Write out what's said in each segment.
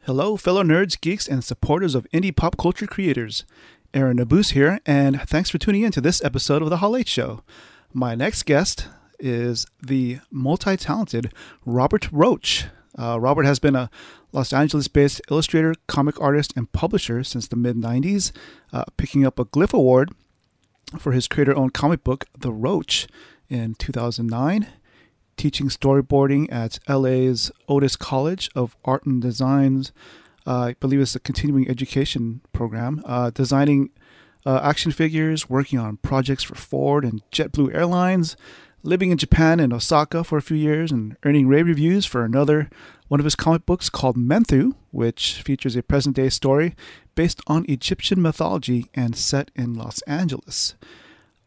Hello, fellow nerds, geeks, and supporters of indie pop culture creators. Aaron Nabus here, and thanks for tuning in to this episode of The Hall 8 Show. My next guest is the multi-talented Robert Roach. Robert has been a Los Angeles-based illustrator, comic artist, and publisher since the mid-90s, picking up a Glyph Award for his creator-owned comic book, The Roach, in 2009. Teaching storyboarding at LA's Otis College of Art and Designs. I believe it's a continuing education program. Designing action figures, working on projects for Ford and JetBlue Airlines, living in Japan and Osaka for a few years, and earning rave reviews for one of his comic books called Menthu, which features a present-day story based on Egyptian mythology and set in Los Angeles.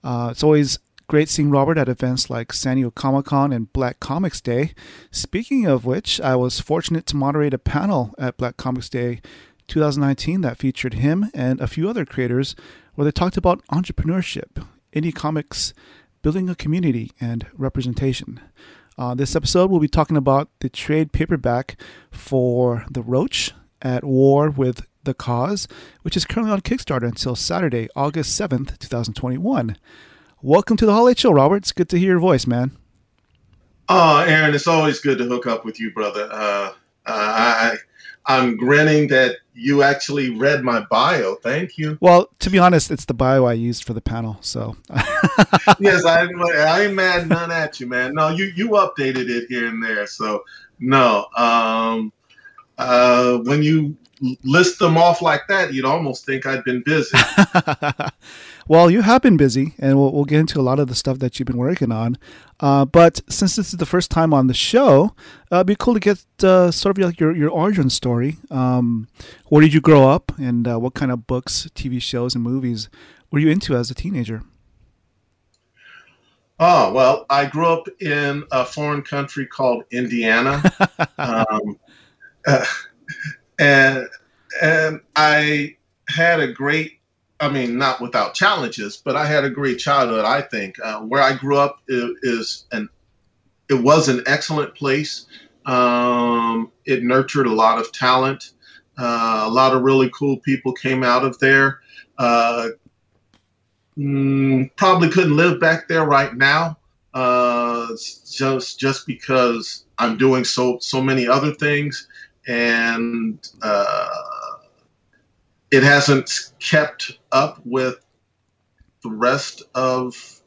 It's always great seeing Robert at events like San Diego Comic-Con and Black Comics Day. Speaking of which, I was fortunate to moderate a panel at Black Comics Day 2019 that featured him and a few other creators where they talked about entrepreneurship, indie comics, building a community, and representation. This episode, we'll be talking about the trade paperback for The Roach at War with the Cause, which is currently on Kickstarter until Saturday, August 7th, 2021. Welcome to the Hall 8 Show, Robert. It's good to hear your voice, man. Oh, Aaron, it's always good to hook up with you, brother. I'm grinning that you actually read my bio. Thank you. Well, to be honest, it's the bio I used for the panel, so. Yes, I ain't mad none at you, man. No, you updated it here and there, so no. When you list them off like that, you'd almost think I'd been busy. Well, you have been busy, and we'll get into a lot of the stuff that you've been working on. But since this is the first time on the show, it'd be cool to get sort of like your origin story. Where did you grow up, and what kind of books, TV shows, and movies were you into as a teenager? Oh, well, I grew up in a foreign country called Indiana. And I had a great, not without challenges, but I had a great childhood, I think. Where I grew up it was an excellent place. It nurtured a lot of talent. A lot of really cool people came out of there. Probably couldn't live back there right now, just because I'm doing so many other things. And it hasn't kept up with the rest of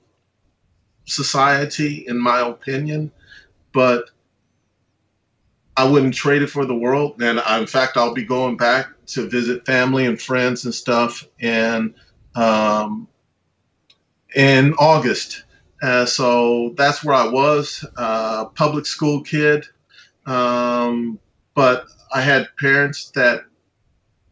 society, in my opinion. But I wouldn't trade it for the world. And in fact, I'll be going back to visit family and friends and stuff in August. So that's where I was, public school kid. But I had parents that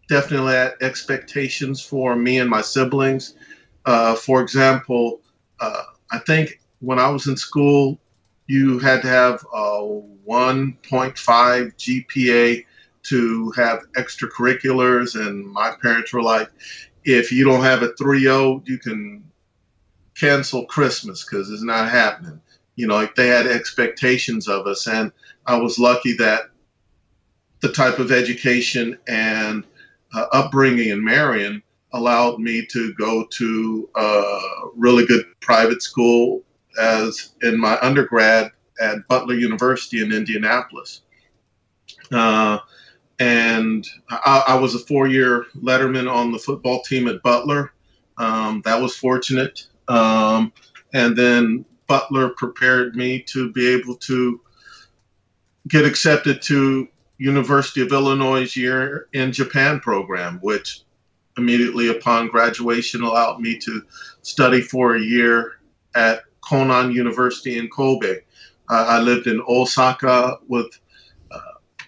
definitely had expectations for me and my siblings. For example, I think when I was in school, you had to have a 1.5 GPA to have extracurriculars. And my parents were like, if you don't have a 3.0, you can cancel Christmas because it's not happening. Like they had expectations of us. And I was lucky that the type of education and upbringing in Marion allowed me to go to a really good private school as in my undergrad at Butler University in Indianapolis. And I was a 4-year letterman on the football team at Butler. That was fortunate. And then Butler prepared me to be able to get accepted to University of Illinois' Year in Japan program, which immediately upon graduation allowed me to study for a year at Konan University in Kobe. I lived in Osaka with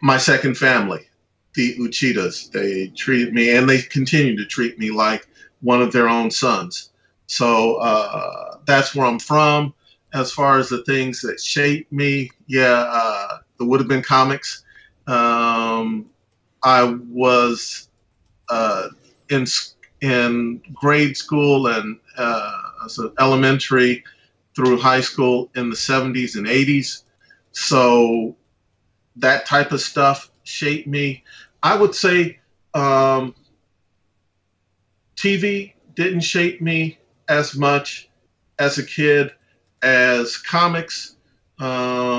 my second family. the Uchitas. They treated me, and they continue to treat me like one of their own sons. So that's where I'm from. As far as the things that shaped me, yeah, there would have been comics. I was in grade school and so elementary through high school in the 70s and 80s. So that type of stuff shaped me. I would say TV didn't shape me as much as a kid as comics, pulp,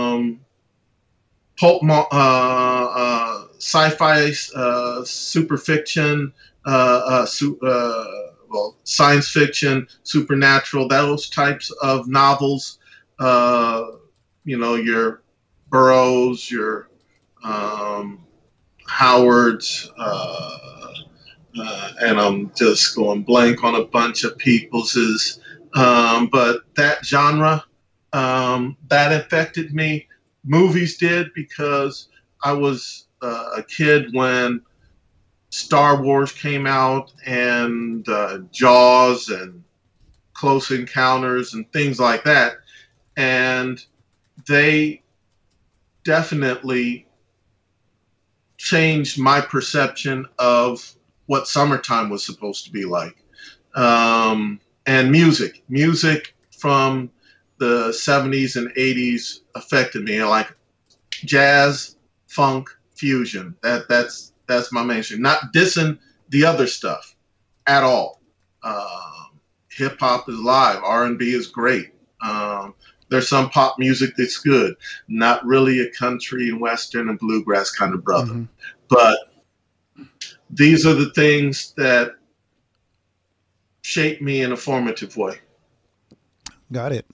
sci-fi, super fiction, science fiction, supernatural, those types of novels. Your Burroughs, your Howards, and I'm just going blank on a bunch of people's. But that genre, that affected me. Movies did, because I was a kid when Star Wars came out, and Jaws and Close Encounters and things like that. And they definitely changed my perception of what summertime was supposed to be like. And music from the 70s and 80s affected me, like jazz, funk, fusion. That's my mainstream. Not dissing the other stuff at all. Hip hop is live. R&B is great. There's some pop music that's good. Not really a country and western and bluegrass kind of brother. Mm-hmm. But these are the things that shape me in a formative way. Got it.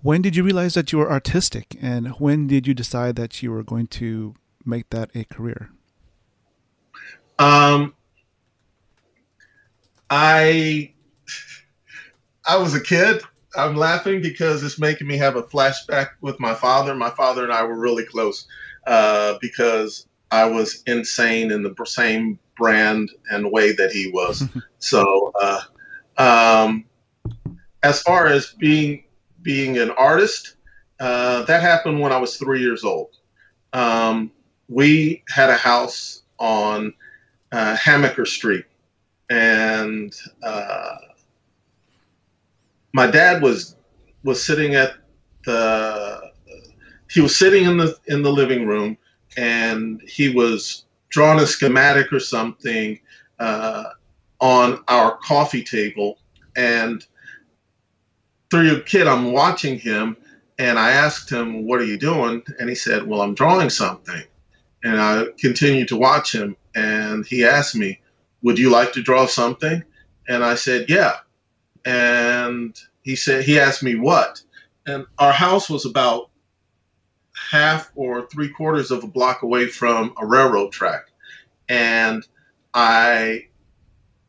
When did you realize that you were artistic, and when did you decide that you were going to make that a career? I was a kid. I'm laughing because it's making me have a flashback with my father. My father and I were really close because I was insane in the same brand and way that he was. So as far as being an artist, that happened when I was 3 years old. We had a house on Hammaker Street, and my dad was sitting at he was sitting in the living room, and he was drawing a schematic or something on our coffee table. And through a kid, I'm watching him, and I asked him, "What are you doing?" And he said, "Well, I'm drawing something." And I continued to watch him, and he asked me, "Would you like to draw something?" And I said, "Yeah." And he asked me what. And our house was about half or 3/4 of a block away from a railroad track. And I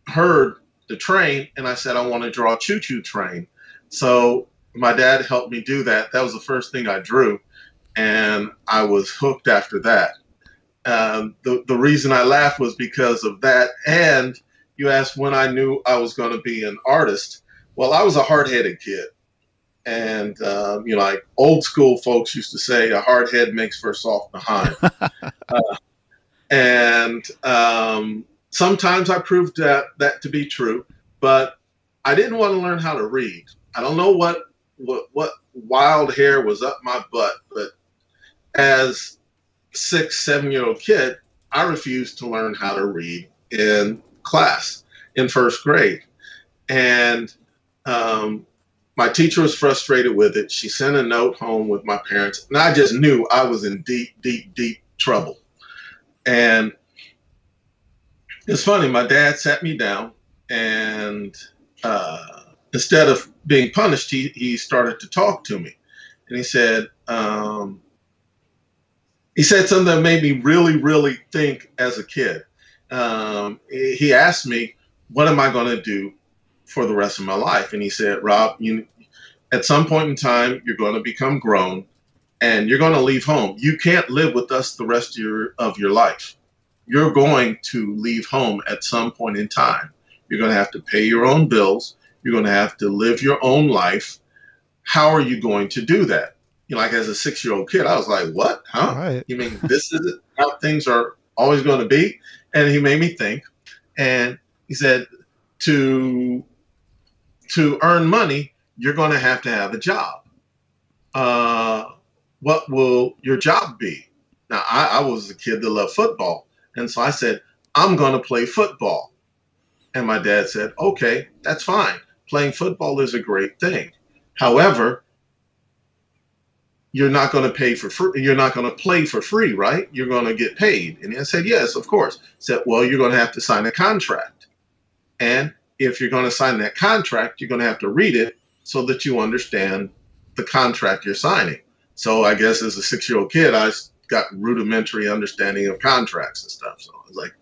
heard the train, and I said, "I want to draw a choo-choo train." So my dad helped me do that. That was the first thing I drew, and I was hooked after that. The reason I laughed was because of that. And you asked when I knew I was going to be an artist. Well, I was a hard-headed kid. And, like old school folks used to say, a hard head makes for a soft behind. Sometimes I proved that to be true, but I didn't want to learn how to read. I don't know what wild hair was up my butt, but as 6-7-year-old kid, I refused to learn how to read in class in first grade. And my teacher was frustrated with it. She sent a note home with my parents, and I just knew I was in deep, deep, deep trouble. And it's funny, my dad sat me down, and instead of being punished, he started to talk to me. And he said something that made me really, really think as a kid. He asked me, "What am I going to do for the rest of my life?" And he said, "Rob, at some point in time, you're going to become grown, and you're going to leave home. You can't live with us the rest of your life. you're going to leave home at some point in time. You're going to have to pay your own bills. You're going to have to live your own life. How are you going to do that? You know, like as a 6-year-old kid, I was like, what? Huh? Right. You mean this is how things are always going to be? And he made me think. And he said, to earn money, you're going to have a job. What will your job be? Now, I was a kid that loved football. And so I said, I'm going to play football. And my dad said, okay, that's fine. Playing football is a great thing. However, you're not going to pay for free. You're not going to play for free, right? You're going to get paid. And I said, yes, of course. He said, well, you're going to have to sign a contract. And if you're going to sign that contract, you're going to have to read it so that you understand the contract you're signing. So I guess as a 6-year-old kid, I got rudimentary understanding of contracts and stuff. So I was like,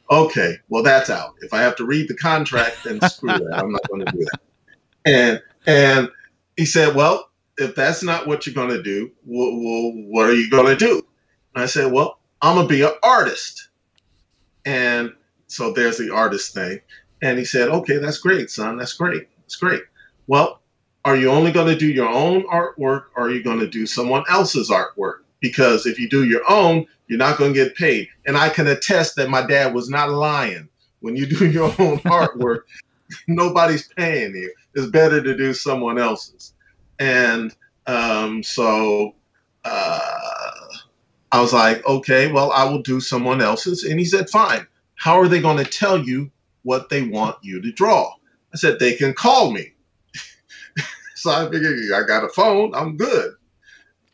okay, well, that's out. If I have to read the contract, then screw that. I'm not going to do that. And he said, well, if that's not what you're going to do, what are you going to do? And I said, well, I'm going to be an artist. And so there's the artist thing. And he said, okay, that's great, son. That's great. That's great. Well, are you only going to do your own artwork, or are you going to do someone else's artwork? Because if you do your own, you're not going to get paid. And I can attest that my dad was not lying. When you do your own artwork, nobody's paying you. It's better to do someone else's. And so I was like, okay, well, I will do someone else's. And he said, fine. How are they going to tell you what they want you to draw? I said, they can call me. So I figured, I got a phone, I'm good.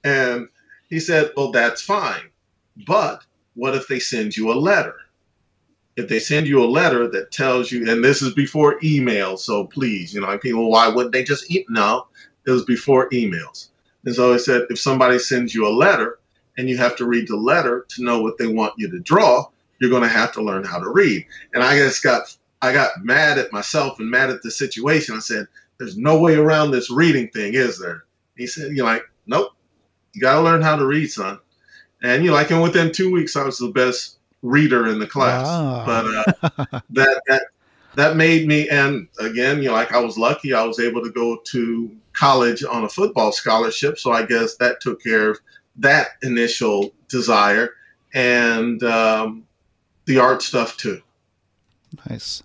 And he said, well, that's fine. But what if they send you a letter? If they send you a letter that tells you, and this is before email, so please, people, why wouldn't they just eat? No, it was before emails. And so he said, if somebody sends you a letter and you have to read the letter to know what they want you to draw, you're going to have to learn how to read. And I got mad at myself and mad at the situation. I said, there's no way around this reading thing, is there? He said, nope, you got to learn how to read, son. And and within 2 weeks, I was the best reader in the class. But that made me, and again, I was lucky. I was able to go to college on a football scholarship. So I guess that took care of that initial desire, and the art stuff too. Nice.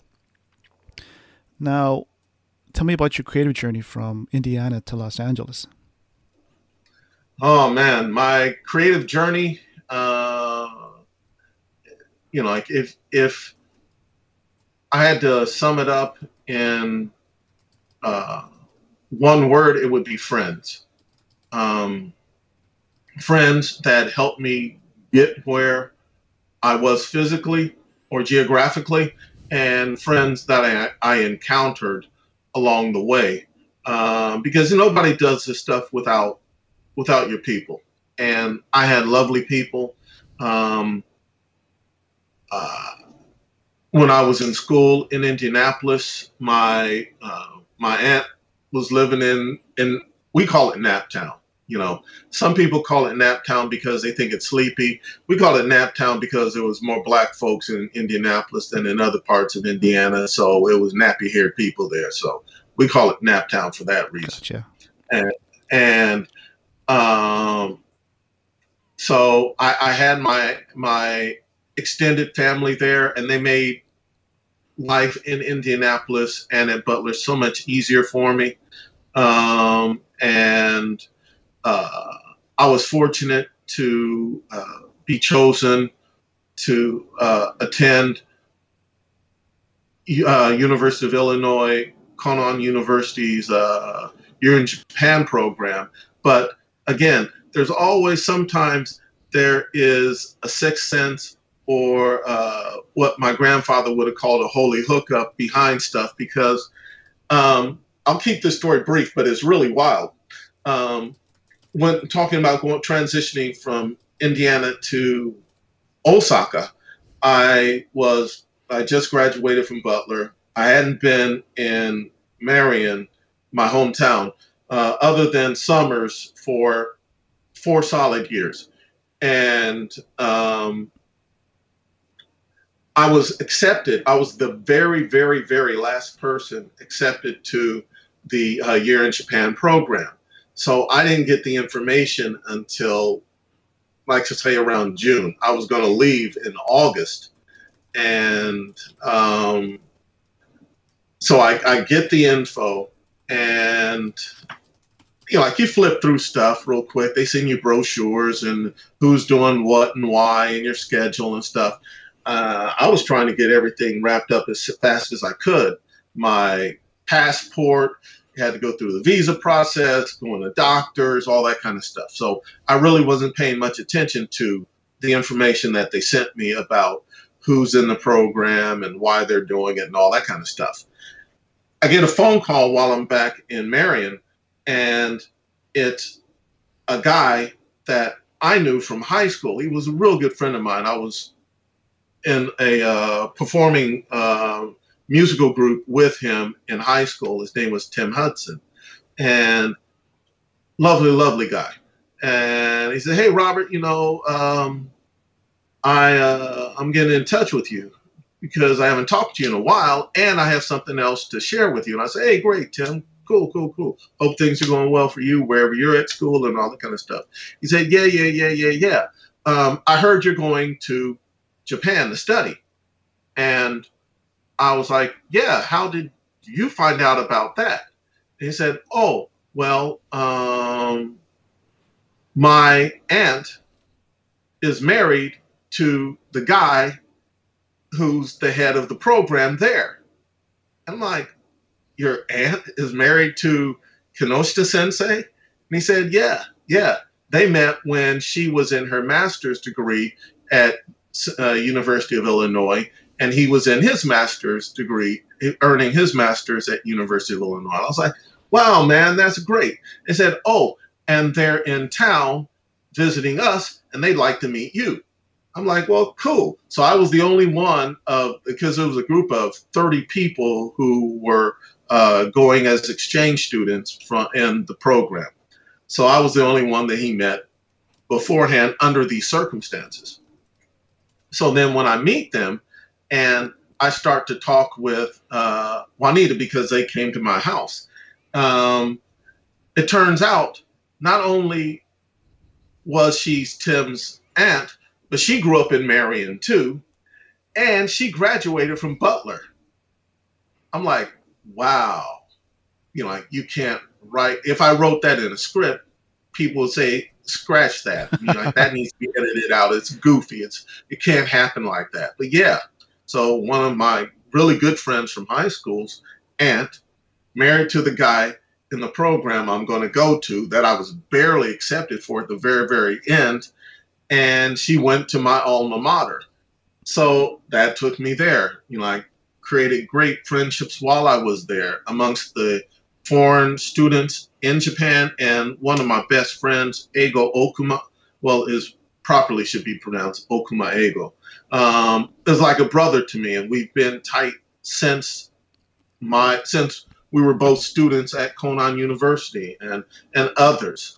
Now, tell me about your creative journey from Indiana to Los Angeles. Oh man, my creative journey. If I had to sum it up in one word, it would be friends. Friends that helped me get where I was physically or geographically, and friends that I encountered along the way, because nobody does this stuff without your people. And I had lovely people. When I was in school in Indianapolis, my aunt was living in we call it Naptown. Some people call it Naptown because they think it's sleepy. We call it Naptown because there was more black folks in Indianapolis than in other parts of Indiana. So it was nappy-haired people there. So we call it Naptown for that reason. Gotcha. And so I had my extended family there, and they made life in Indianapolis and at Butler so much easier for me. And I was fortunate to be chosen to attend University of Illinois, Konan University's Year in Japan program. But again, sometimes there is a sixth sense, or what my grandfather would have called a holy hookup behind stuff, because I'll keep this story brief, but it's really wild. When talking about transitioning from Indiana to Osaka, I just graduated from Butler. I hadn't been in Marion, my hometown, other than summers for 4 solid years. And I was accepted. I was the very, very, very last person accepted to the Year in Japan program. So I didn't get the information until, like to say, around June. I was going to leave in August. And so I get the info, and like you flip through stuff real quick. They send you brochures and who's doing what and why and your schedule and stuff. I was trying to get everything wrapped up as fast as I could. My passport had to go through the visa process, going to doctors, all that kind of stuff. So I really wasn't paying much attention to the information that they sent me about who's in the program and why they're doing it and all that kind of stuff. I get a phone call while I'm back in Marion, and it's a guy that I knew from high school. He was a real good friend of mine. I was in a performing musical group with him in high school. His name was Tim Hudson, and lovely, lovely guy. And he said, "Hey, Robert, I'm getting in touch with you because I haven't talked to you in a while, and I have something else to share with you." And I said, "Hey, great, Tim. Cool. Hope things are going well for you wherever you're at school and all that kind of stuff." He said, Yeah. I heard you're going to Japan to study." And I was like, "Yeah, how did you find out about that?" And he said, "Oh, well, my aunt is married to the guy who's the head of the program there." I'm like, "Your aunt is married to Kinoshita Sensei?" And he said, yeah. They met when she was in her master's degree at University of Illinois, and he was in his master's degree, earning his master's at University of Illinois. I was like, "Wow, man, that's great." They said, "Oh, and they're in town visiting us, and they'd like to meet you." I'm like, "Well, cool." So I was the only one because it was a group of 30 people who were going as exchange students in the program. So I was the only one that he met beforehand under these circumstances. So then when I meet them and I start to talk with Juanita because they came to my house, it turns out not only was she Tim's aunt, but she grew up in Marion too, and she graduated from Butler. I'm like, wow. Like, you can't write. If I wrote that in a script, people would say, scratch that. Like, that needs to be edited out. It's goofy. It can't happen like that. But yeah, so one of my really good friends from high school's aunt married to the guy in the program I'm going to go to that I was barely accepted for at the very, very end. And she went to my alma mater. So that took me there. I created great friendships while I was there amongst the foreign students in Japan, and one of my best friends, Ego Okuma, is properly should be pronounced Okuma Ego, is like a brother to me, and we've been tight since we were both students at Konan University and others.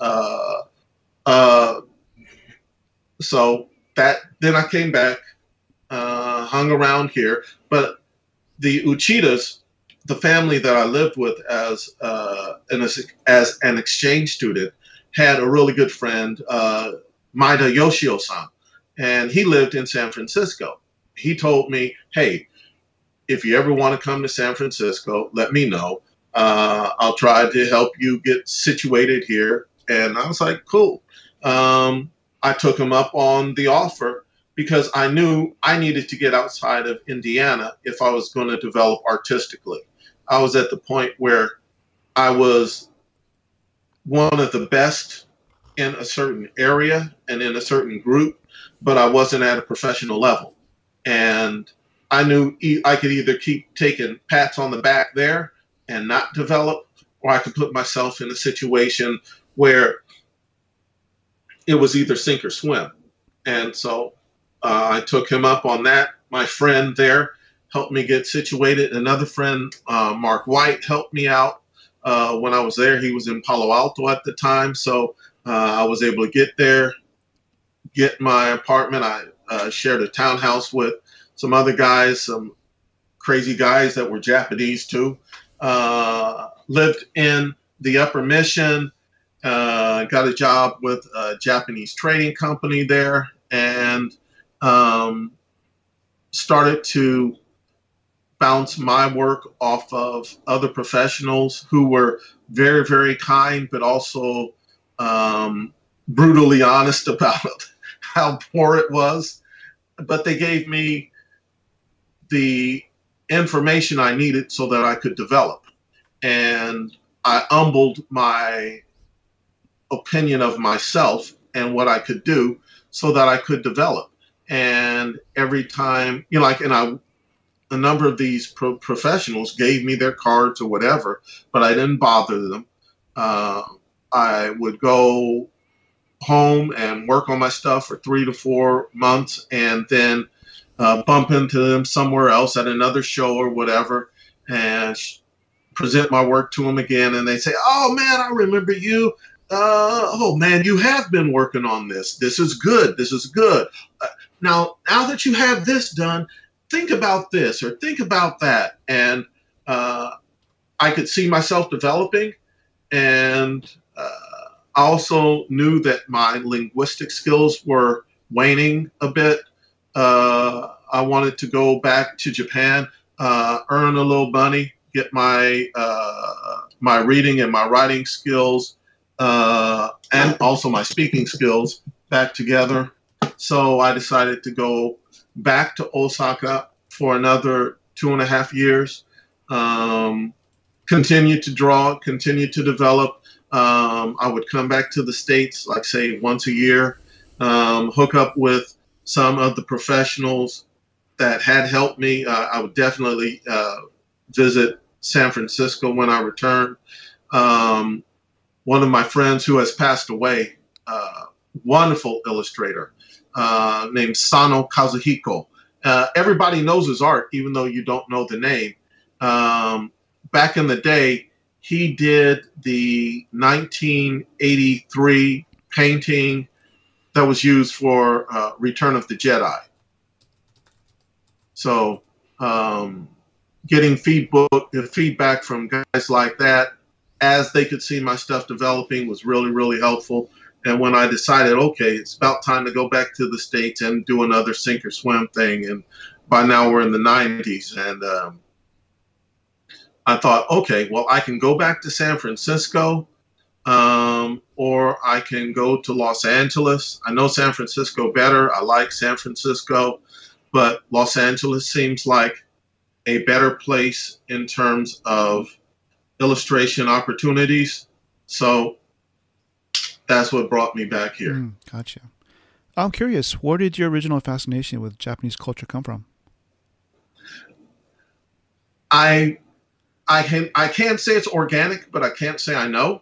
So then I came back, hung around here, but the Uchidas, the family that I lived with as an exchange student, had a really good friend, Maida Yoshio-san, and he lived in San Francisco. He told me, "Hey, if you ever want to come to San Francisco, let me know. I'll try to help you get situated here." And I was like, cool. I took him up on the offer because I knew I needed to get outside of Indiana if I was going to develop artistically. I was at the point where I was one of the best in a certain area and in a certain group, but I wasn't at a professional level. And I knew I could either keep taking pats on the back there and not develop, or I could put myself in a situation where it was either sink or swim. And so I took him up on that. My friend there helped me get situated. Another friend, Mark White, helped me out when I was there. He was in Palo Alto at the time. So I was able to get there, get my apartment. I shared a townhouse with some other guys, some crazy guys that were Japanese too. Lived in the Upper Mission, got a job with a Japanese trading company there, and started to bounce my work off of other professionals who were very, very kind, but also brutally honest about how poor it was. But they gave me the information I needed so that I could develop. And I humbled my opinion of myself and what I could do so that I could develop. And every time, a number of these professionals gave me their cards or whatever, but I didn't bother them. I would go home and work on my stuff for 3 to 4 months, and then bump into them somewhere else at another show or whatever, and present my work to them again. And they say, "Oh man, I remember you. Oh man, you have been working on this. This is good. This is good. Now that you have this done, think about this or think about that." And I could see myself developing, and I also knew that my linguistic skills were waning a bit. I wanted to go back to Japan, earn a little money, get my my reading and my writing skills, and also my speaking skills back together. So I decided to go back to Osaka for another 2.5 years, continue to draw, continue to develop. I would come back to the States, like say once a year, hook up with some of the professionals that had helped me. I would definitely visit San Francisco when I returned. One of my friends who has passed away, wonderful illustrator, named Sano Kazuhiko. Everybody knows his art, even though you don't know the name. Back in the day, he did the 1983 painting that was used for Return of the Jedi. So getting feedback from guys like that as they could see my stuff developing was really, really helpful. And when I decided, okay, it's about time to go back to the States and do another sink or swim thing, and by now we're in the 90s, and I thought, okay, well, I can go back to San Francisco, or I can go to Los Angeles. I know San Francisco better. I like San Francisco, but Los Angeles seems like a better place in terms of illustration opportunities. So that's what brought me back here. Gotcha. I'm curious, where did your original fascination with Japanese culture come from? I can't say it's organic, but I can't say I know.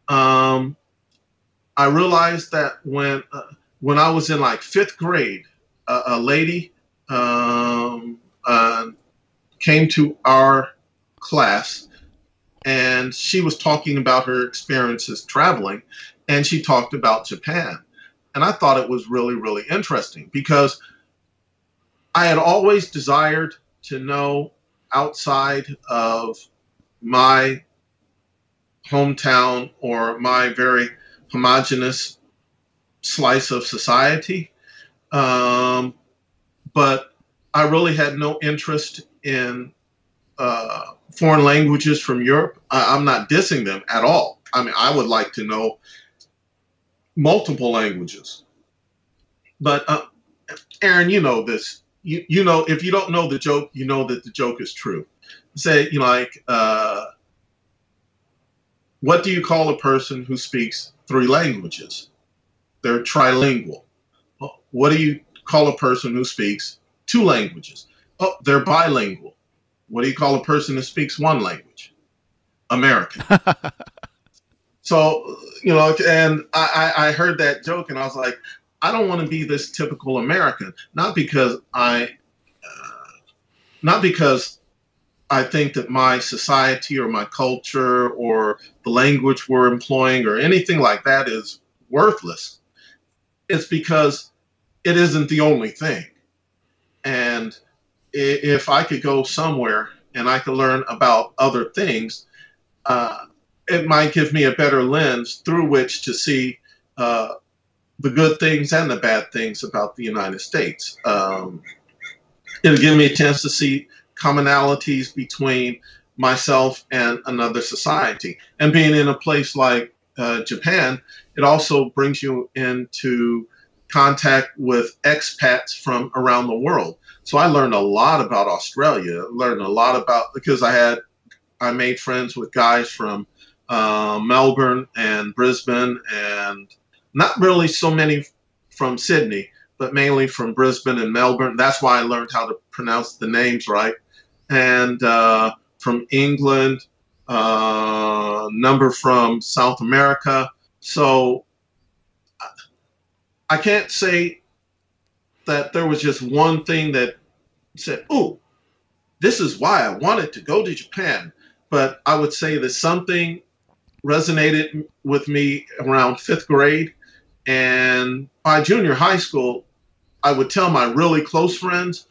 I realized that when I was in like 5th grade, a lady came to our class, and she was talking about her experiences traveling, and she talked about Japan. And I thought it was really, really interesting because I had always desired to know outside of my hometown or my very homogenous slice of society. But I really had no interest in foreign languages from Europe. I'm not dissing them at all. I mean, I would like to know multiple languages. But Aaron, you know this. You know, if you don't know the joke, you know that the joke is true. Say, what do you call a person who speaks 3 languages? They're trilingual. What do you call a person who speaks 2 languages? Oh, they're bilingual. What do you call a person who speaks 1 language? American. So, and I heard that joke, and I was like, I don't want to be this typical American. Not because I think that my society or my culture or the language we're employing or anything like that is worthless. It's because it isn't the only thing. And if I could go somewhere and I could learn about other things, it might give me a better lens through which to see the good things and the bad things about the United States. It'll give me a chance to see commonalities between myself and another society. And being in a place like Japan, it also brings you into contact with expats from around the world. So I learned a lot about Australia, learned a lot about, because I made friends with guys from Melbourne and Brisbane, and not really so many from Sydney, but mainly from Brisbane and Melbourne. That's why I learned how to pronounce the names right. And from England, number from South America. So I can't say that there was just one thing that said, oh, this is why I wanted to go to Japan. But I would say that something resonated with me around 5th grade. And by junior high school, I would tell my really close friends,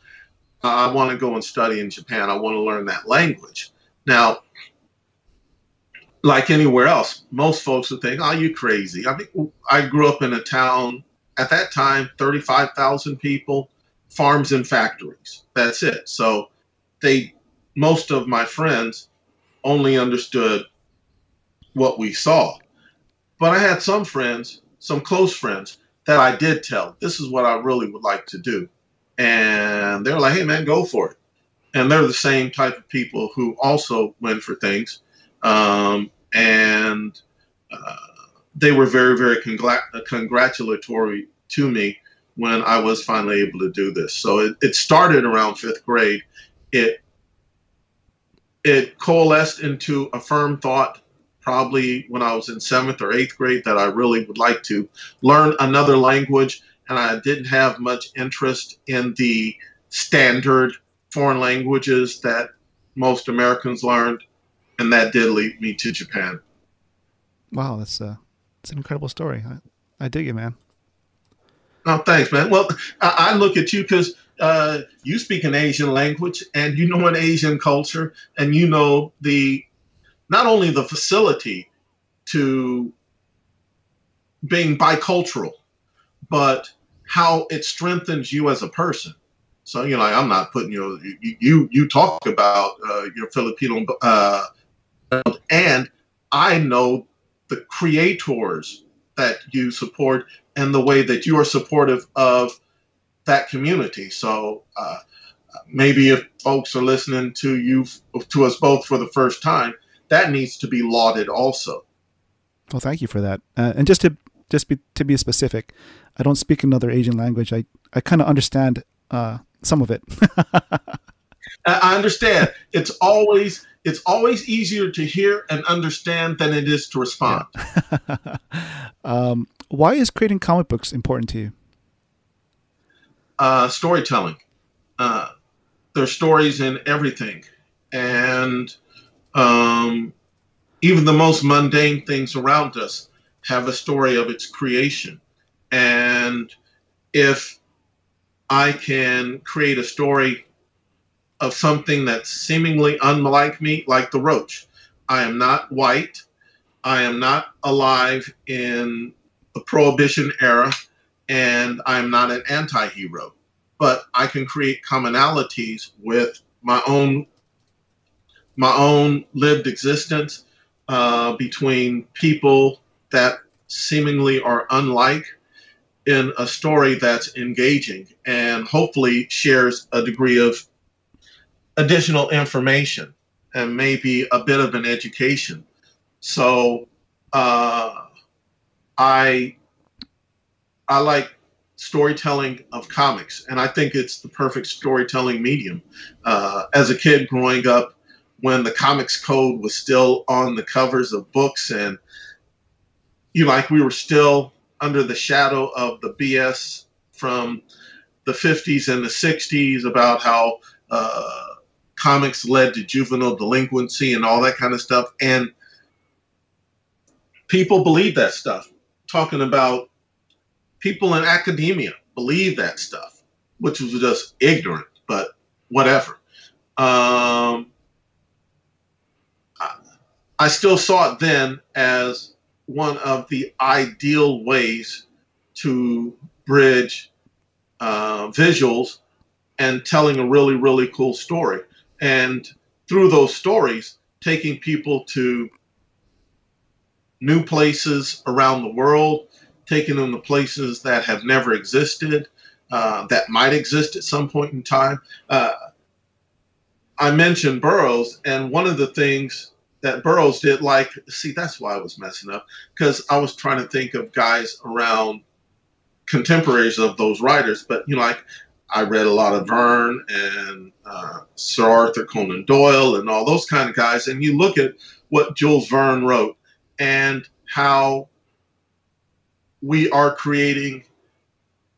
I want to go and study in Japan. I want to learn that language. Now, like anywhere else, most folks would think, oh, you crazy. I mean, I grew up in a town at that time, 35,000 people, farms and factories. That's it. So most of my friends only understood what we saw. But I had some friends, some close friends, that I did tell, this is what I really would like to do. And they're like, hey, man, go for it. And they're the same type of people who also went for things. They were very, very congratulatory to me when I was finally able to do this. So it started around 5th grade. It coalesced into a firm thought probably when I was in 7th or 8th grade that I really would like to learn another language. And I didn't have much interest in the standard foreign languages that most Americans learned. And that did lead me to Japan. Wow, that's an incredible story. I dig it, man. Oh, thanks, man. Well, I look at you because you speak an Asian language and you know an Asian culture, and you know not only the facility to being bicultural, but how it strengthens you as a person. So, like, I'm not putting you talk about your Filipino, and I know the creators that you support and the way that you are supportive of that community. So maybe if folks are listening to us both for the first time, that needs to be lauded also. Well, thank you for that. And to be specific, I don't speak another Asian language. I kind of understand some of it. I understand. It's always easier to hear and understand than it is to respond. Yeah. Why is creating comic books important to you? Storytelling. There's stories in everything. And even the most mundane things around us have a story of its creation. And if I can create a story of something that's seemingly unlike me, like the Roach. I am not white. I am not alive in the Prohibition era, and I am not an anti-hero. But I can create commonalities with my own lived existence between people that seemingly are unlike in a story that's engaging and hopefully shares a degree of additional information and maybe a bit of an education. So I like storytelling of comics, and I think it's the perfect storytelling medium. As a kid growing up, when the comics code was still on the covers of books, and we were still under the shadow of the BS from the 50s and the 60s about how comics led to juvenile delinquency and all that kind of stuff. And people believe that stuff. Talking about people in academia believe that stuff, which was just ignorant. But whatever. I still saw it then as one of the ideal ways to bridge visuals and telling a really, really cool story. And through those stories, taking people to new places around the world, taking them to places that have never existed, that might exist at some point in time. I mentioned Burroughs, and one of the things that Burroughs did, that's why I was messing up, because I was trying to think of guys around contemporaries of those writers, but I read a lot of Verne and Sir Arthur Conan Doyle and all those kind of guys, and you look at what Jules Verne wrote and how we are creating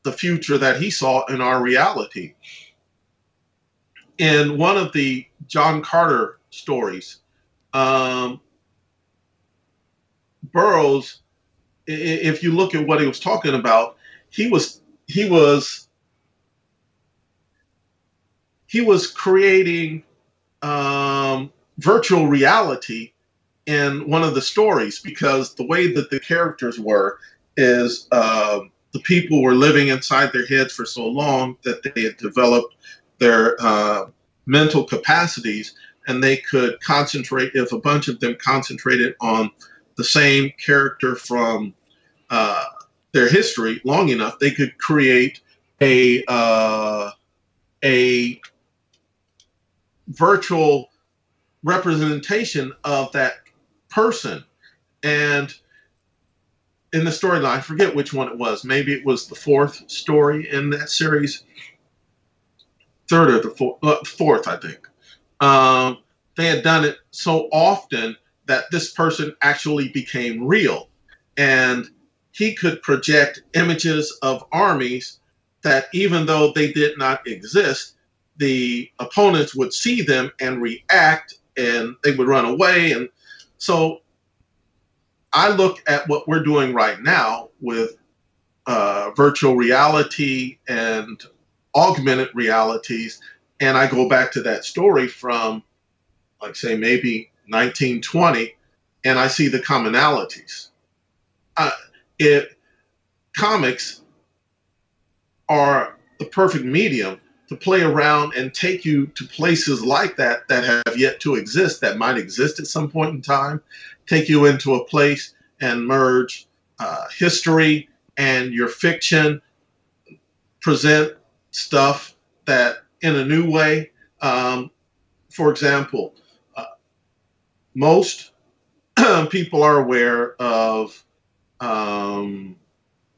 the future that he saw in our reality. In one of the John Carter stories, Burroughs, if you look at what he was talking about, he was creating virtual reality in one of the stories, because the way that the characters were is the people were living inside their heads for so long that they had developed their mental capacities, and they could concentrate. If a bunch of them concentrated on the same character from their history long enough, they could create a virtual representation of that person. And in the storyline, I forget which one it was. Maybe it was the fourth story in that series, third or the fourth, I think. They had done it so often that this person actually became real, and he could project images of armies that, even though they did not exist, the opponents would see them and react, and they would run away. And so I look at what we're doing right now with virtual reality and augmented realities, and I go back to that story from, like, say, maybe 1920, and I see the commonalities. Comics are the perfect medium to play around and take you to places like that that have yet to exist, that might exist at some point in time, take you into a place and merge history and your fiction, present stuff that in a new way. For example, most people are aware of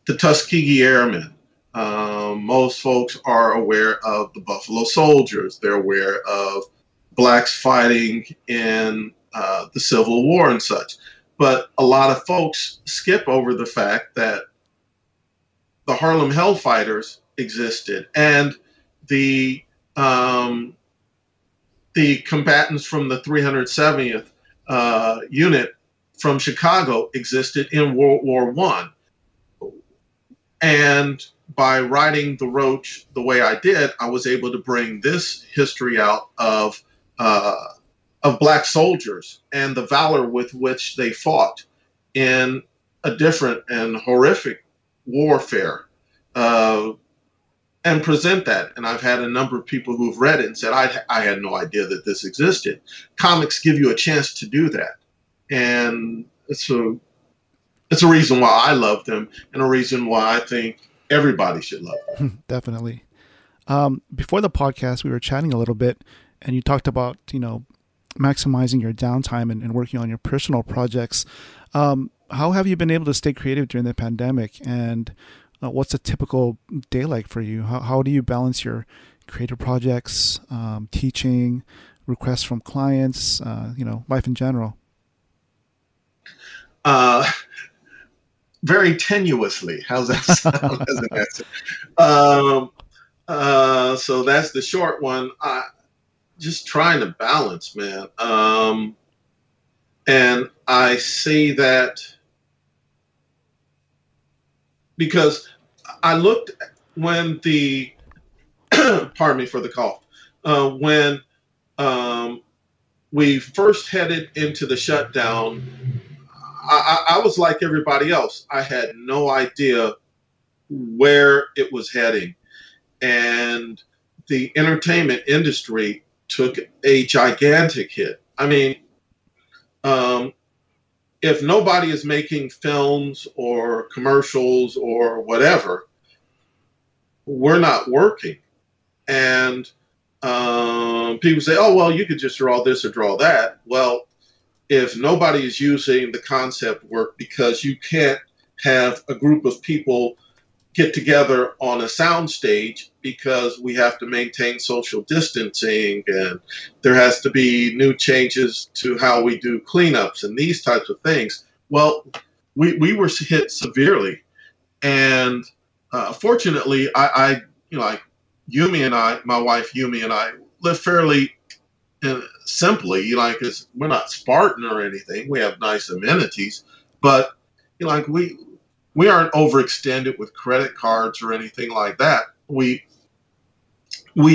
the Tuskegee Airmen. Most folks are aware of the Buffalo Soldiers. They're aware of blacks fighting in the Civil War and such. But a lot of folks skip over the fact that the Harlem Hellfighters existed, and the combatants from the 370th unit from Chicago existed in World War I. And by writing the Roach the way I did, I was able to bring this history out of black soldiers and the valor with which they fought in a different and horrific warfare, and present that. And I've had a number of people who've read it and said, I had no idea that this existed. Comics give you a chance to do that. And it's a reason why I love them, and a reason why I think everybody should love them. Definitely. Before the podcast, we were chatting a little bit, and you talked about, maximizing your downtime and working on your personal projects. How have you been able to stay creative during the pandemic, and what's a typical day like for you? How do you balance your creative projects, teaching, requests from clients, life in general? Very tenuously. How's that sound as an answer? So that's the short one. Just trying to balance, man. And I say that because I looked when the, pardon me for the cough. when we first headed into the shutdown, I was like everybody else. I had no idea where it was heading. And the entertainment industry took a gigantic hit. I mean, if nobody is making films or commercials or whatever, we're not working. And people say, oh, well, you could just draw this or draw that. Well, if nobody is using the concept work, because you can't have a group of people get together on a sound stage because we have to maintain social distancing, and there has to be new changes to how we do cleanups and these types of things. Well, we were hit severely. And fortunately, I like Yumi and I, my wife Yumi and I, live fairly simply, because we're not Spartan or anything. We have nice amenities, but we aren't overextended with credit cards or anything like that. We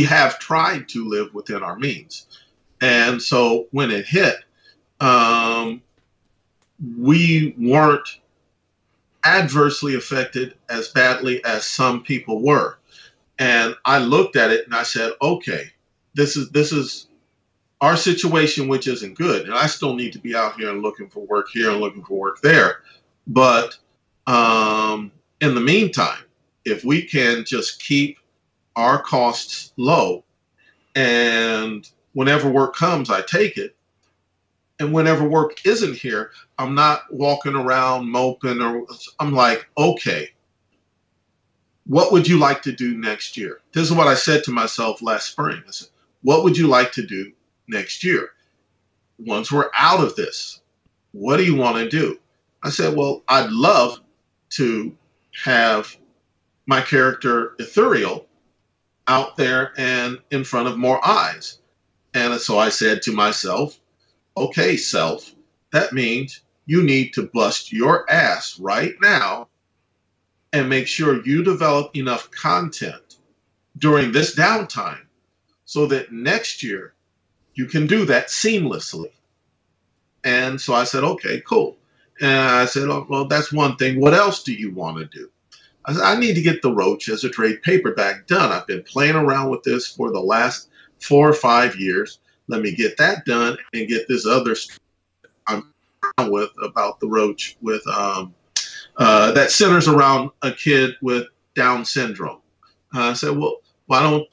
have tried to live within our means. And so when it hit, we weren't adversely affected as badly as some people were. And I looked at it and I said, okay, this is our situation, which isn't good. And I still need to be out here and looking for work here and looking for work there. But in the meantime, if we can just keep our costs low, and whenever work comes, I take it. And whenever work isn't here, I'm not walking around moping, or I'm like, okay, what would you like to do next year? This is what I said to myself last spring. I said, what would you like to do next year? Once we're out of this, what do you want to do? I said, well, I'd love to have my character Ethereal out there and in front of more eyes. And so I said to myself, okay, self, that means you need to bust your ass right now and make sure you develop enough content during this downtime so that next year you can do that seamlessly. And so I said, okay, cool. And I said, oh, well, that's one thing. What else do you want to do? I said, I need to get the Roach as a trade paperback done. I've been playing around with this for the last 4 or 5 years. Let me get that done and get this other story I'm with about the Roach with that centers around a kid with Down syndrome. I said, well, why don't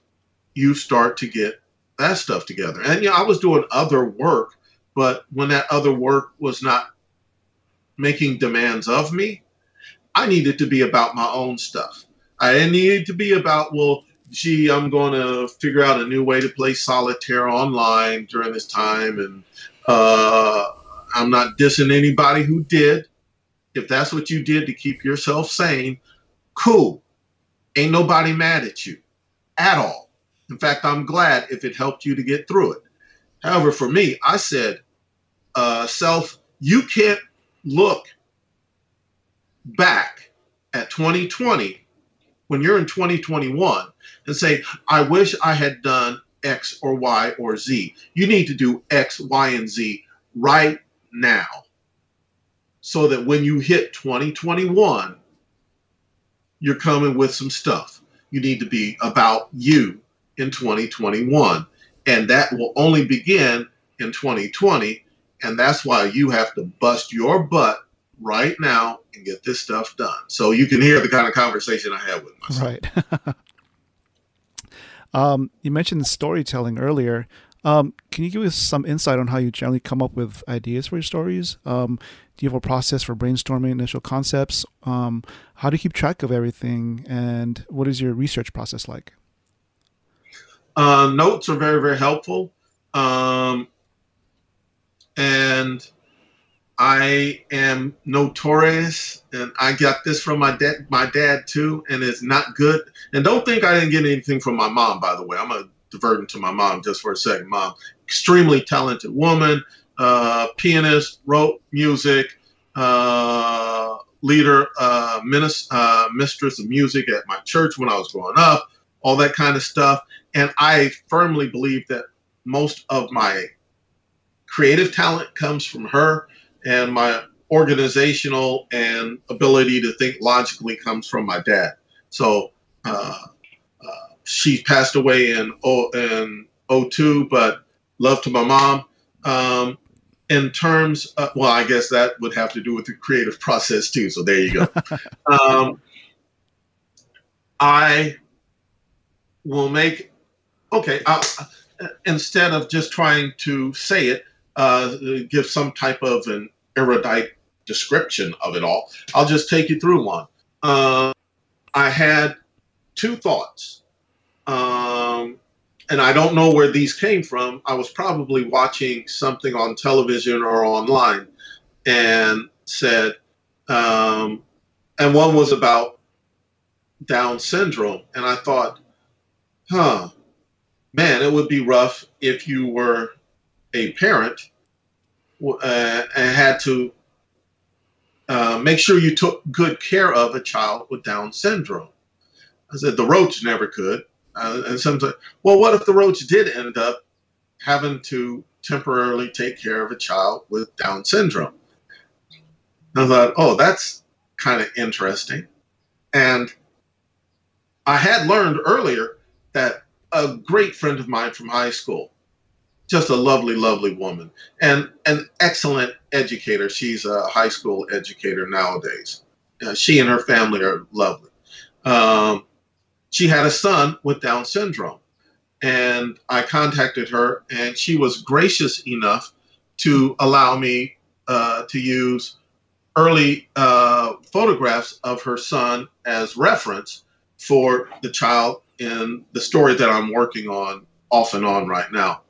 you start to get that stuff together? And I was doing other work, but when that other work was not making demands of me, I needed to be about my own stuff. I needed to be about, well, gee, I'm going to figure out a new way to play solitaire online during this time. And I'm not dissing anybody who did. If that's what you did to keep yourself sane, cool. Ain't nobody mad at you at all. In fact, I'm glad if it helped you to get through it. However, for me, I said, self, you can't look back at 2020 when you're in 2021 and say, I wish I had done X or Y or Z. You need to do X, Y, and Z right now so that when you hit 2021, you're coming with some stuff. You need to be about you in 2021. And that will only begin in 2020. And that's why you have to bust your butt right now and get this stuff done. So you can hear the kind of conversation I had with myself. Right. You mentioned storytelling earlier. Can you give us some insight on how you generally come up with ideas for your stories? Do you have a process for brainstorming initial concepts? How do you keep track of everything? And what is your research process like? Notes are very, very helpful. And I am notorious, and I got this from my dad too, and it's not good. And don't think I didn't get anything from my mom, by the way. I'm going to divert into my mom just for a second. Mom, extremely talented woman, pianist, wrote music, leader, mistress of music at my church when I was growing up, all that kind of stuff. And I firmly believe that most of my creative talent comes from her, and my organizational and ability to think logically comes from my dad. So she passed away in '02, but love to my mom. In terms of, well, I guess that would have to do with the creative process too. So there you go. I will make, okay, instead of just trying to say it, give some type of an erudite description of it all, I'll just take you through one. I had two thoughts. And I don't know where these came from. I was probably watching something on television or online and said, and one was about Down syndrome. And I thought, man, it would be rough if you were a parent and had to make sure you took good care of a child with Down syndrome. I said, the Roach never could. And sometimes, well, what if the Roach did end up having to temporarily take care of a child with Down syndrome? And I thought, oh, that's kind of interesting. And I had learned earlier that a great friend of mine from high school, just a lovely, lovely woman, and an excellent educator. She's a high school educator nowadays. She and her family are lovely. She had a son with Down syndrome, and I contacted her, and she was gracious enough to allow me to use early photographs of her son as reference for the child in the story that I'm working on off and on right now.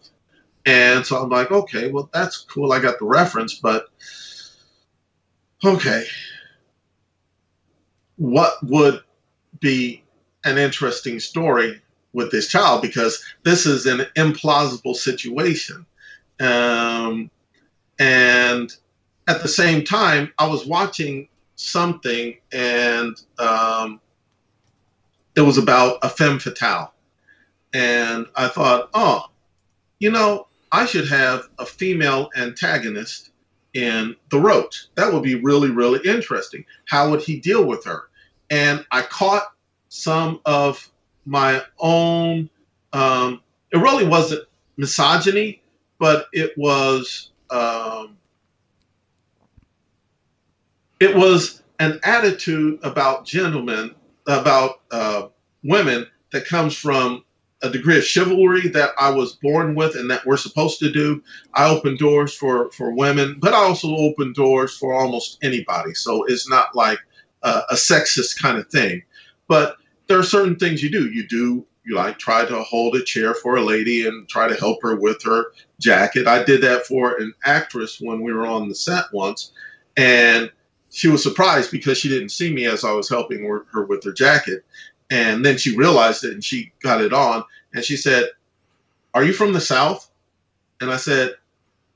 And so I'm like, okay, well, that's cool. I got the reference, but okay, what would be an interesting story with this child, because this is an implausible situation. And at the same time, I was watching something, and it was about a femme fatale. And I thought, oh, you know, I should have a female antagonist in The Roach. That would be really, really interesting. How would he deal with her? And I caught some of my own, it really wasn't misogyny, but it was an attitude about gentlemen, about women, that comes from a degree of chivalry that I was born with and that we're supposed to do. I open doors for women, but I also open doors for almost anybody. So it's not like a sexist kind of thing. But there are certain things you do. You like try to hold a chair for a lady and try to help her with her jacket. I did that for an actress when we were on the set once, and she was surprised because she didn't see me as I was helping her with her jacket. And then she realized it and she got it on, and she said, "Are you from the South?" And I said,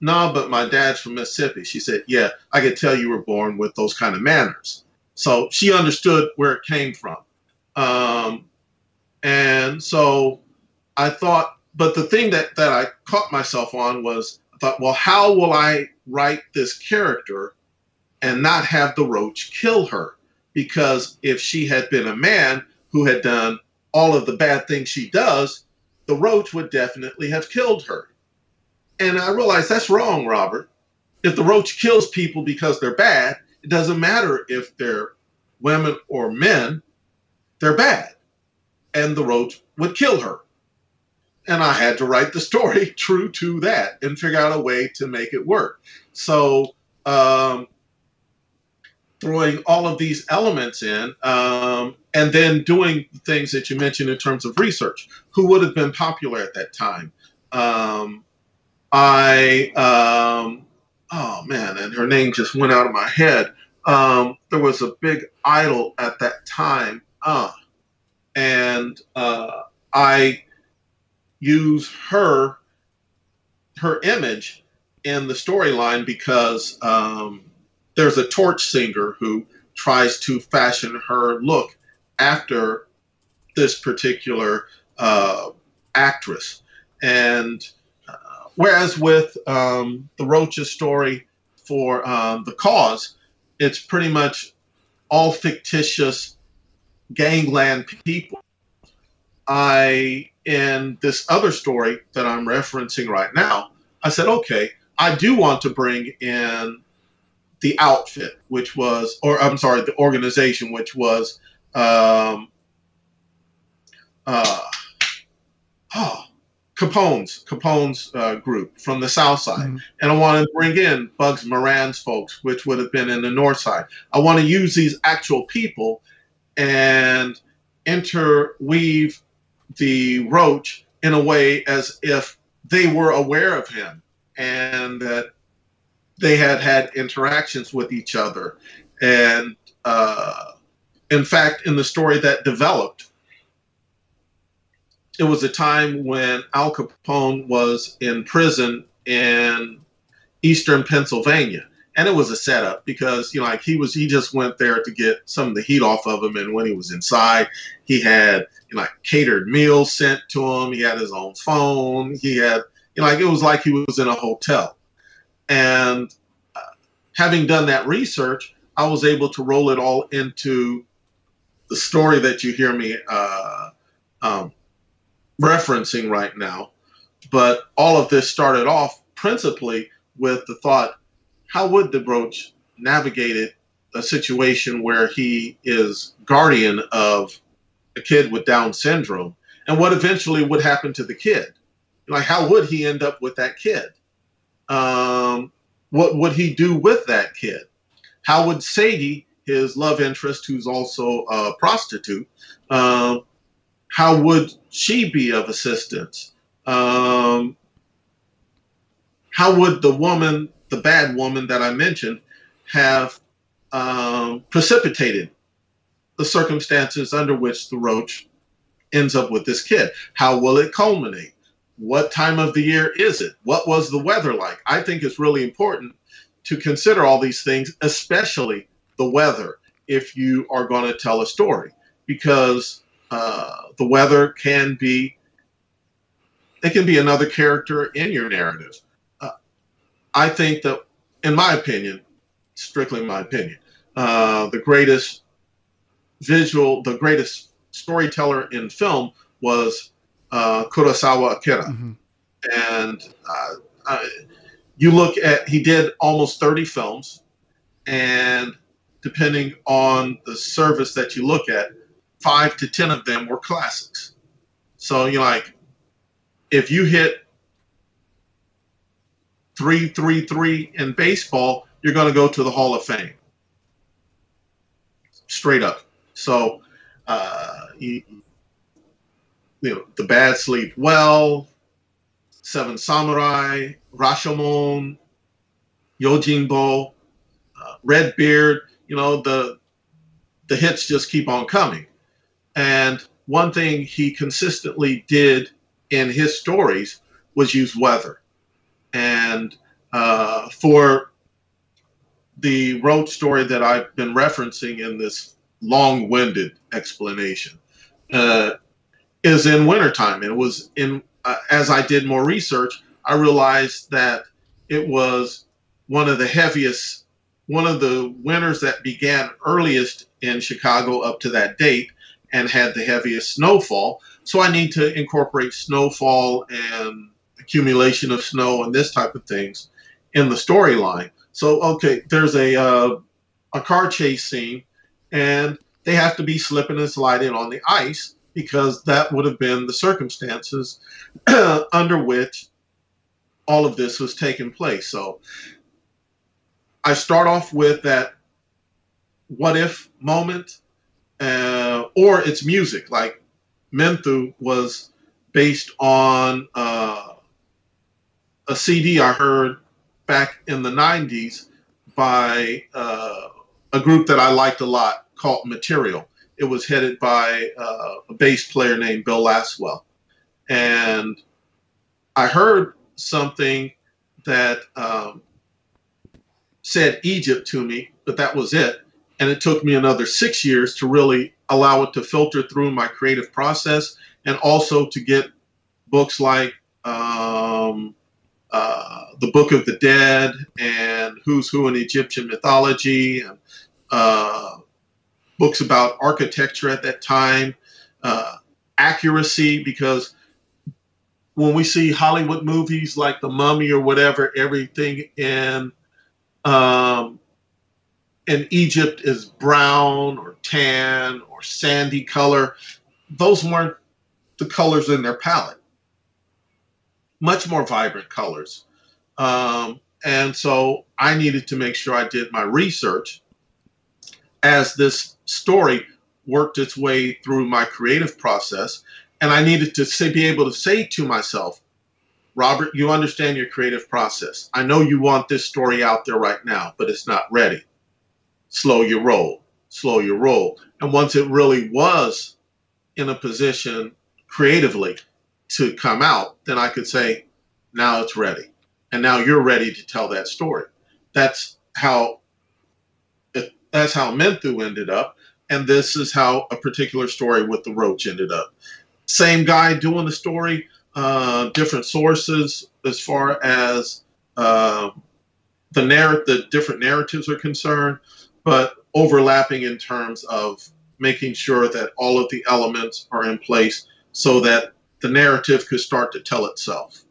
"No, but my dad's from Mississippi." She said, "Yeah, I could tell you were born with those kind of manners." So she understood where it came from. And so I thought, but the thing that I caught myself on was, I thought, well, how will I write this character and not have the Roach kill her? Because if she had been a man who had done all of the bad things she does, the Roach would definitely have killed her. And I realized that's wrong, Robert. If the Roach kills people because they're bad, it doesn't matter if they're women or men, they're bad. And the Roach would kill her. And I had to write the story true to that and figure out a way to make it work. So throwing all of these elements in, and then doing the things that you mentioned in terms of research. Who would have been popular at that time? Oh man, and her name just went out of my head. There was a big idol at that time. And I use her image in the storyline because there's a torch singer who tries to fashion her look after this particular actress. And whereas with the Roach's story for The Cause, it's pretty much all fictitious gangland people. In this other story that I'm referencing right now, I said, okay, I do want to bring in the outfit, which was, or I'm sorry, the organization, which was Capone's group from the South Side. Mm-hmm. And I want to bring in Bugs Moran's folks, which would have been in the North Side. I want to use these actual people and interweave the Roach in a way as if they were aware of him and that they had had interactions with each other. And in fact, in the story that developed, it was a time when Al Capone was in prison in eastern Pennsylvania. And it was a setup because, you know, like he just went there to get some of the heat off of him. And when he was inside, he had, you know, like catered meals sent to him. He had his own phone. He had, you know, like it was like he was in a hotel. And having done that research, I was able to roll it all into the story that you hear me referencing right now. But all of this started off principally with the thought, how would the Roach navigate a situation where he is guardian of a kid with Down syndrome, and what eventually would happen to the kid? Like, how would he end up with that kid? What would he do with that kid? How would Sadie, his love interest, who's also a prostitute, how would she be of assistance? How would the woman, the bad woman that I mentioned, have precipitated the circumstances under which the Roach ends up with this kid? How will it culminate? What time of the year is it? What was the weather like? I think it's really important to consider all these things, especially the weather, if you are going to tell a story, because the weather can be another character in your narrative. I think that, in my opinion, strictly my opinion, the greatest storyteller in film was Kurosawa Akira. Mm-hmm. And you look at, he did almost 30 films, and depending on the service that you look at, 5 to 10 of them were classics. So, you know, like, if you hit 333 in baseball, you're going to go to the Hall of Fame. Straight up. So, you know, The Bad Sleep Well, Seven Samurai, Rashomon, Yojimbo, Redbeard, you know, the hits just keep on coming. And one thing he consistently did in his stories was use weather. And for the Roach story that I've been referencing in this long-winded explanation, is in wintertime. And it was in, as I did more research, I realized that it was one of the winters that began earliest in Chicago up to that date and had the heaviest snowfall. So I need to incorporate snowfall and accumulation of snow and this type of things in the storyline. So, okay, there's a car chase scene, and they have to be slipping and sliding on the ice because that would have been the circumstances under which all of this was taking place. So I start off with that what if moment, or it's music. Like Menthu was based on a CD I heard back in the 90s by a group that I liked a lot called Material. It was headed by a bass player named Bill Laswell. And I heard something that said Egypt to me, but that was it. And it took me another 6 years to really allow it to filter through my creative process, and also to get books like The Book of the Dead and Who's Who in Egyptian Mythology, and books about architecture at that time, accuracy, because when we see Hollywood movies like The Mummy or whatever, everything in Egypt is brown or tan or sandy color. Those weren't the colors in their palette. Much more vibrant colors. And so I needed to make sure I did my research as this story worked its way through my creative process. And I needed to be able to say to myself, Robert, you understand your creative process. I know you want this story out there right now, but it's not ready. Slow your roll, slow your roll. And once it really was in a position creatively to come out, then I could say, now it's ready. And now you're ready to tell that story. That's how Menthu ended up. And this is how a particular story with the Roach ended up. Same guy doing the story, different sources as far as the different narratives are concerned, but overlapping in terms of making sure that all of the elements are in place so that the narrative could start to tell itself.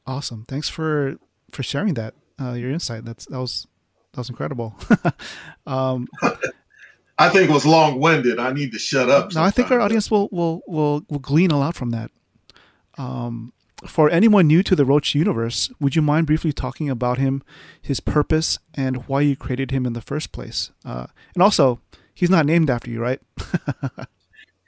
Awesome. Thanks for sharing that, your insight. That was incredible. I think it was long-winded. I need to shut up. No, I think our audience will glean a lot from that. For anyone new to the Roach universe, would you mind briefly talking about him, his purpose, and why you created him in the first place? And also, he's not named after you, right?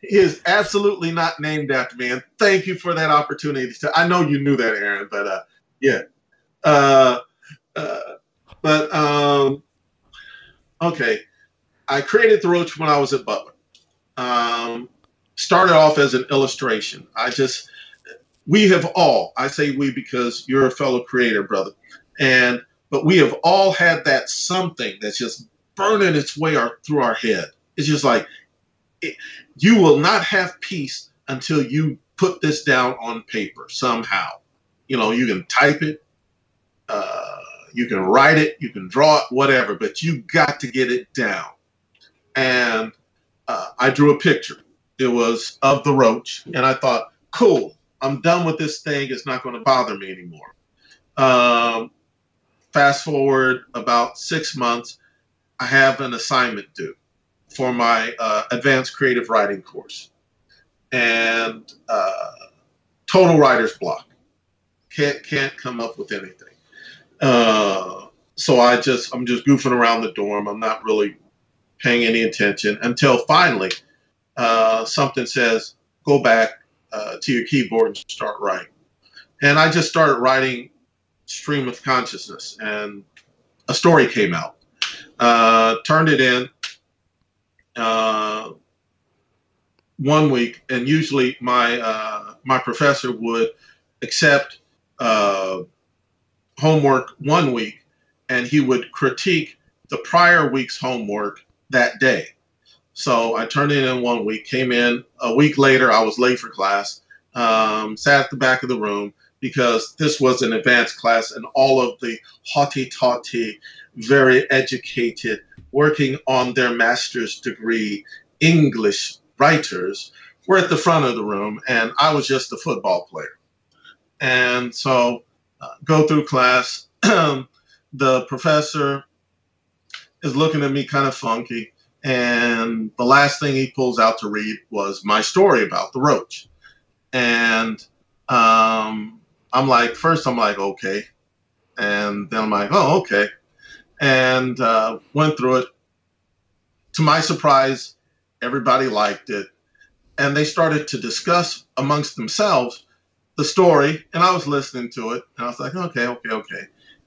He is absolutely not named after me, and thank you for that opportunity. I know you knew that, Aaron, but yeah. Okay. I created the Roach when I was at Butler. Started off as an illustration. We have all, I say we because you're a fellow creator, brother, but we have all had that something that's just burning its way through our head. It's just like, you will not have peace until you put this down on paper somehow. You know, you can type it, you can write it, you can draw it, whatever, but you got to get it down. And I drew a picture. It was of the Roach, and I thought, cool, I'm done with this thing. It's not going to bother me anymore. Fast forward about 6 months, I have an assignment due for my advanced creative writing course, and total writer's block. Can't come up with anything. So I'm just goofing around the dorm. I'm not really paying any attention until finally something says, go back to your keyboard and start writing. And I just started writing stream of consciousness, and a story came out. Turned it in 1 week, and usually my professor would accept homework 1 week, and he would critique the prior week's homework that day. So I turned it in 1 week, came in a week later. I was late for class, sat at the back of the room because this was an advanced class, and all of the haughty-taughty, very educated, working on their master's degree English writers were at the front of the room, and I was just a football player. And so go through class. The professor is looking at me kind of funky, and the last thing he pulls out to read was my story about the Roach. And I'm like, okay. And then I'm like, oh, okay. And went through it. To my surprise, everybody liked it. And they started to discuss amongst themselves the story, and I was listening to it, and I was like, okay.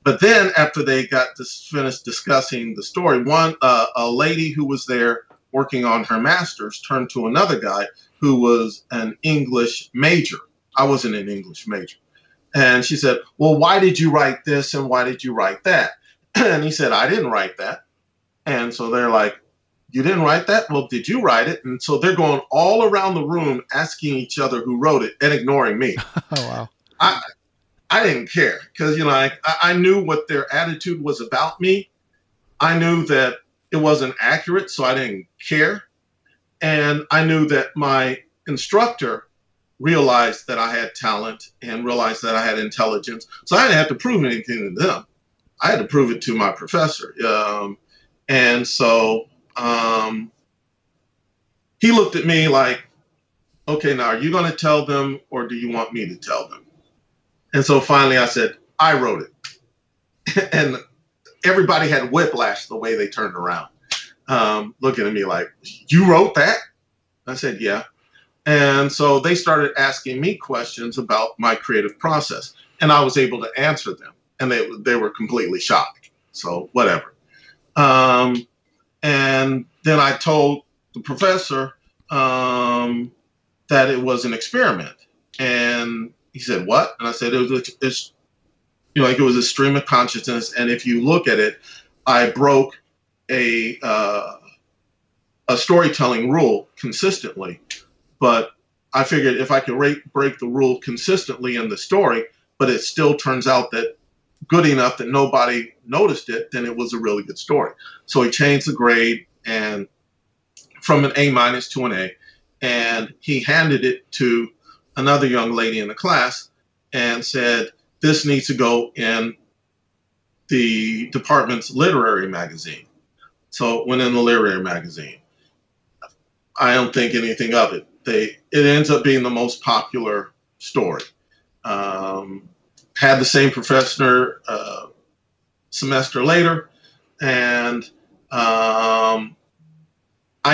But then after they got finished discussing the story, a lady who was there working on her master's turned to another guy who was an English major. I wasn't an English major. And she said, well, why did you write this and why did you write that? And he said, I didn't write that. And so they're like, you didn't write that? Well, did you write it? And so they're going all around the room asking each other who wrote it and ignoring me. Oh, wow. I didn't care because, I knew what their attitude was about me. I knew that it wasn't accurate, so I didn't care. And I knew that my instructor realized that I had talent and realized that I had intelligence. So I didn't have to prove anything to them. I had to prove it to my professor. And so he looked at me like, okay, now are you going to tell them or do you want me to tell them? And so finally I said, I wrote it. And everybody had whiplash the way they turned around, looking at me like, you wrote that? I said, yeah. And so they started asking me questions about my creative process, and I was able to answer them, and they were completely shocked. So whatever. And then I told the professor that it was an experiment, and he said, what? And I said, it was a stream of consciousness, and if you look at it, I broke a storytelling rule consistently. But I figured if I could break the rule consistently in the story, but it still turns out that good enough that nobody noticed it, then it was a really good story. So he changed the grade and from an A- to an A, and he handed it to another young lady in the class and said, this needs to go in the department's literary magazine. So it went in the literary magazine. I don't think anything of it. It ends up being the most popular story. Had the same professor semester later, and I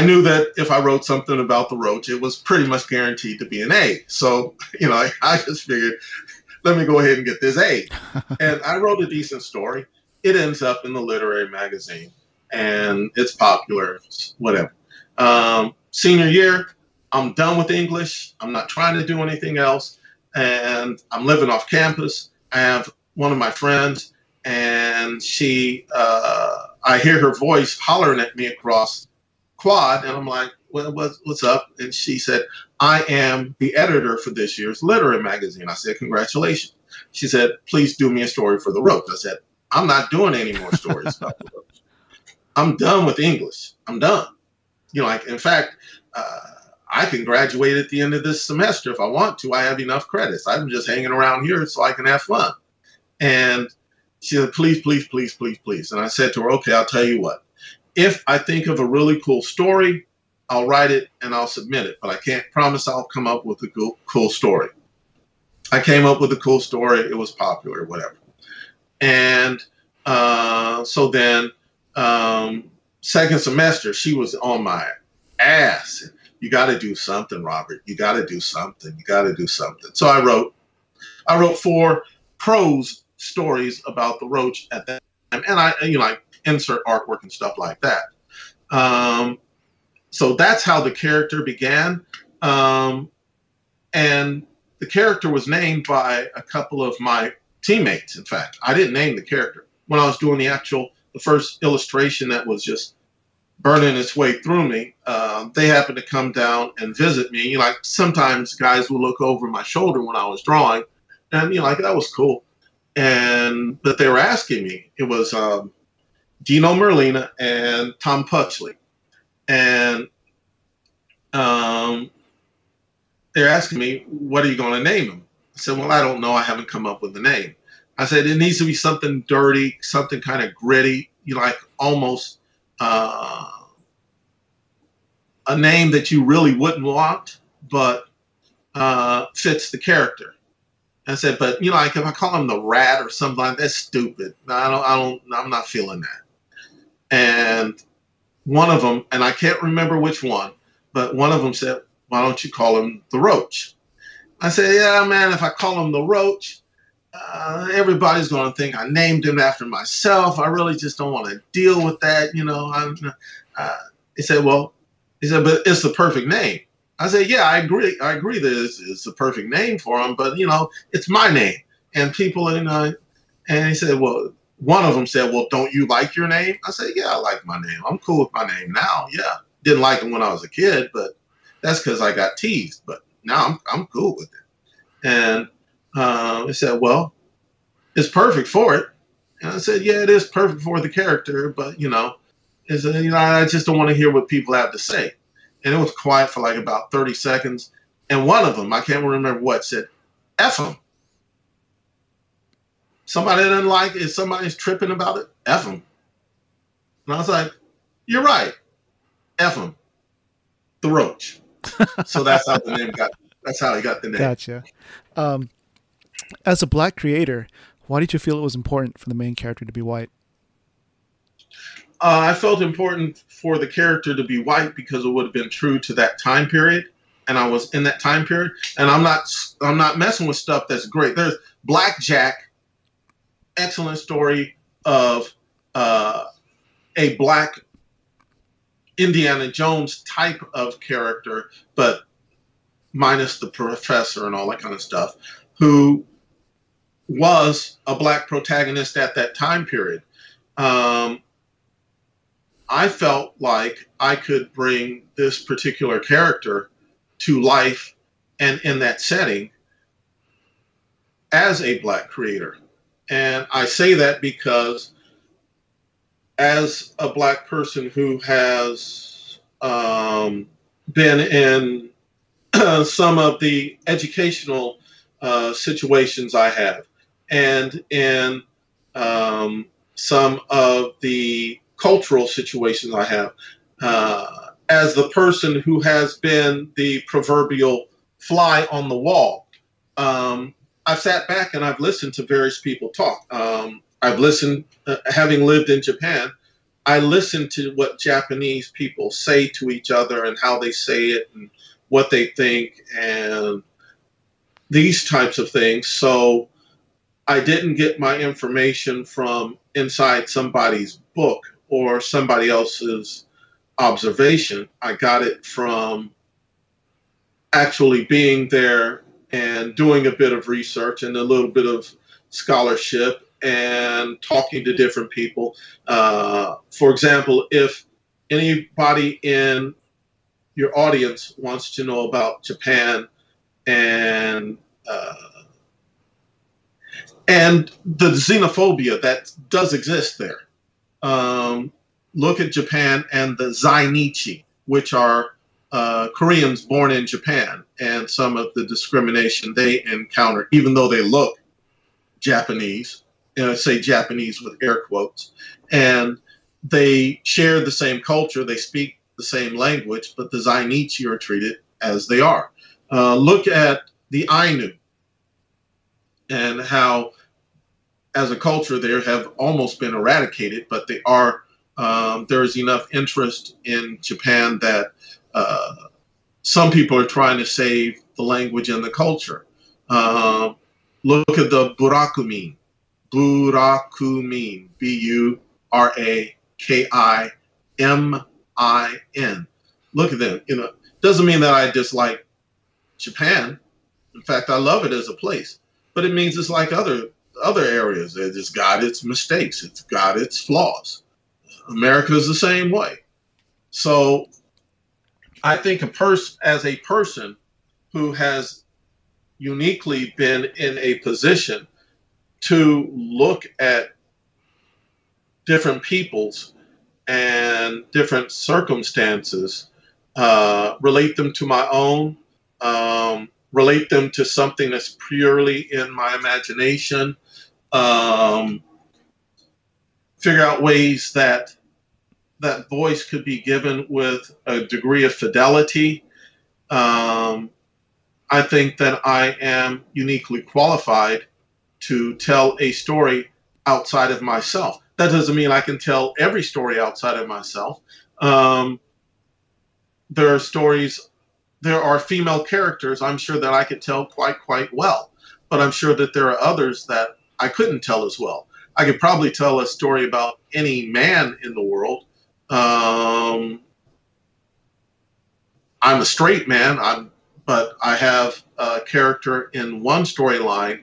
knew that if I wrote something about the Roach, it was pretty much guaranteed to be an A. So, I just figured, let me go ahead and get this A. And I wrote a decent story. It ends up in the literary magazine, and it's popular, whatever. Senior year, I'm done with English. I'm not trying to do anything else. And I'm living off campus. I have one of my friends, and I hear her voice hollering at me across quad. And I'm like, well, what's up? And she said, I am the editor for this year's literary magazine. I said, congratulations. She said, please do me a story for the Roach. I said, I'm not doing any more stories about the Roach. I'm done with English. I'm done. In fact, I can graduate at the end of this semester if I want to. I have enough credits. I'm just hanging around here so I can have fun. And she said, please, please, please, please, please. And I said to her, okay, I'll tell you what. If I think of a really cool story, I'll write it and I'll submit it. But I can't promise I'll come up with a cool story. I came up with a cool story. It was popular, whatever. And so then second semester, she was on my ass. You got to do something, Robert. You got to do something. You got to do something. So I wrote 4 prose stories about the Roach at that time, and I insert artwork and stuff like that. So that's how the character began, and the character was named by a couple of my teammates. In fact, I didn't name the character when I was doing the first illustration that was just burning its way through me. They happened to come down and visit me. Sometimes guys would look over my shoulder when I was drawing, and that was cool. But they were asking me. It was Dino Merlina and Tom Putchley, and they're asking me, what are you going to name him? I said, well, I don't know. I haven't come up with a name. I said, it needs to be something dirty, something kind of gritty, almost a name that you really wouldn't want, but fits the character. I said, but if I call him the Rat or something like that, that's stupid. I'm not feeling that. And one of them, and I can't remember which one, but one of them said, why don't you call him the Roach? I said, yeah, man, if I call him the Roach, everybody's going to think I named him after myself. I really just don't want to deal with that. He said, but it's the perfect name. I said, yeah, I agree. I agree that it's the perfect name for him, but it's my name. And people, and he said, well, one of them said, well, don't you like your name? I said, yeah, I like my name. I'm cool with my name now. Yeah. Didn't like it when I was a kid, but that's because I got teased. But now I'm cool with it. And he said, well, it's perfect for it. And I said, yeah, it is perfect for the character, but I just don't want to hear what people have to say. And it was quiet for like about 30 seconds. And one of them, I can't remember what, said, F them. Somebody doesn't like it, somebody's tripping about it, F them. And I was like, you're right, F them. The Roach. So that's how the name that's how he got the name. Gotcha. As a Black creator, why did you feel it was important for the main character to be white? I felt important for the character to be white because it would have been true to that time period, and I was in that time period. And I'm not messing with stuff that's great. There's Blackjack, excellent story of a Black Indiana Jones type of character, but minus the professor and all that kind of stuff, who was a Black protagonist at that time period. I felt like I could bring this particular character to life and in that setting as a Black creator. And I say that because as a Black person who has been in some of the educational situations I have, and in some of the cultural situations I have, as the person who has been the proverbial fly on the wall, I've sat back and I've listened to various people talk. I've listened, having lived in Japan, I listen to what Japanese people say to each other and how they say it and what they think and these types of things. So I didn't get my information from inside somebody's book or somebody else's observation. I got it from actually being there and doing a bit of research and a little bit of scholarship and talking to different people. For example, if anybody in your audience wants to know about Japan and the xenophobia that does exist there, look at Japan and the Zainichi, which are Koreans born in Japan, and some of the discrimination they encounter, even though they look Japanese, say Japanese with air quotes, and they share the same culture, they speak the same language, but the Zainichi are treated as they are. Look at the Ainu and how, as a culture, they have almost been eradicated, but they are. There is enough interest in Japan that some people are trying to save the language and the culture. Look at the Burakumin. Burakumin. Burakimin. Look at them. Doesn't mean that I dislike Japan. In fact, I love it as a place. But it means it's like other areas. It's got its mistakes. It's got its flaws. America is the same way. So I think as a person who has uniquely been in a position to look at different peoples and different circumstances, relate them to my own, relate them to something that's purely in my imagination, figure out ways that voice could be given with a degree of fidelity. I think that I am uniquely qualified to tell a story outside of myself. That doesn't mean I can tell every story outside of myself. There are female characters I'm sure that I could tell quite well, but I'm sure that there are others that I couldn't tell as well. I could probably tell a story about any man in the world. I'm a straight man, but I have a character in one storyline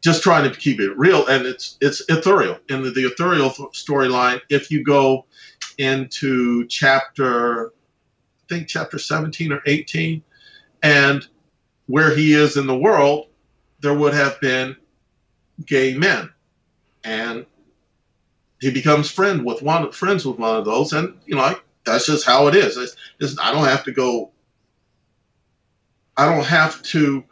just trying to keep it real, and it's ethereal. In the ethereal storyline, if you go into chapter 17 or 18, and where he is in the world, there would have been gay men, and he becomes friends with one of those, and that's just how it is. I don't have to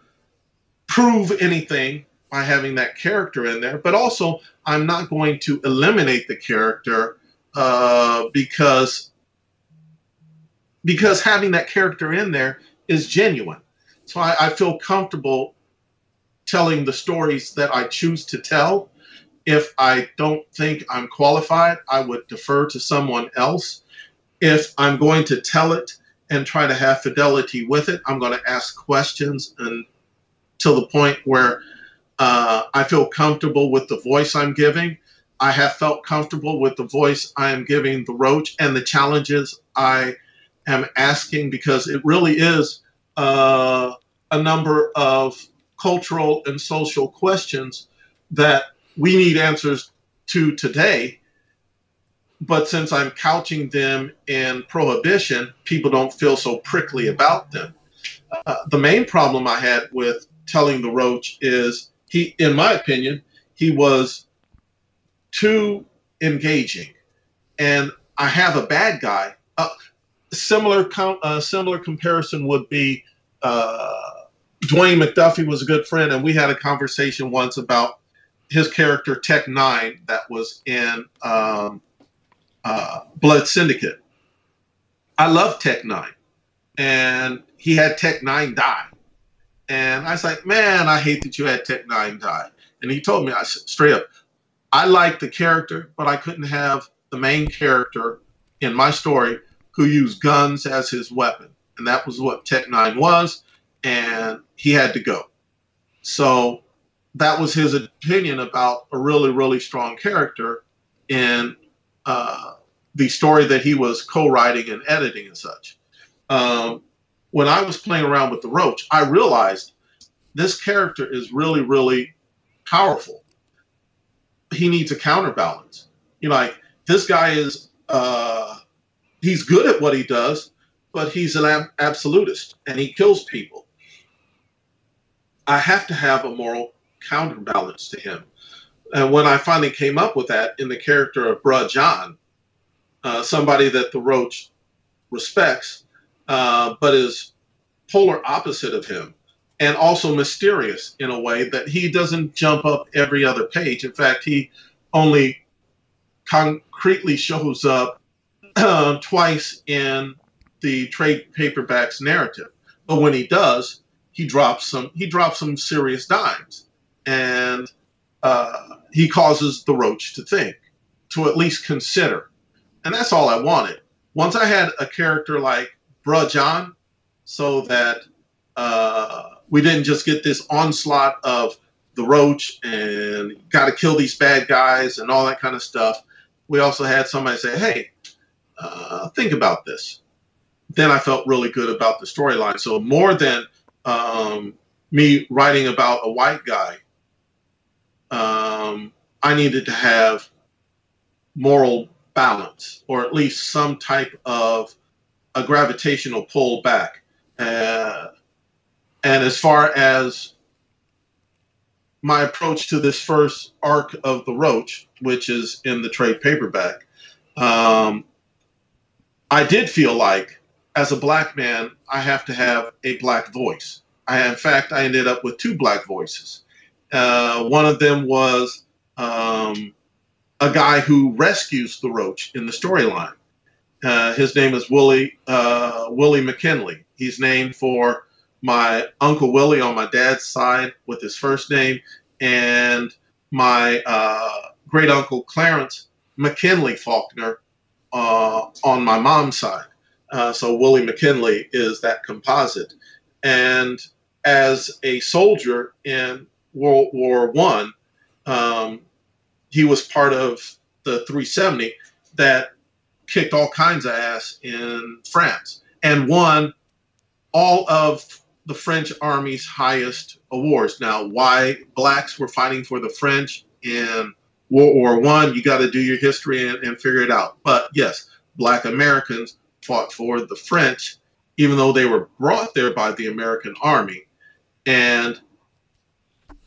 prove anything by having that character in there, but also I'm not going to eliminate the character because having that character in there is genuine. So I feel comfortable telling the stories that I choose to tell. If I don't think I'm qualified, I would defer to someone else. If I'm going to tell it and try to have fidelity with it, I'm going to ask questions until the point where I feel comfortable with the voice I'm giving. I have felt comfortable with the voice I am giving the Roach and the challenges I am asking, because it really is a number of cultural and social questions that we need answers to today. But since I'm couching them in prohibition, people don't feel so prickly about them. The main problem I had with telling the Roach is in my opinion, he was too engaging. And I have a bad guy. Similar comparison would be Dwayne McDuffie was a good friend, and we had a conversation once about his character Tech Nine that was in Blood Syndicate. I love Tech Nine, and he had Tech Nine die. And I was like, man, I hate that you had Tech Nine die. And he told me, I said, straight up, I liked the character, but I couldn't have the main character in my story who used guns as his weapon. And that was what Tech Nine was, and he had to go. So that was his opinion about a really, really strong character in the story that he was co-writing and editing and such. When I was playing around with the Roach, I realized this character is really, really powerful. He needs a counterbalance. Like this guy is, he's good at what he does, but he's an absolutist and he kills people. I have to have a moral counterbalance to him. And when I finally came up with that in the character of Bruh John, somebody that the Roach respects, but is polar opposite of him, and also mysterious in a way that he doesn't jump up every other page. In fact, he only concretely shows up twice in the trade paperbacks narrative. But when he does, he drops some serious dimes, and he causes the Roach to think, to at least consider. And that's all I wanted. Once I had a character like Bruh John, so that we didn't just get this onslaught of the Roach and got to kill these bad guys and all that kind of stuff. We also had somebody say, hey, think about this. Then I felt really good about the storyline. So more than me writing about a white guy, I needed to have moral balance, or at least some type of a gravitational pull back. And as far as my approach to this first arc of the Roach, which is in the trade paperback, I did feel like, as a black man, I have to have a black voice. In fact, I ended up with two black voices. One of them was a guy who rescues the Roach in the storyline. His name is Willie McKinley. He's named for my Uncle Willie on my dad's side with his first name, and my great uncle Clarence McKinley Faulkner on my mom's side. So Willie McKinley is that composite. And as a soldier in World War I, he was part of the 370 that kicked all kinds of ass in France and won all of the French Army's highest awards. Now, why blacks were fighting for the French in World War I, you got to do your history and figure it out. But yes, black Americans fought for the French, even though they were brought there by the American Army. And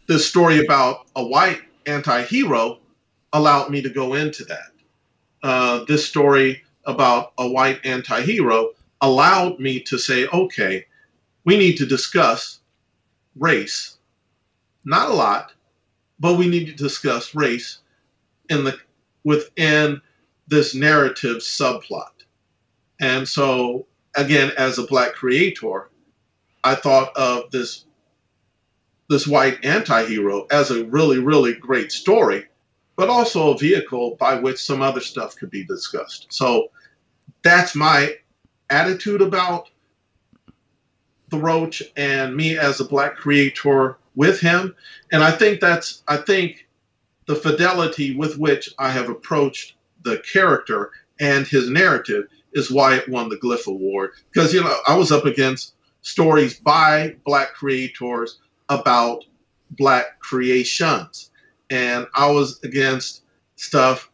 this story about a white anti-hero allowed me to go into that. This story about a white anti-hero allowed me to say, okay, we need to discuss race. Not a lot, but we need to discuss race within this narrative subplot. And so, again, as a black creator, I thought of this white anti-hero as a really, really great story, but also a vehicle by which some other stuff could be discussed. So that's my attitude about the Roach and me as a black creator with him. And I think the fidelity with which I have approached the character and his narrative is why it won the Glyph Award. Because, I was up against stories by black creators about black creations. And I was against stuff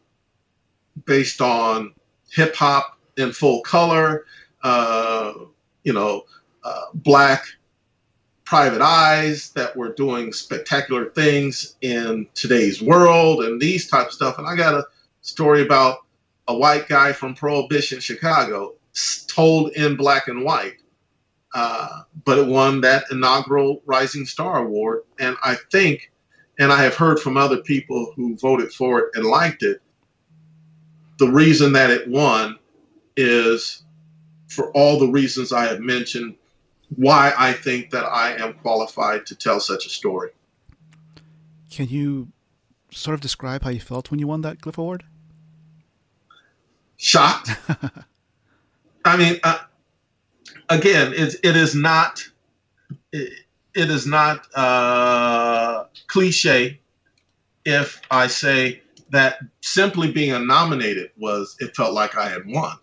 based on hip hop in full color, black private eyes that were doing spectacular things in today's world and these type of stuff. And I got a story about a white guy from Prohibition, Chicago, told in black and white. But it won that inaugural Rising Star Award. And I think, and I have heard from other people who voted for it and liked it, the reason that it won is for all the reasons I have mentioned, why I think that I am qualified to tell such a story. Can you sort of describe how you felt when you won that Glyph Award? Shocked. I mean, again, it is not cliche if I say that simply being nominated it felt like I had won.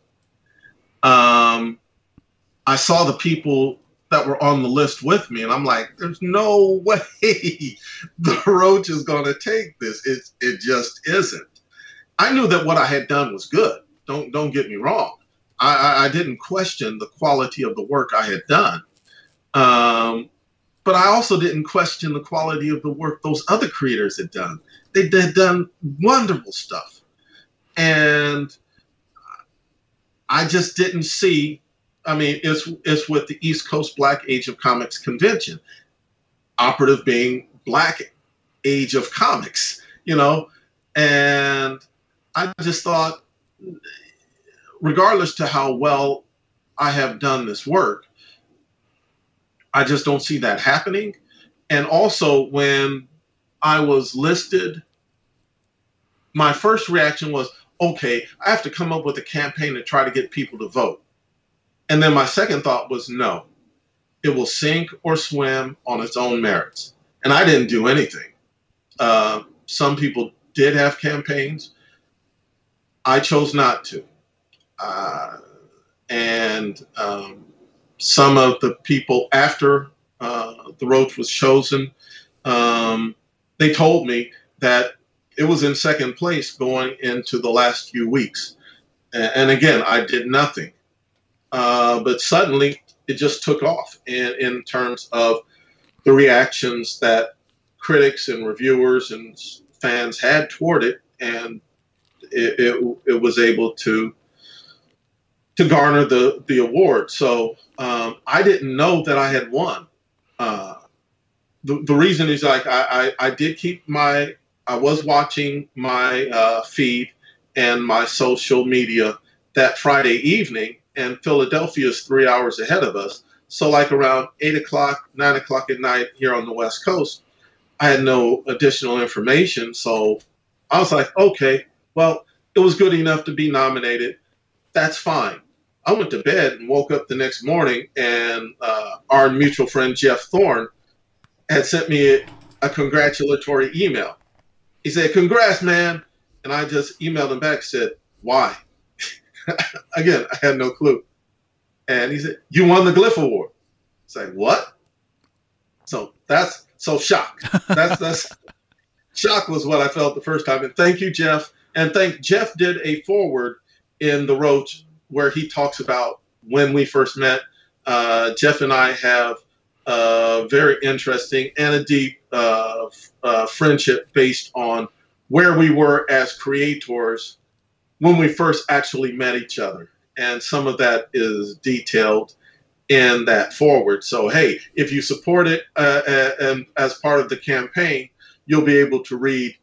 I saw the people that were on the list with me, and I'm like, there's no way the Roach is going to take this. It just isn't. I knew that what I had done was good. Don't get me wrong. I didn't question the quality of the work I had done. But I also didn't question the quality of the work those other creators had done. They had done wonderful stuff. And I just didn't see, I mean, it's with the East Coast Black Age of Comics convention, operative being Black Age of Comics, and I just thought, regardless to how well I have done this work, I just don't see that happening. And also, when I was listed, my first reaction was, okay, I have to come up with a campaign to try to get people to vote. And then my second thought was, no, it will sink or swim on its own merits. And I didn't do anything. Some people did have campaigns. I chose not to. And some of the people after the Roach was chosen, they told me that it was in second place going into the last few weeks. And again, I did nothing. But suddenly it just took off in terms of the reactions that critics and reviewers and fans had toward it. And it was able to garner the award. So I didn't know that I had won. The reason is, like, I did keep I was watching my feed and my social media that Friday evening, and Philadelphia is 3 hours ahead of us. So like around 8 o'clock, 9 o'clock at night here on the West Coast, I had no additional information. So I was like, okay, well, it was good enough to be nominated. That's fine. I went to bed and woke up the next morning, and our mutual friend, Jeff Thorne, had sent me a congratulatory email. He said, congrats, man. And I just emailed him back, said, why? Again, I had no clue. And he said, you won the Glyph Award. It's like, what? So that's so shock. That's shock was what I felt the first time. And thank you, Jeff. And Jeff did a foreword in the Roach where he talks about when we first met. Jeff and I have a very interesting and a deep friendship based on where we were as creators when we first actually met each other. And some of that is detailed in that forward. So, hey, if you support it and as part of the campaign, you'll be able to read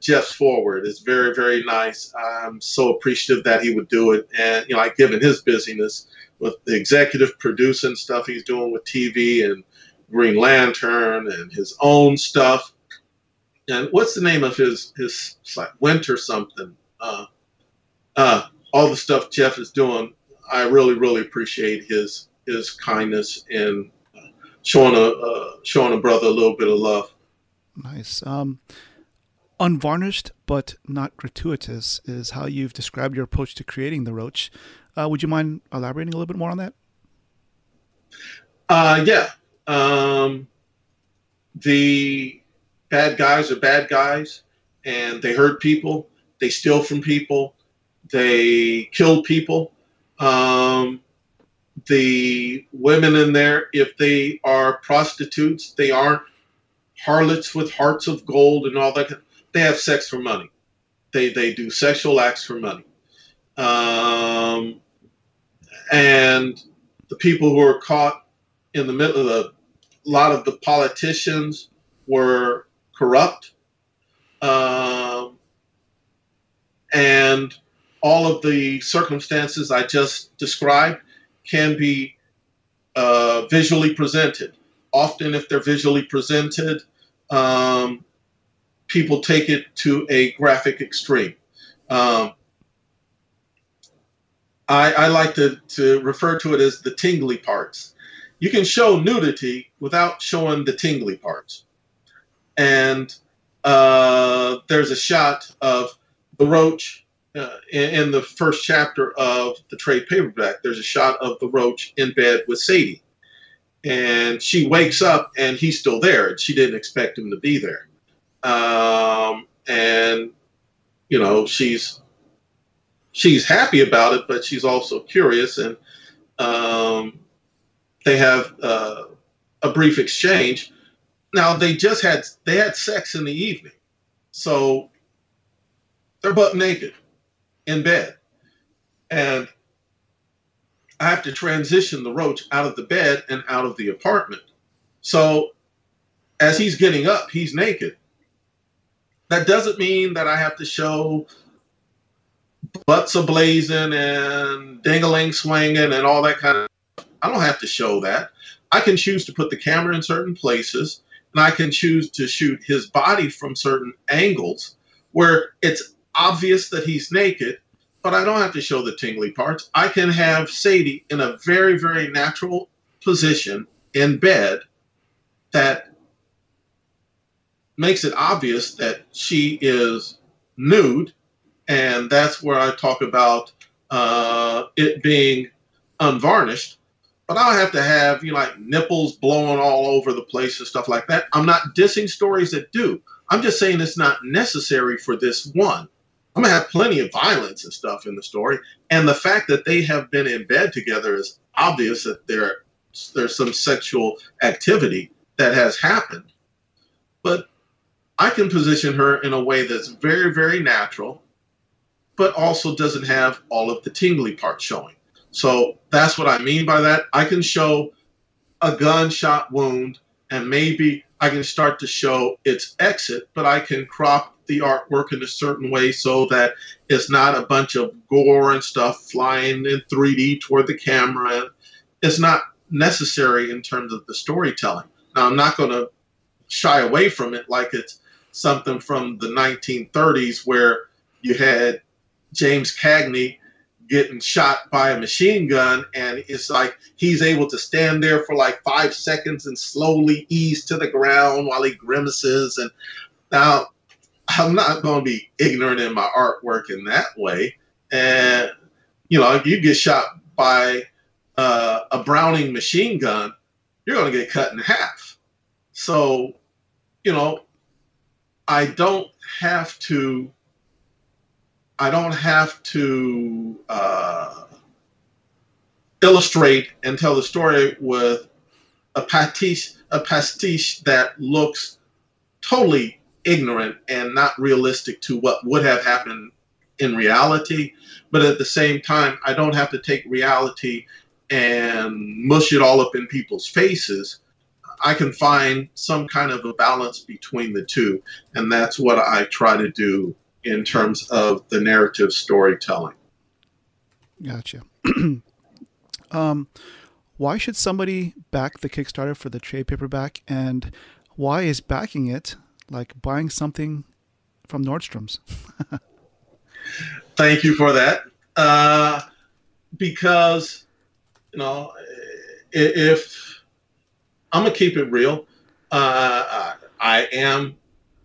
Jeff's forward. It's very, very nice. I'm so appreciative that he would do it. And, you know, like given his busyness with the executive producing stuff he's doing with TV and Green Lantern and his own stuff. And what's the name of his like Winter something? All the stuff Jeff is doing, I really, really appreciate his kindness in showing a brother a little bit of love. Nice. Unvarnished but not gratuitous is how you've described your approach to creating the Roach. Would you mind elaborating a little bit more on that? Yeah. The bad guys are bad guys, and they hurt people. They steal from people. They kill people. The women in there, if they are prostitutes, they aren't harlots with hearts of gold and all that. They have sex for money. They do sexual acts for money. And the people who are caught in the middle of a lot of the politicians were corrupt. And all of the circumstances I just described can be visually presented. Often if they're visually presented, people take it to a graphic extreme. I like to refer to it as the tingly parts. You can show nudity without showing the tingly parts. And there's a shot of the Roach in the first chapter of the trade paperback. There's a shot of the Roach in bed with Sadie. And she wakes up and he's still there. She didn't expect him to be there. And, you know, she's happy about it, but she's also curious. And they have a brief exchange. Now, they had sex in the evening. So they're butt naked in bed. And I have to transition the Roach out of the bed and out of the apartment. So as he's getting up, he's naked. That doesn't mean that I have to show butts ablazing and ding-a-ling swinging and all that kind of stuff. I don't have to show that. I can choose to put the camera in certain places, and I can choose to shoot his body from certain angles where it's obvious that he's naked, but I don't have to show the tingly parts. I can have Sadie in a very, very natural position in bed that makes it obvious that she is nude, and that's where I talk about it being unvarnished. But I don't have to have, you know, like nipples blowing all over the place and stuff like that. I'm not dissing stories that do. I'm just saying it's not necessary for this one. I'm going to have plenty of violence and stuff in the story. And the fact that they have been in bed together is obvious that there's some sexual activity that has happened. But I can position her in a way that's very, very natural, but also doesn't have all of the tingly parts showing. So that's what I mean by that. I can show a gunshot wound, and maybe I can start to show its exit, but I can crop the artwork in a certain way so that it's not a bunch of gore and stuff flying in 3D toward the camera. It's not necessary in terms of the storytelling. Now, I'm not going to shy away from it like it's something from the 1930s where you had James Cagney getting shot by a machine gun, and it's like he's able to stand there for like 5 seconds and slowly ease to the ground while he grimaces. And now I'm not going to be ignorant in my artwork in that way. And, you know, if you get shot by a Browning machine gun, you're going to get cut in half. So, you know, I don't have to. I don't have to illustrate and tell the story with a pastiche that looks totally ignorant and not realistic to what would have happened in reality. But at the same time, I don't have to take reality and mush it all up in people's faces. I can find some kind of a balance between the two. And that's what I try to do in terms of the narrative storytelling. Gotcha. Why should somebody back the Kickstarter for the trade paperback, and why is backing it like buying something from Nordstrom's? Thank you for that. Because, you know, if I'm going to keep it real, I am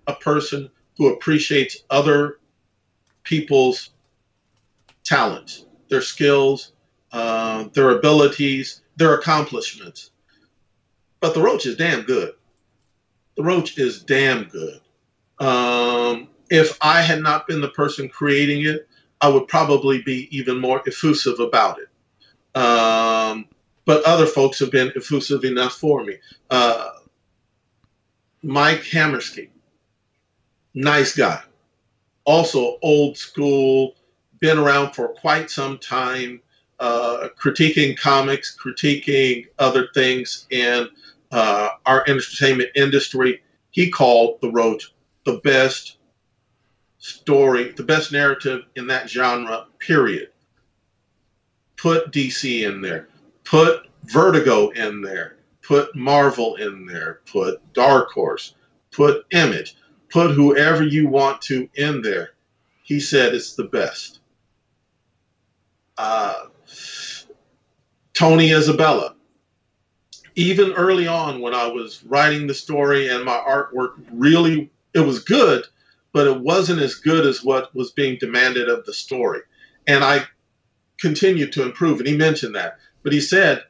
a person who appreciates other people's talents, their skills, their abilities, their accomplishments. But the Roach is damn good. The Roach is damn good. If I had not been the person creating it, I would probably be even more effusive about it. But other folks have been effusive enough for me. Mike Hammerski, nice guy. Also old school, been around for quite some time, critiquing comics, critiquing other things in our entertainment industry. He called The Roach the best story, the best narrative in that genre, period. Put DC in there. Put Vertigo in there. Put Marvel in there. Put Dark Horse. Put Image. Put whoever you want to in there. He said it's the best. Tony Isabella. Even early on when I was writing the story and my artwork really, it was good, but it wasn't as good as what was being demanded of the story. And I continued to improve, and he mentioned that. But he said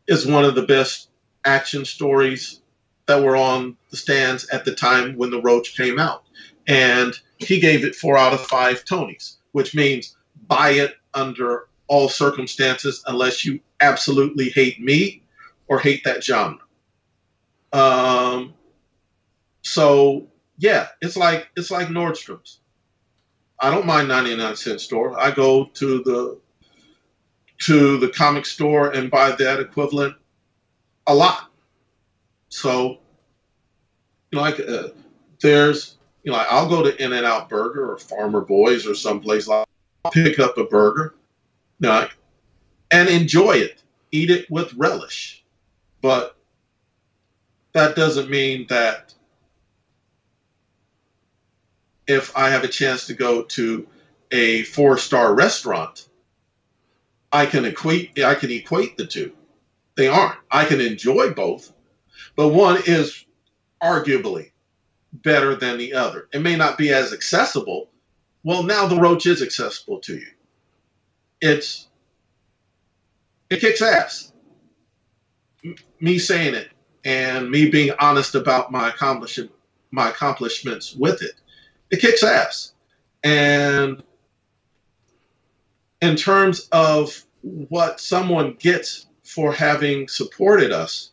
it's one of the best action stories that were on the stands at the time when The Roach came out. And he gave it 4 out of 5 Tonys, which means buy it under all circumstances unless you absolutely hate me or hate that genre. So yeah, it's like Nordstrom's. I don't mind 99-cent store. I go to the comic store and buy that equivalent a lot. So, there's, I'll go to In-N-Out Burger or Farmer Boys or someplace like that. I'll pick up a burger, and enjoy it. Eat it with relish. But that doesn't mean that if I have a chance to go to a 4-star restaurant, I can equate the two. They aren't. I can enjoy both, but one is arguably better than the other. It may not be as accessible. Well, now The Roach is accessible to you. It kicks ass. Me saying it and me being honest about my accomplishments with it. It kicks ass. And in terms of what someone gets for having supported us,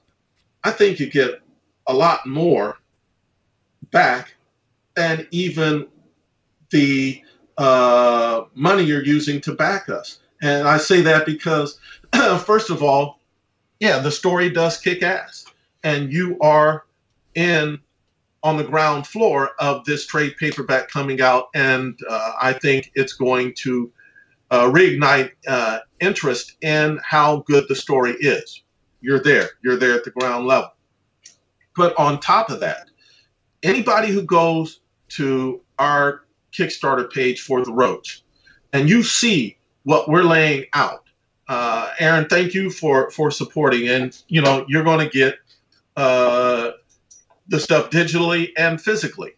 I think you get a lot more back than even the money you're using to back us. And I say that because, first of all, yeah, the story does kick ass. And you are on the ground floor of this trade paperback coming out. And I think it's going to reignite interest in how good the story is. You're there at the ground level. But on top of that, anybody who goes to our Kickstarter page for The Roach and you see what we're laying out, Aaron, thank you for supporting. And, you're going to get the stuff digitally and physically.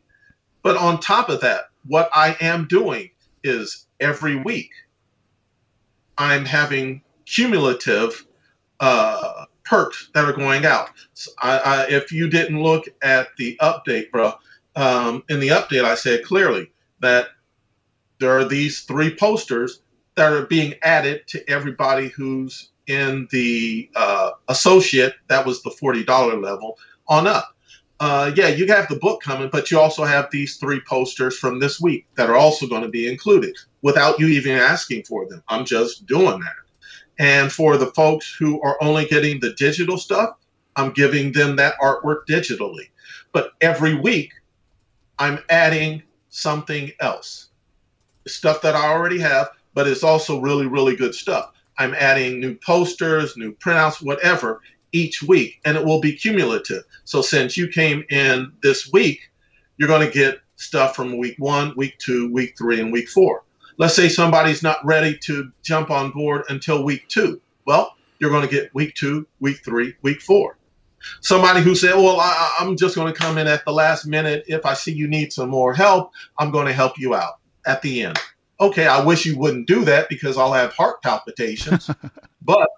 But on top of that, what I am doing is every week I'm having cumulative perks that are going out. So if you didn't look at the update, bro, in the update, I said clearly that there are these 3 posters that are being added to everybody who's in the associate, that was the $40 level, on up. Yeah, you have the book coming, but you also have these 3 posters from this week that are also going to be included without you even asking for them. I'm just doing that. And for the folks who are only getting the digital stuff, I'm giving them that artwork digitally. But every week, I'm adding something else. Stuff that I already have, but it's also really, really good stuff. I'm adding new posters, new printouts, whatever, each week, and it will be cumulative. So since you came in this week, you're going to get stuff from week 1, week 2, week 3, and week 4. Let's say somebody's not ready to jump on board until week 2. Well, you're going to get week 2, week 3, week 4. Somebody who said, well, I'm just going to come in at the last minute. If I see you need some more help, I'm going to help you out at the end. Okay, I wish you wouldn't do that because I'll have heart palpitations. But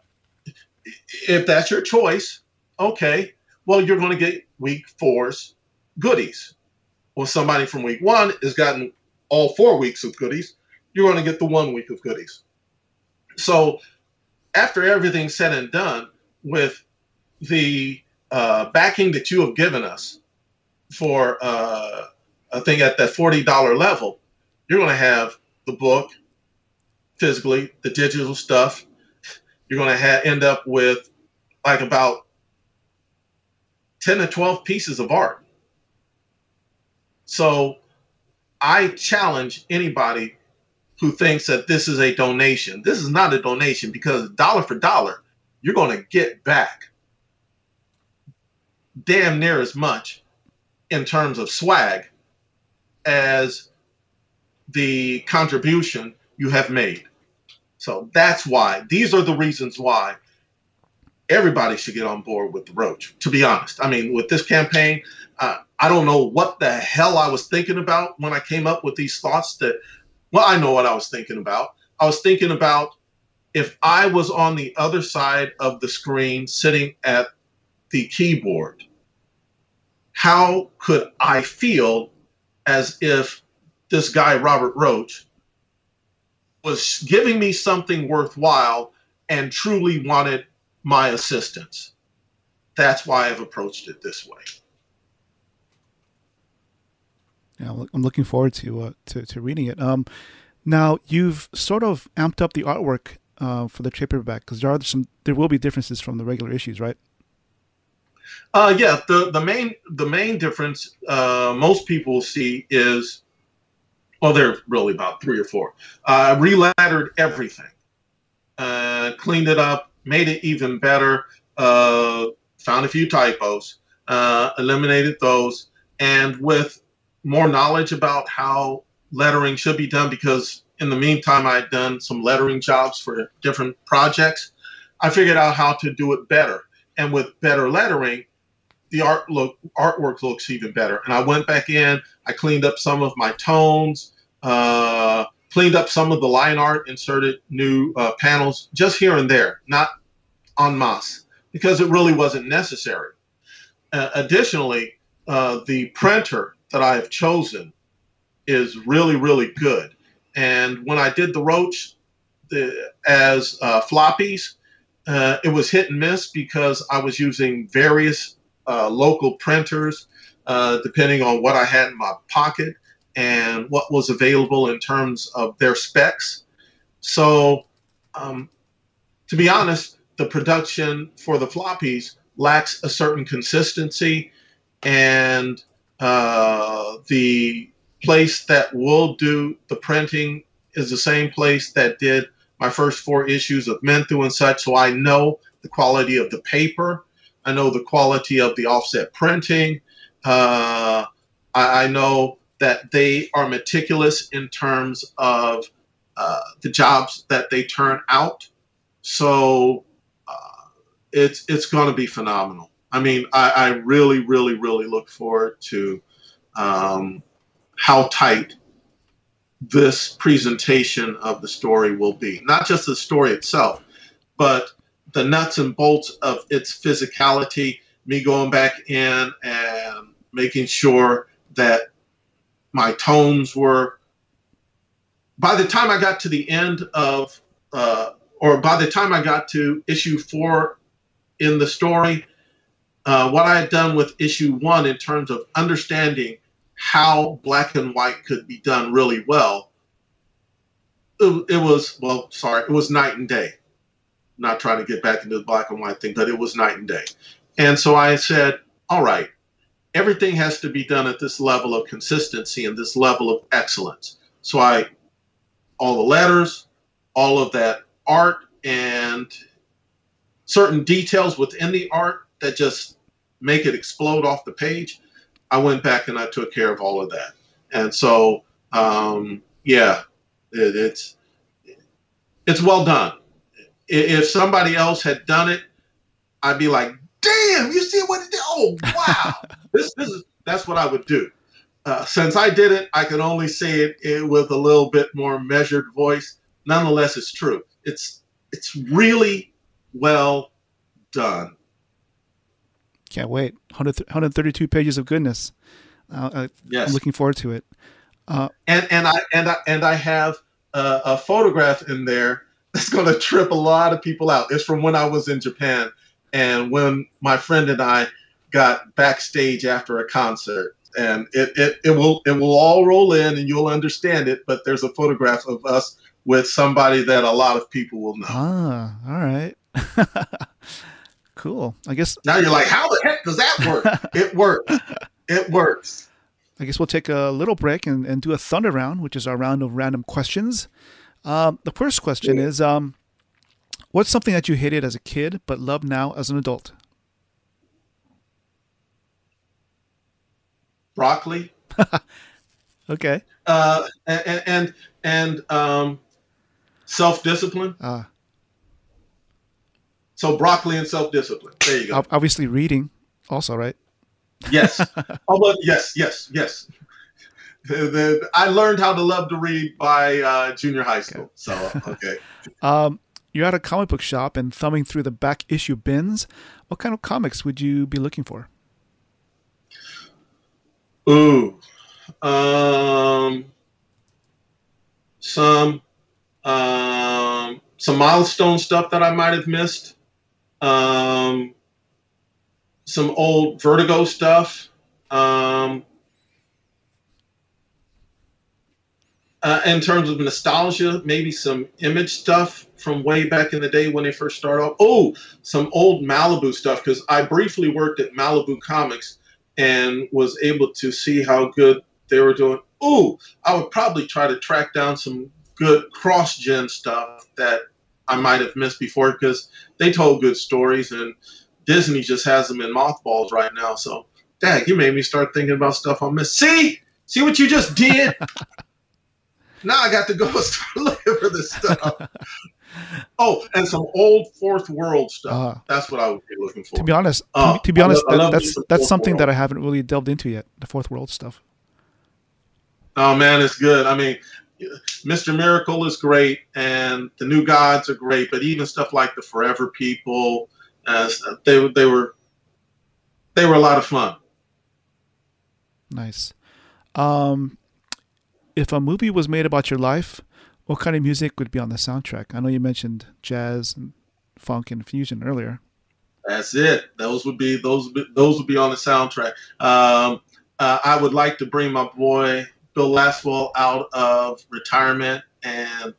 if that's your choice, okay, well, you're going to get week 4's goodies. Well, somebody from week 1 has gotten all 4 weeks of goodies. You're going to get the 1 week of goodies. So after everything's said and done, with the backing that you have given us for, I think at that $40 level, you're going to have the book physically, the digital stuff. You're going to end up with like about 10 to 12 pieces of art. So I challenge anybody who thinks that this is a donation. This is not a donation, because dollar for dollar, you're going to get back damn near as much in terms of swag as the contribution you have made. So that's why, these are the reasons why everybody should get on board with the Roach, to be honest. I mean, with this campaign, I don't know what the hell I was thinking about when I came up with these thoughts that, well, I know what I was thinking about. I was thinking about if I was on the other side of the screen sitting at the keyboard, how could I feel as if this guy, Robert Roach, was giving me something worthwhile and truly wanted my assistance? That's why I've approached it this way. Yeah, I'm looking forward to reading it. Now you've sort of amped up the artwork for the trade paperback, because there will be differences from the regular issues, right? Yeah, the main difference most people will see is, well, there are really about 3 or 4. Relattered everything, cleaned it up, made it even better, found a few typos, eliminated those, and with more knowledge about how lettering should be done, because in the meantime I'd done some lettering jobs for different projects, I figured out how to do it better. And with better lettering, the artwork looks even better. And I went back in, I cleaned up some of my tones, cleaned up some of the line art, inserted new panels just here and there, not en masse, because it really wasn't necessary. Additionally, the printer that I have chosen is really, really good. And when I did the Roach as floppies, it was hit and miss because I was using various local printers, depending on what I had in my pocket and what was available in terms of their specs. So to be honest, the production for the floppies lacks a certain consistency, and the place that will do the printing is the same place that did my first 4 issues of Menthu and such. So I know the quality of the paper. I know the quality of the offset printing. I know that they are meticulous in terms of the jobs that they turn out. So it's going to be phenomenal. I mean, I really, really, really look forward to how tight this presentation of the story will be. Not just the story itself, but the nuts and bolts of its physicality, me going back in and making sure that my tones were, by the time I got to the end of, or by the time I got to issue 4 in the story, what I had done with issue 1 in terms of understanding how black and white could be done really well, it was night and day. Not trying to get back into the black and white thing, but it was night and day. And so I said, all right, everything has to be done at this level of consistency and this level of excellence. So all the letters, all of that art, and certain details within the art that just make it explode off the page, I went back and I took care of all of that. And so, yeah, it's well done. If somebody else had done it, I'd be like, damn, you see what it did? Oh, wow. That's what I would do. Since I did it, I can only say it with a little bit more measured voice. Nonetheless, it's true. It's really well done. Can't wait. 132 pages of goodness. Yes. I'm looking forward to it. And I have a photograph in there that's going to trip a lot of people out. It's from when I was in Japan, and when my friend and I got backstage after a concert. And it will all roll in, and you'll understand it. But there's a photograph of us with somebody that a lot of people will know. Ah, all right. Cool. I guess now you're like, how the heck does that work? It works. It works. I guess we'll take a little break and do a thunder round, which is our round of random questions. The first question is, what's something that you hated as a kid but love now as an adult? Broccoli. Okay. And self-discipline. So broccoli and self-discipline. There you go. Obviously reading also, right? Yes. Well, yes. I learned how to love to read by junior high school. Okay. So, okay. You're at a comic book shop and thumbing through the back issue bins. What kind of comics would you be looking for? Ooh. Some milestone stuff that I might have missed. Some old Vertigo stuff. In terms of nostalgia, maybe some Image stuff from way back in the day when they first started off. Oh, some old Malibu stuff, because I briefly worked at Malibu Comics and was able to see how good they were doing. Oh, I would probably try to track down some good cross-gen stuff that I might have missed before, because they told good stories, and Disney just has them in mothballs right now. So, dang, you made me start thinking about stuff I missed. See what you just did? Now I got to go start looking for this stuff. Oh, and some old Fourth World stuff. That's what I would be looking for. To be honest, that's something that I haven't really delved into yet. The Fourth World stuff. Oh man, it's good. I mean, Mr. Miracle is great, and the New Gods are great. But even stuff like the Forever People, they were a lot of fun. Nice. If a movie was made about your life, what kind of music would be on the soundtrack? I know you mentioned jazz and funk and fusion earlier. That's it. Those would be on the soundtrack. I would like to bring my boy Bill Laswell out of retirement and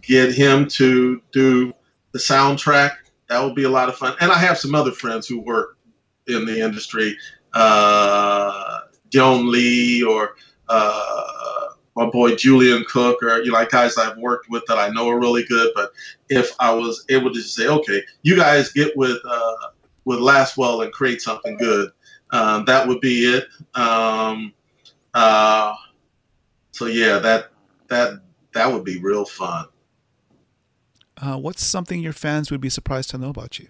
get him to do the soundtrack. That would be a lot of fun. And I have some other friends who work in the industry, Joan Lee or my boy Julian Cook, or guys I've worked with that I know are really good. But if I was able to just say, okay, you guys get with Laswell and create something good, that would be it. So yeah, that would be real fun. What's something your fans would be surprised to know about you?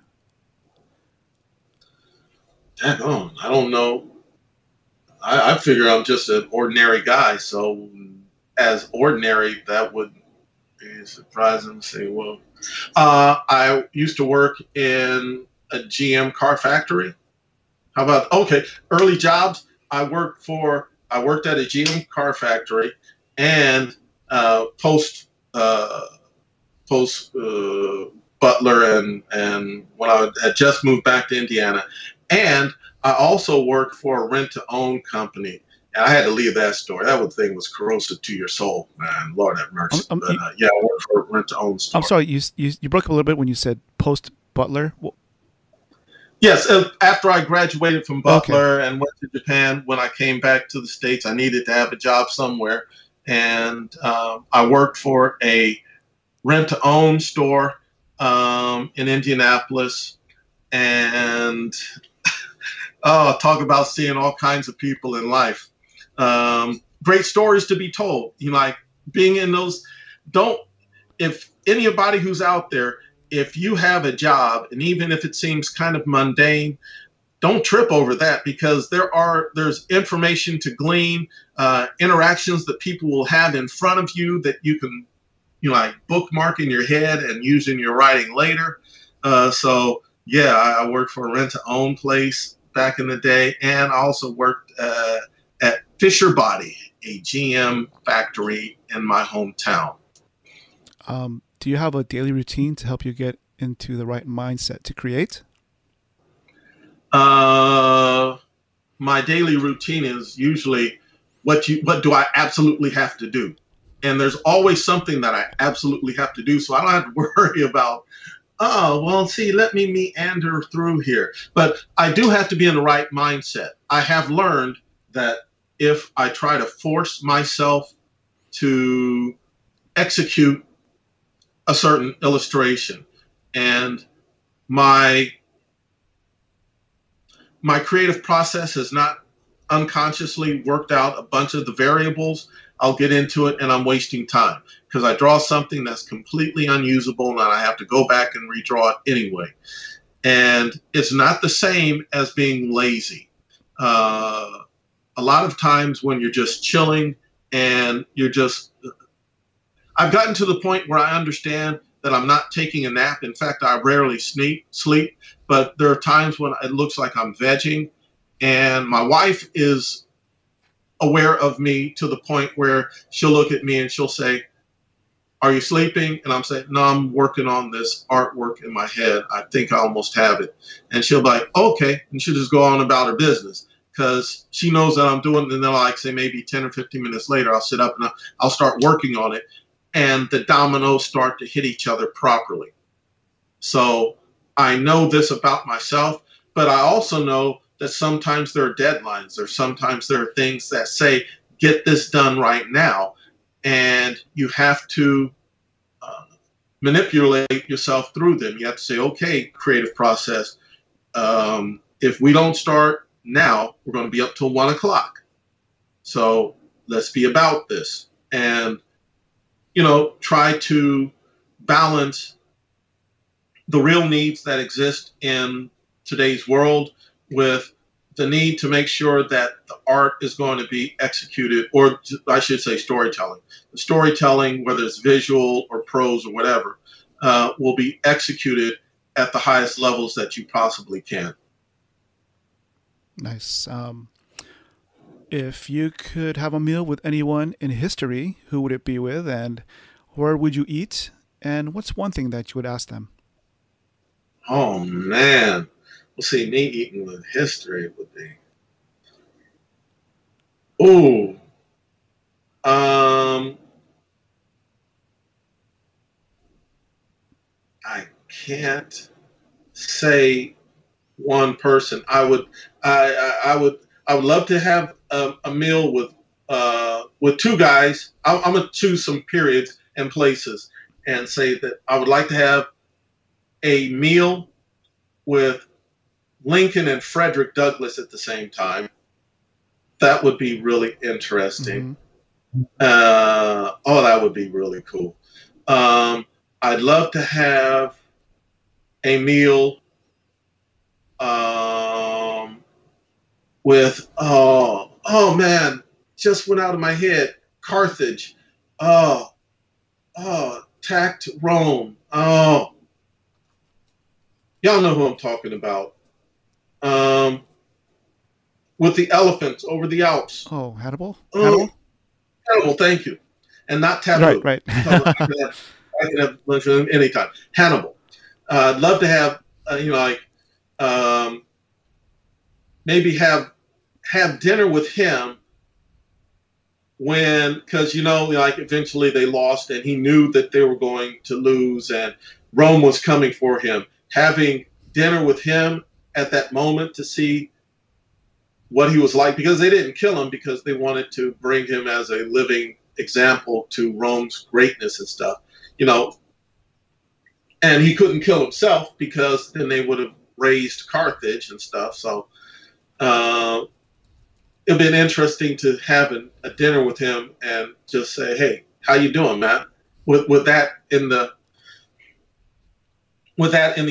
I don't know. I figure I'm just an ordinary guy, so as ordinary, that would be surprising to say, well, I used to work in a GM car factory. How about, okay, early jobs? I worked at a GM car factory, and post butler, and when I had just moved back to Indiana, and I also worked for a rent-to-own company. And I had to leave that store. That thing was corrosive to your soul, man. Lord have mercy. But yeah, I worked for a rent-to-own store. I'm sorry, you broke up a little bit when you said post butler. Yes, after I graduated from Butler and went to Japan, when I came back to the States, I needed to have a job somewhere. And I worked for a rent-to-own store in Indianapolis. And talk about seeing all kinds of people in life. Great stories to be told. You know, like being in those, if anybody who's out there, if you have a job, and even if it seems kind of mundane, don't trip over that, because there's information to glean, interactions that people will have in front of you that you can, like bookmark in your head and use in your writing later. So yeah, I worked for a rent-to-own place back in the day, and I also worked at Fisher Body, a GM factory in my hometown. Do you have a daily routine to help you get into the right mindset to create? My daily routine is usually what do I absolutely have to do? And there's always something that I absolutely have to do, so I don't have to worry about, let me meander through here. But I do have to be in the right mindset. I have learned that if I try to force myself to execute a certain illustration, and my creative process has not unconsciously worked out a bunch of the variables, I'll get into it and I'm wasting time, because I draw something that's completely unusable and I have to go back and redraw it anyway. And it's not the same as being lazy. A lot of times when you're just chilling and I've gotten to the point where I understand that I'm not taking a nap. In fact, I rarely sleep, but there are times when it looks like I'm vegging, and my wife is aware of me to the point where she'll look at me and she'll say, "Are you sleeping?" And I'm saying, "No, I'm working on this artwork in my head. I think I almost have it." And she'll be like, "Okay." And she'll just go on about her business, because she knows that I'm doing it. And then like say maybe 10 or 15 minutes later, I'll sit up and I'll start working on it. And the dominoes start to hit each other properly. So I know this about myself, but I also know that sometimes there are deadlines, or sometimes there are things that say, get this done right now. And you have to manipulate yourself through them. You have to say, okay, creative process, if we don't start now, we're going to be up till 1 o'clock. So let's be about this. And try to balance the real needs that exist in today's world with the need to make sure that the art is going to be executed, or I should say storytelling. The storytelling, whether it's visual or prose or whatever, will be executed at the highest levels that you possibly can. Nice. If you could have a meal with anyone in history, who would it be with, and where would you eat? And what's one thing that you would ask them? Oh, man. Well, see, me eating with history would be... Ooh. I can't say one person. I would love to have a meal with two guys. I'm gonna choose some periods and places and say that I would like to have a meal with Lincoln and Frederick Douglass at the same time. That would be really interesting. Mm-hmm. That would be really cool. I'd love to have a meal with, oh man, just went out of my head, Carthage. attacked Rome. Oh, y'all know who I'm talking about. With the elephants over the Alps. Oh, Hannibal? Oh, Hannibal, thank you. And not Taboo. Right. I can have lunch with him anytime. Hannibal. I'd love to have, maybe have dinner with him because, eventually they lost and he knew that they were going to lose and Rome was coming for him. Having dinner with him at that moment to see what he was like, because they didn't kill him because they wanted to bring him as a living example to Rome's greatness and stuff, and he couldn't kill himself because then they would have raised Carthage and stuff. So it'd been interesting to have a dinner with him and just say, hey, how you doing, man? With that in the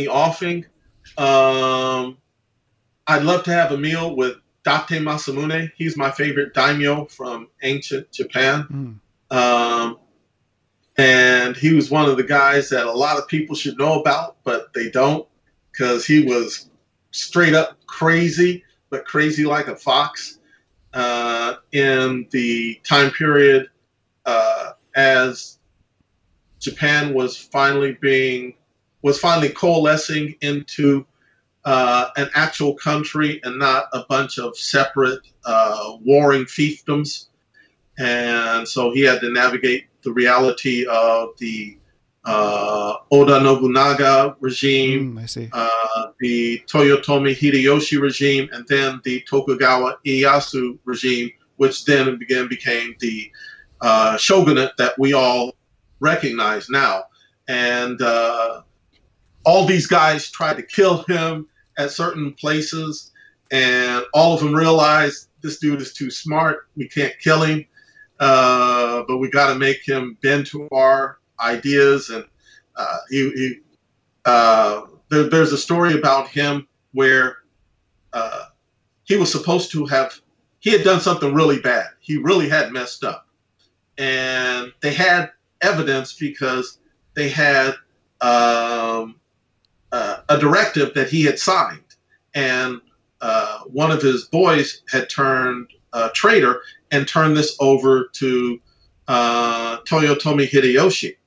offing. I'd love to have a meal with Date Masamune. He's my favorite daimyo from ancient Japan. And he was one of the guys that a lot of people should know about, but they don't, because he was straight up crazy, but crazy like a fox in the time period as Japan was finally coalescing into an actual country and not a bunch of separate warring fiefdoms. And so he had to navigate the reality of the Oda Nobunaga regime, the Toyotomi Hideyoshi regime, and then the Tokugawa Ieyasu regime, which then again became the shogunate that we all recognize now. And all these guys tried to kill him at certain places, and all of them realized this dude is too smart. We can't kill him, but we got to make him bend to our ideas. And there's a story about him where he was supposed to he had done something really bad. He really had messed up, and they had evidence because they had a directive that he had signed, and one of his boys had turned traitor and turned this over to Toyotomi Hideyoshi.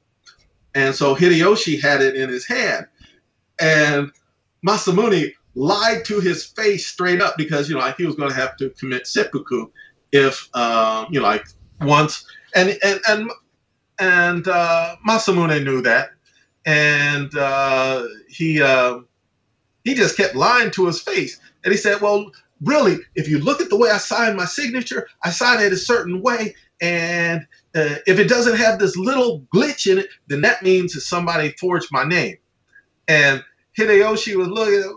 And so Hideyoshi had it in his hand, and Masamune lied to his face straight up because, he was going to have to commit seppuku if, once. And Masamune knew that. And he just kept lying to his face. And he said, well, really, if you look at the way I signed my signature, I signed it a certain way. And if it doesn't have this little glitch in it, then that means that somebody forged my name. And Hideyoshi was looking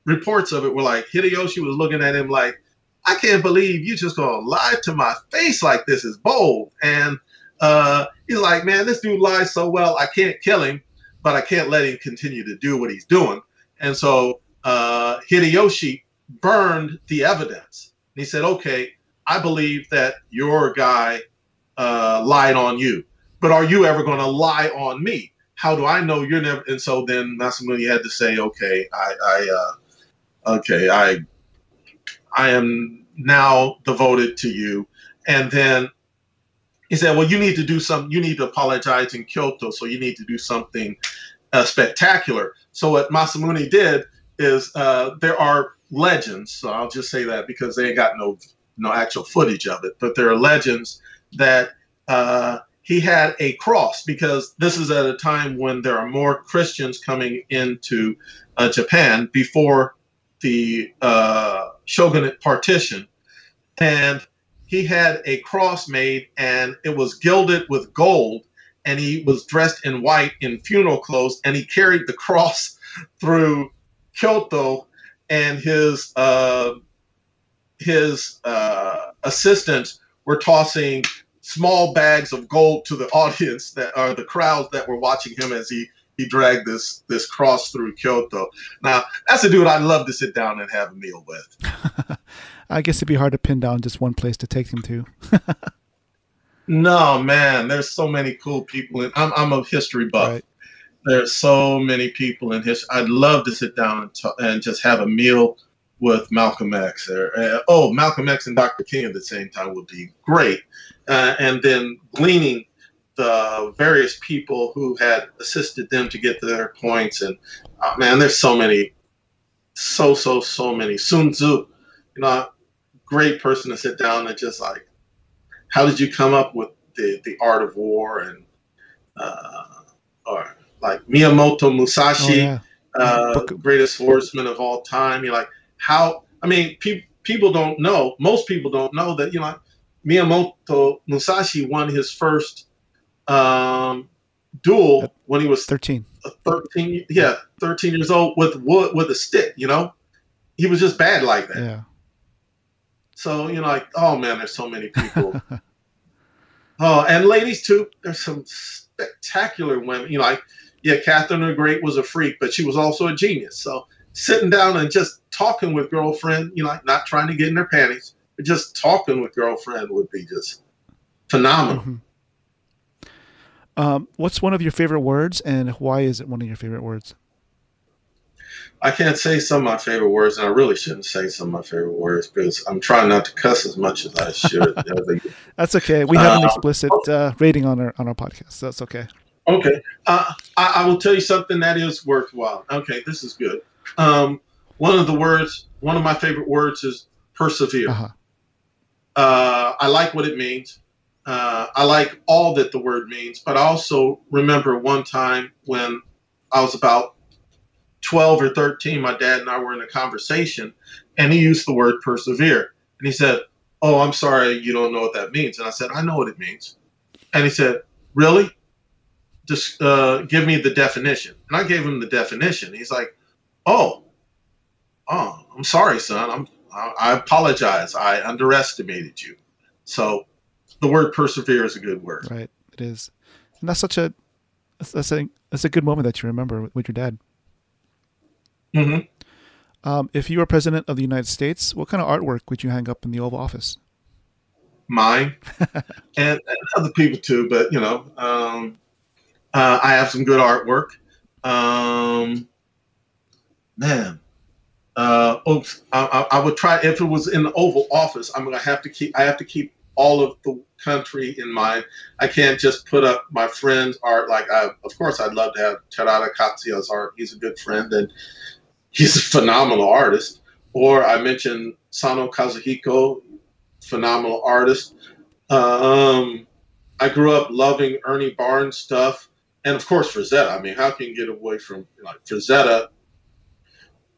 reports of it were like, Hideyoshi was looking at him like, I can't believe you just gonna lie to my face like this is bold. And he's like, man, this dude lies so well, I can't kill him, but I can't let him continue to do what he's doing. And so Hideyoshi burned the evidence. And he said, okay, I believe that your guy lied on you, but are you ever going to lie on me? How do I know you're never? And so then Masamune had to say, okay, I am now devoted to you. And then he said, well, you need to do something. You need to apologize in Kyoto. So you need to do something spectacular. So what Masamune did is there are legends. So I'll just say that because they ain't got no actual footage of it. But there are legends that he had a cross, because this is at a time when there are more Christians coming into Japan before the shogunate partition. And he had a cross made, and it was gilded with gold, and he was dressed in white in funeral clothes, and he carried the cross through Kyoto, and his assistants were tossing small bags of gold to the audience that are the crowds that were watching him as he dragged this cross through Kyoto. Now, that's a dude I'd love to sit down and have a meal with. I guess it'd be hard to pin down just one place to take him to. No, man, there's so many cool people. I'm a history buff. Right. There's so many people in history. I'd love to sit down and just have a meal with Malcolm X. Malcolm X and Dr. King at the same time would be great. And then gleaning the various people who had assisted them to get to their points. And man, there's so many, so many. Sun Tzu, great person to sit down and just like, how did you come up with the art of war? And or like Miyamoto Musashi, greatest swordsman of all time. You're like, how? I mean, people don't know. Most people don't know that Miyamoto Musashi won his first duel when he was 13. 13 years old with a stick. He was just bad like that. Yeah. So oh man, there's so many people. Oh, and ladies too. There's some spectacular women. Catherine the Great was a freak, but she was also a genius. So sitting down and just talking with girlfriend, not trying to get in their panties, but just talking with girlfriend would be just phenomenal. Mm-hmm. What's one of your favorite words, and why is it one of your favorite words? I can't say some of my favorite words, and I really shouldn't say some of my favorite words because I'm trying not to cuss as much as I should. That's okay. We have an explicit rating on our podcast, so that's okay. Okay. I will tell you something that is worthwhile. Okay, this is good. One of my favorite words is persevere. Uh-huh. I like what it means. I like all that the word means, but I also remember one time when I was about 12 or 13, my dad and I were in a conversation, and he used the word persevere. And he said, "Oh, I'm sorry, you don't know what that means." And I said, "I know what it means." And he said, "Really? Just give me the definition." And I gave him the definition. He's like, Oh, I'm sorry, son. I apologize. I underestimated you." So the word persevere is a good word. Right. It is. And that's a good moment that you remember with your dad. Mm-hmm. If you were president of the United States, what kind of artwork would you hang up in the Oval Office? Mine and other people too, but I have some good artwork. I would try, if it was in the Oval Office, I have to keep all of the country in mind. I can't just put up my friend's art. Of course, I'd love to have Terada Katsuya's art. He's a good friend and he's a phenomenal artist. Or I mentioned Sano Kazuhiko, phenomenal artist. I grew up loving Ernie Barnes stuff. And of course, Frazetta. I mean, how can you get away from Frazetta,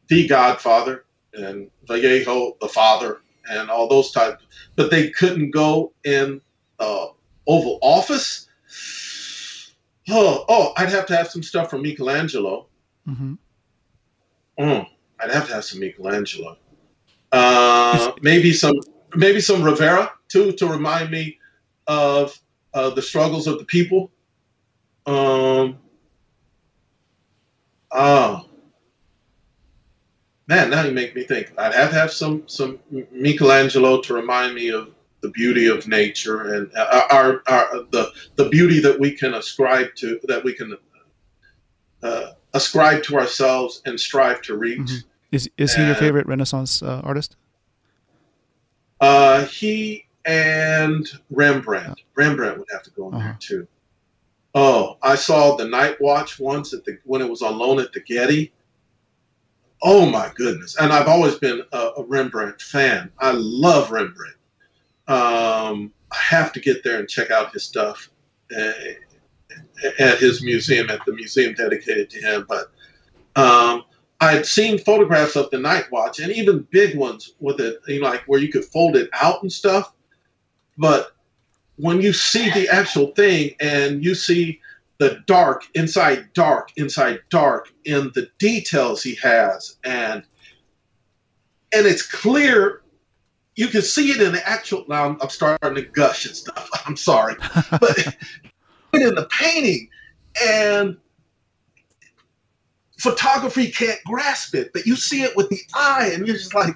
the Godfather, and Vallejo, the father, and all those types. But they couldn't go in Oval Office. I'd have to have some stuff from Michelangelo. Mm-hmm. I'd have to have some Michelangelo. Maybe some Rivera too, to remind me of the struggles of the people. Man, now you make me think. I'd have to have some Michelangelo to remind me of the beauty of nature and the beauty that we can ascribe to, ascribe to ourselves and strive to reach. Mm-hmm. Is he your favorite Renaissance artist? He and Rembrandt. Rembrandt would have to go in there too. Oh, I saw The Night Watch once when it was on loan at the Getty. Oh my goodness! And I've always been a Rembrandt fan. I love Rembrandt. I have to get there and check out his stuff at his museum, at the museum dedicated to him. But I'd seen photographs of The Night Watch, and even big ones with it, like where you could fold it out and stuff. But when you see the actual thing and you see the dark inside dark in the details he has, and it's clear, you can see it in the actual. Now I'm starting to gush and stuff. I'm sorry, but in the painting, and photography can't grasp it, but you see it with the eye, and you're just like,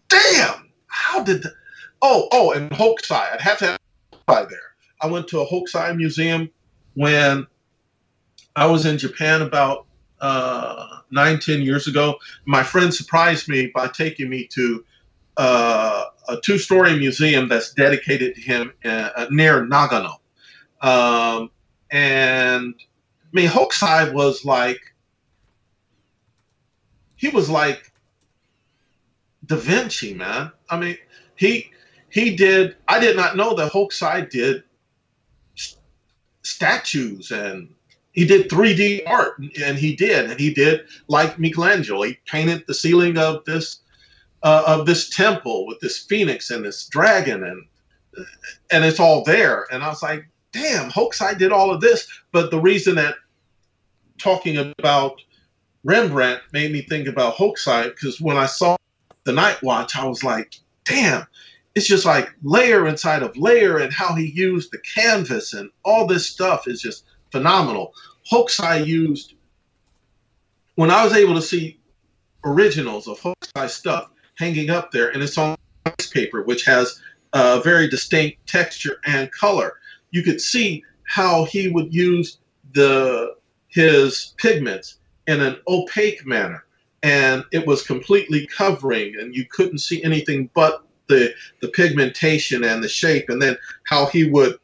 damn, how did the? And Hokusai. I'd have to have by there. I went to a Hokusai museum when I was in Japan about 9-10 years ago. My friend surprised me by taking me to a two-story museum that's dedicated to him near Nagano. And I mean, Hokusai was like, he was like Da Vinci, man. I mean, he did, I did not know that Hokusai did statues, and he did 3D art, and he did like Michelangelo. He painted the ceiling of this temple with this phoenix and this dragon, and it's all there. And I was like, damn, Hokusai did all of this. But the reason that talking about Rembrandt made me think about Hokusai, because when I saw The Night Watch, I was like, damn, it's just like layer inside of layer, and how he used the canvas and all this stuff is just phenomenal. Hokusai used, when I was able to see originals of Hokusai stuff hanging up there, and it's on paper, which has a very distinct texture and color, you could see how he would use his pigments in an opaque manner, and it was completely covering, and you couldn't see anything but the pigmentation and the shape, and then how he would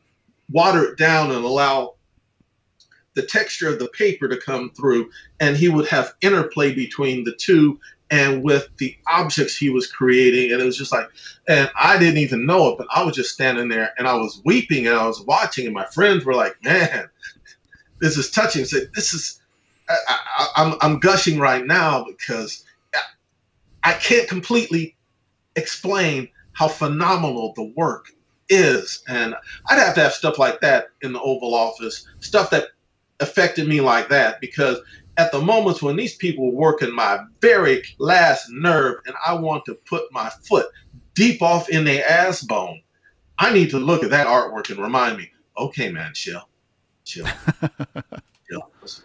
water it down and allow the texture of the paper to come through, and he would have interplay between the two and with the objects he was creating. And it was just like, and I didn't even know it, but I was just standing there and I was weeping and I was watching, and my friends were like, man, this is touching. I said, this is, I'm gushing right now because I can't completely explain how phenomenal the work is. And I'd have to have stuff like that in the Oval Office, stuff that affected me like that, because at the moments when these people were working my very last nerve and I want to put my foot deep off in their ass bone, I need to look at that artwork and remind me, okay, man, chill. Chill.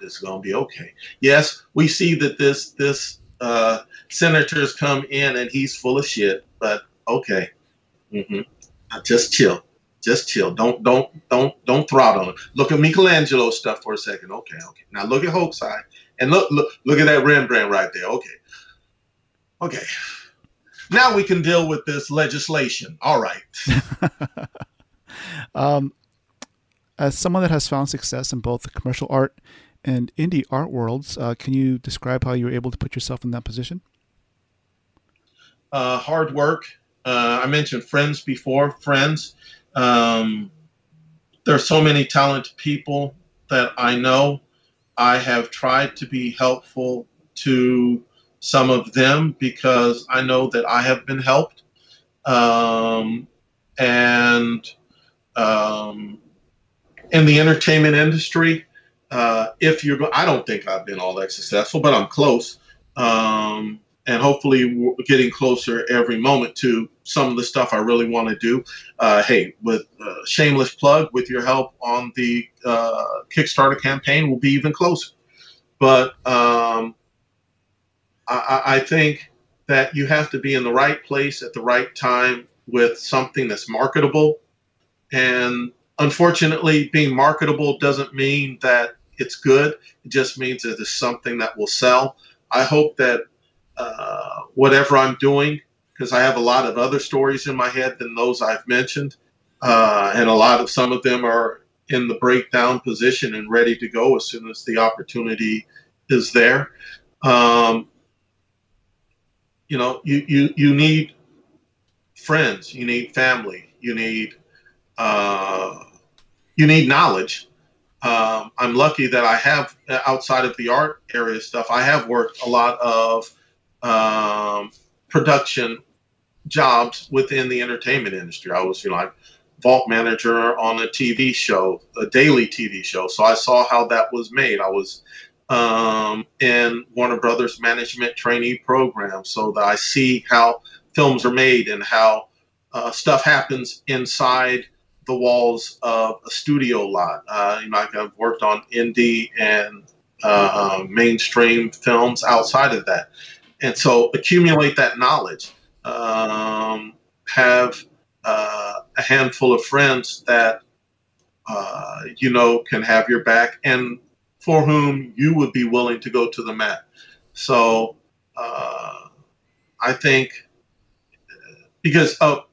It's going to be okay. Yes, we see that this senator's come in and he's full of shit, but okay. Just chill. Just chill. Don't throttle him. Look at Michelangelo stuff for a second. Okay. Now look at Hokusai, and look at that Rembrandt right there. Okay. Now we can deal with this legislation. All right. As someone that has found success in both the commercial art and indie art worlds, can you describe how you were able to put yourself in that position? Hard work. I mentioned friends before. Friends. There's so many talented people that I know. I have tried to be helpful to some of them because I know that I have been helped. In the entertainment industry, I don't think I've been all that successful, but I'm close. And hopefully we're getting closer every moment to some of the stuff I really want to do. Hey, with shameless plug, with your help on the Kickstarter campaign, we'll be even closer. But I think that you have to be in the right place at the right time with something that's marketable. And unfortunately, being marketable doesn't mean that it's good. It just means that it's something that will sell. I hope that whatever I'm doing, because I have a lot of other stories in my head than those I've mentioned, and some of them are in the breakdown position and ready to go as soon as the opportunity is there. You need friends, you need family, you need knowledge. I'm lucky that I have, outside of the art area stuff, I have worked a lot of production jobs within the entertainment industry. I was, like vault manager on a TV show, a daily TV show. So I saw how that was made. I was in Warner Brothers management trainee program, so that I see how films are made and how stuff happens inside the walls of a studio lot. I've worked on indie and mainstream films outside of that. And so accumulate that knowledge, have a handful of friends that, you know, can have your back and for whom you would be willing to go to the mat. So I think because of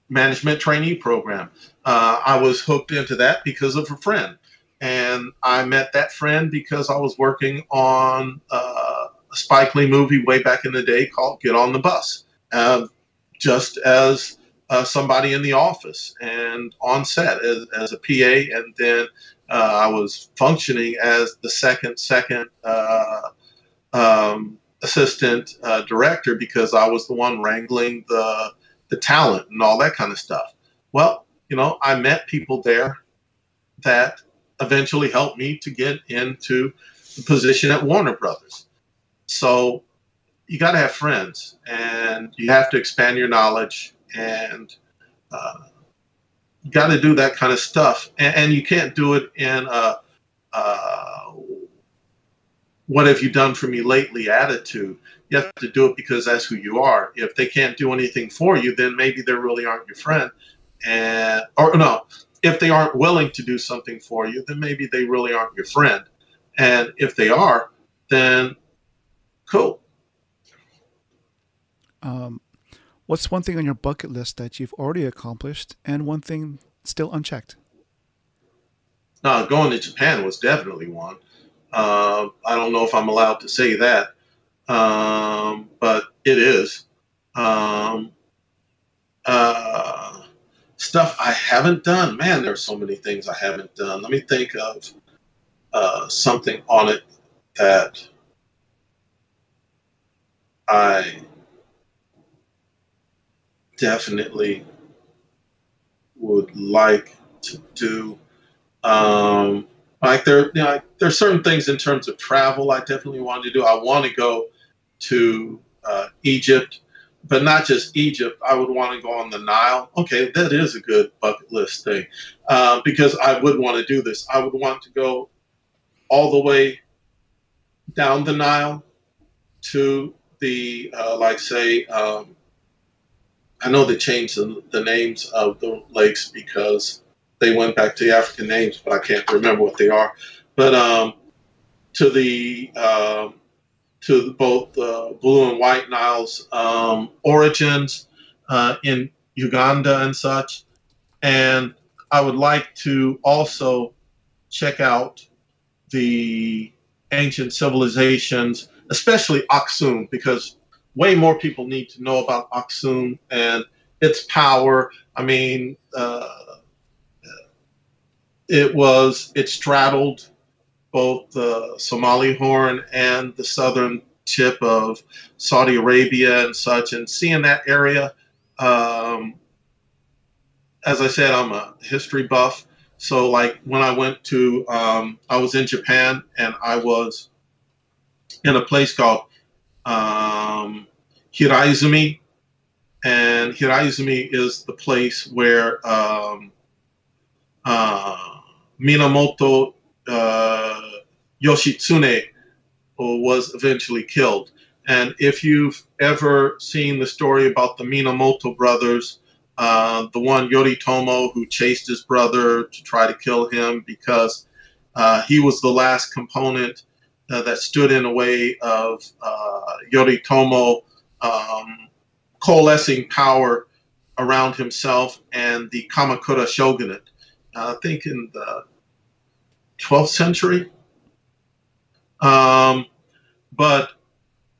management trainee program, I was hooked into that because of a friend. And I met that friend because I was working on a Spike Lee movie way back in the day called Get on the Bus, just as somebody in the office and on set as a PA. And then I was functioning as the second assistant director because I was the one wrangling the talent and all that kind of stuff. Well, you know, I met people there that eventually helped me to get into the position at Warner Brothers. So you got to have friends and you have to expand your knowledge and you got to do that kind of stuff. And you can't do it in a what have you done for me lately attitude. You have to do it because that's who you are. If they can't do anything for you, then maybe they really aren't your friend. Or no, if they aren't willing to do something for you, then maybe they really aren't your friend. And if they are, then cool. What's one thing on your bucket list that you've already accomplished and one thing still unchecked? Going to Japan was definitely one. I don't know if I'm allowed to say that, but it is. Stuff I haven't done. Man, there's so many things I haven't done. Let me think of something on it that I definitely would like to do. Like there's certain things in terms of travel I definitely want to do. I want to go to Egypt, but not just Egypt. I would want to go on the Nile. Okay, that is a good bucket list thing because I would want to do this. I would want to go all the way down the Nile to the I know they changed the names of the lakes because they went back to the African names, but I can't remember what they are. But to both the Blue and White Nile's origins in Uganda and such. And I would like to also check out the ancient civilizations, especially Aksum, because way more people need to know about Aksum and its power. I mean, it straddled both the Somali Horn and the southern tip of Saudi Arabia and such. And seeing that area, as I said, I'm a history buff. So like when I went to, I was in Japan and I was in a place called Hiraizumi. And Hiraizumi is the place where Minamoto Yoshitsune was eventually killed. And if you've ever seen the story about the Minamoto brothers, the one Yoritomo who chased his brother to try to kill him because he was the last component that stood in the way of Yoritomo coalescing power around himself and the Kamakura shogunate. I think in the 12th century. But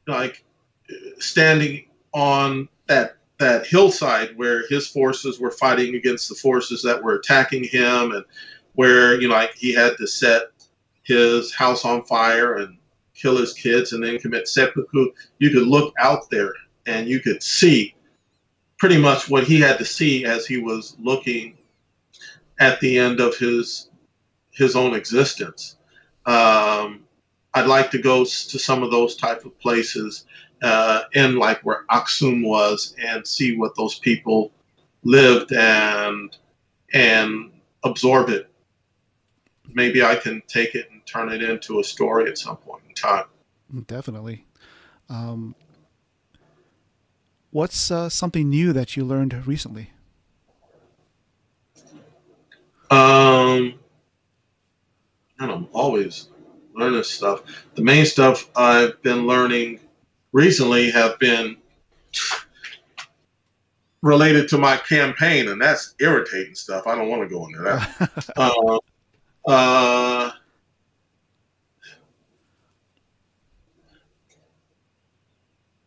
like standing on that hillside where his forces were fighting against the forces that were attacking him, and where like he had to set his house on fire and kill his kids and then commit seppuku. You could look out there and you could see pretty much what he had to see as he was looking at the end of his own existence. I'd like to go to some of those type of places in like where Aksum was and see what those people lived and absorb it. Maybe I can take it and turn it into a story at some point in time. Definitely. What's something new that you learned recently? always learning stuff. The main stuff I've been learning recently have been related to my campaign, and that's irritating stuff. I don't want to go into that.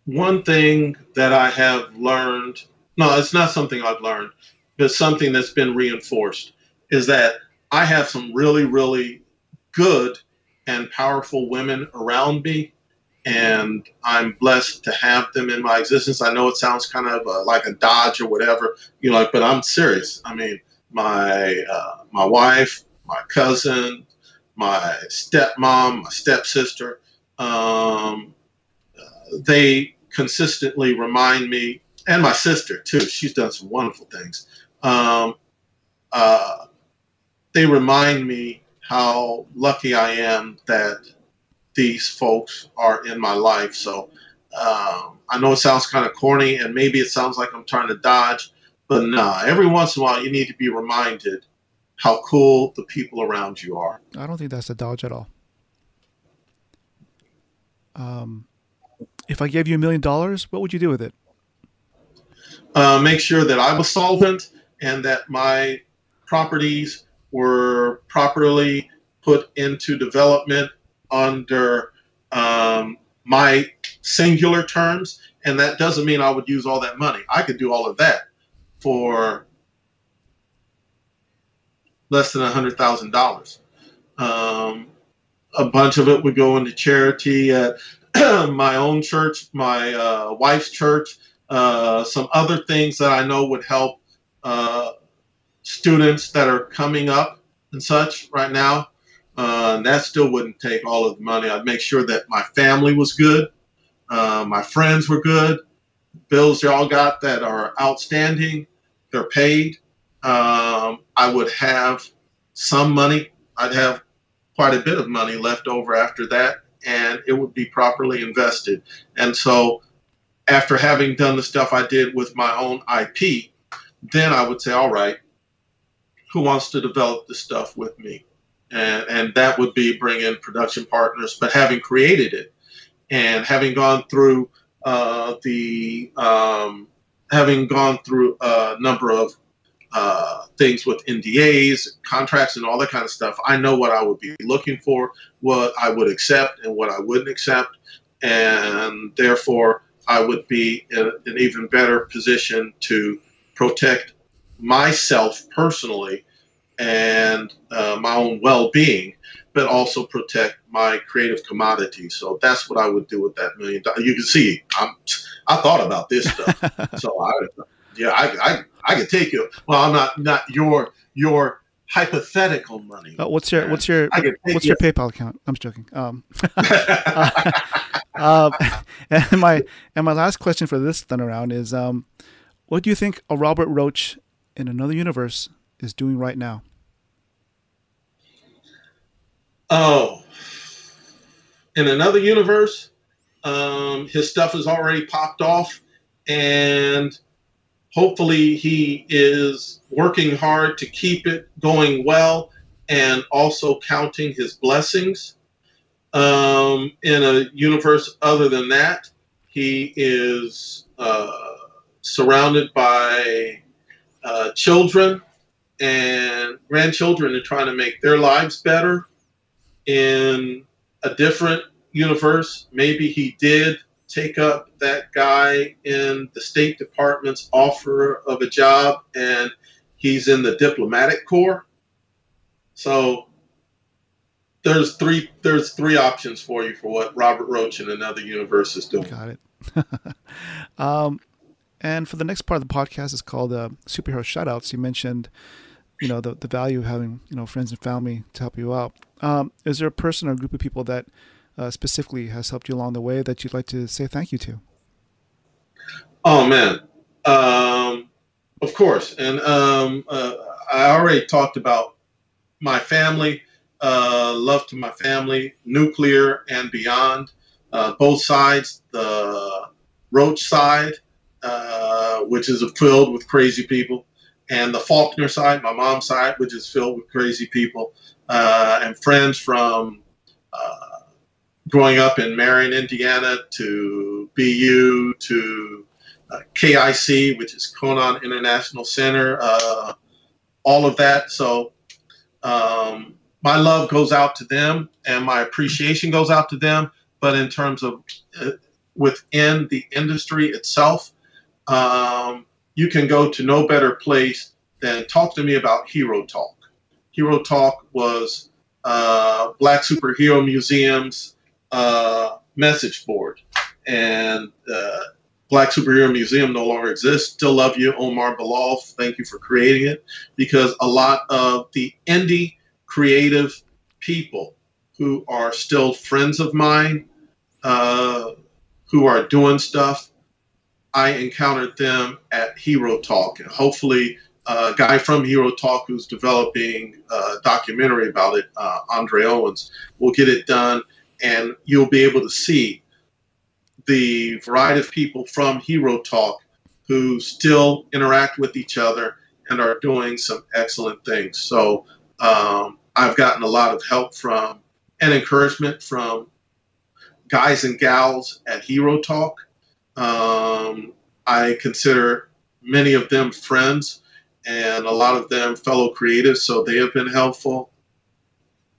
One thing that I have learned, no, it's not something I've learned, but something that's been reinforced, is that I have some really, really good and powerful women around me, and I'm blessed to have them in my existence. I know it sounds kind of like a dodge or whatever, but I'm serious. I mean, my wife, my cousin, my stepmom, my stepsister, they consistently remind me, and my sister too. She's done some wonderful things. They remind me how lucky I am that these folks are in my life. So I know it sounds kind of corny, and maybe it sounds like I'm trying to dodge, but nah, every once in a while you need to be reminded how cool the people around you are. I don't think that's a dodge at all. If I gave you $1 million, what would you do with it? Make sure that I was solvent and that my properties were properly put into development under my singular terms. And that doesn't mean I would use all that money. I could do all of that for less than $100,000. A bunch of it would go into charity at my own church, my wife's church, some other things that I know would help students that are coming up and such right now. That still wouldn't take all of the money. I'd make sure that my family was good, my friends were good, bills they all got that are outstanding, they're paid. I would have some money. I'd have quite a bit of money left over after that, and it would be properly invested. And so after having done the stuff I did with my own IP, then I would say, all right, who wants to develop this stuff with me? And that would be bring in production partners. But having created it and having gone through a number of things with NDAs, contracts, and all that kind of stuff, I know what I would be looking for, what I would accept and what I wouldn't accept. And therefore, I would be in an even better position to protect myself personally and my own well-being, but also protect my creative commodity. So that's what I would do with that $1 million. You can see I thought about this stuff. So I could take you. Well, I'm not your hypothetical money. What's your PayPal account? I'm just joking. And my last question for this then around is, what do you think a Robert Roach in another universe is doing right now? Oh, in another universe, his stuff is already popped off, and hopefully he is working hard to keep it going well and also counting his blessings. In a universe other than that, he is surrounded by children and grandchildren and trying to make their lives better. In a different universe, maybe he did take up that guy in the State Department's offer of a job, and he's in the diplomatic corps. So there's three options for you for what Robert Roach in another universe is doing. Got it. And for the next part of the podcast is called Superhero Shoutouts. You mentioned, the value of having, friends and family to help you out. Is there a person or a group of people that specifically has helped you along the way that you'd like to say thank you to? Oh, man. Of course. And I already talked about my family, love to my family, nuclear and beyond, both sides, the Roach side, which is filled with crazy people, and the Faulkner side, my mom's side, which is filled with crazy people, and friends from growing up in Marion, Indiana, to BU, to KIC, which is Conan International Center, all of that. So my love goes out to them and my appreciation goes out to them. But in terms of within the industry itself, you can go to no better place than talk to me about Hero Talk. Hero Talk was Black Superhero Museum's message board. And Black Superhero Museum no longer exists. Still love you, Omar Bilal. Thank you for creating it. Because a lot of the indie creative people who are still friends of mine, who are doing stuff, I encountered them at Hero Talk. And hopefully a guy from Hero Talk who's developing a documentary about it, Andre Owens, will get it done. And you'll be able to see the variety of people from Hero Talk who still interact with each other and are doing some excellent things. So I've gotten a lot of help from and encouragement from guys and gals at Hero Talk. I consider many of them friends and a lot of them fellow creatives, so they have been helpful.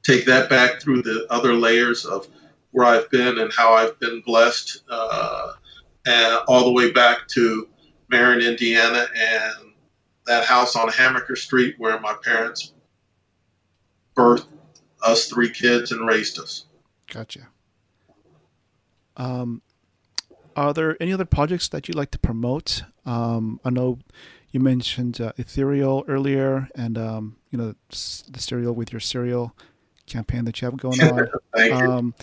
Take that back through the other layers of where I've been and how I've been blessed, and all the way back to Marion, Indiana, and that house on Hammaker Street where my parents birthed us 3 kids and raised us. Gotcha. Are there any other projects that you'd like to promote? I know you mentioned Ethereal earlier, and the cereal with your cereal campaign that you have going on. Thank you.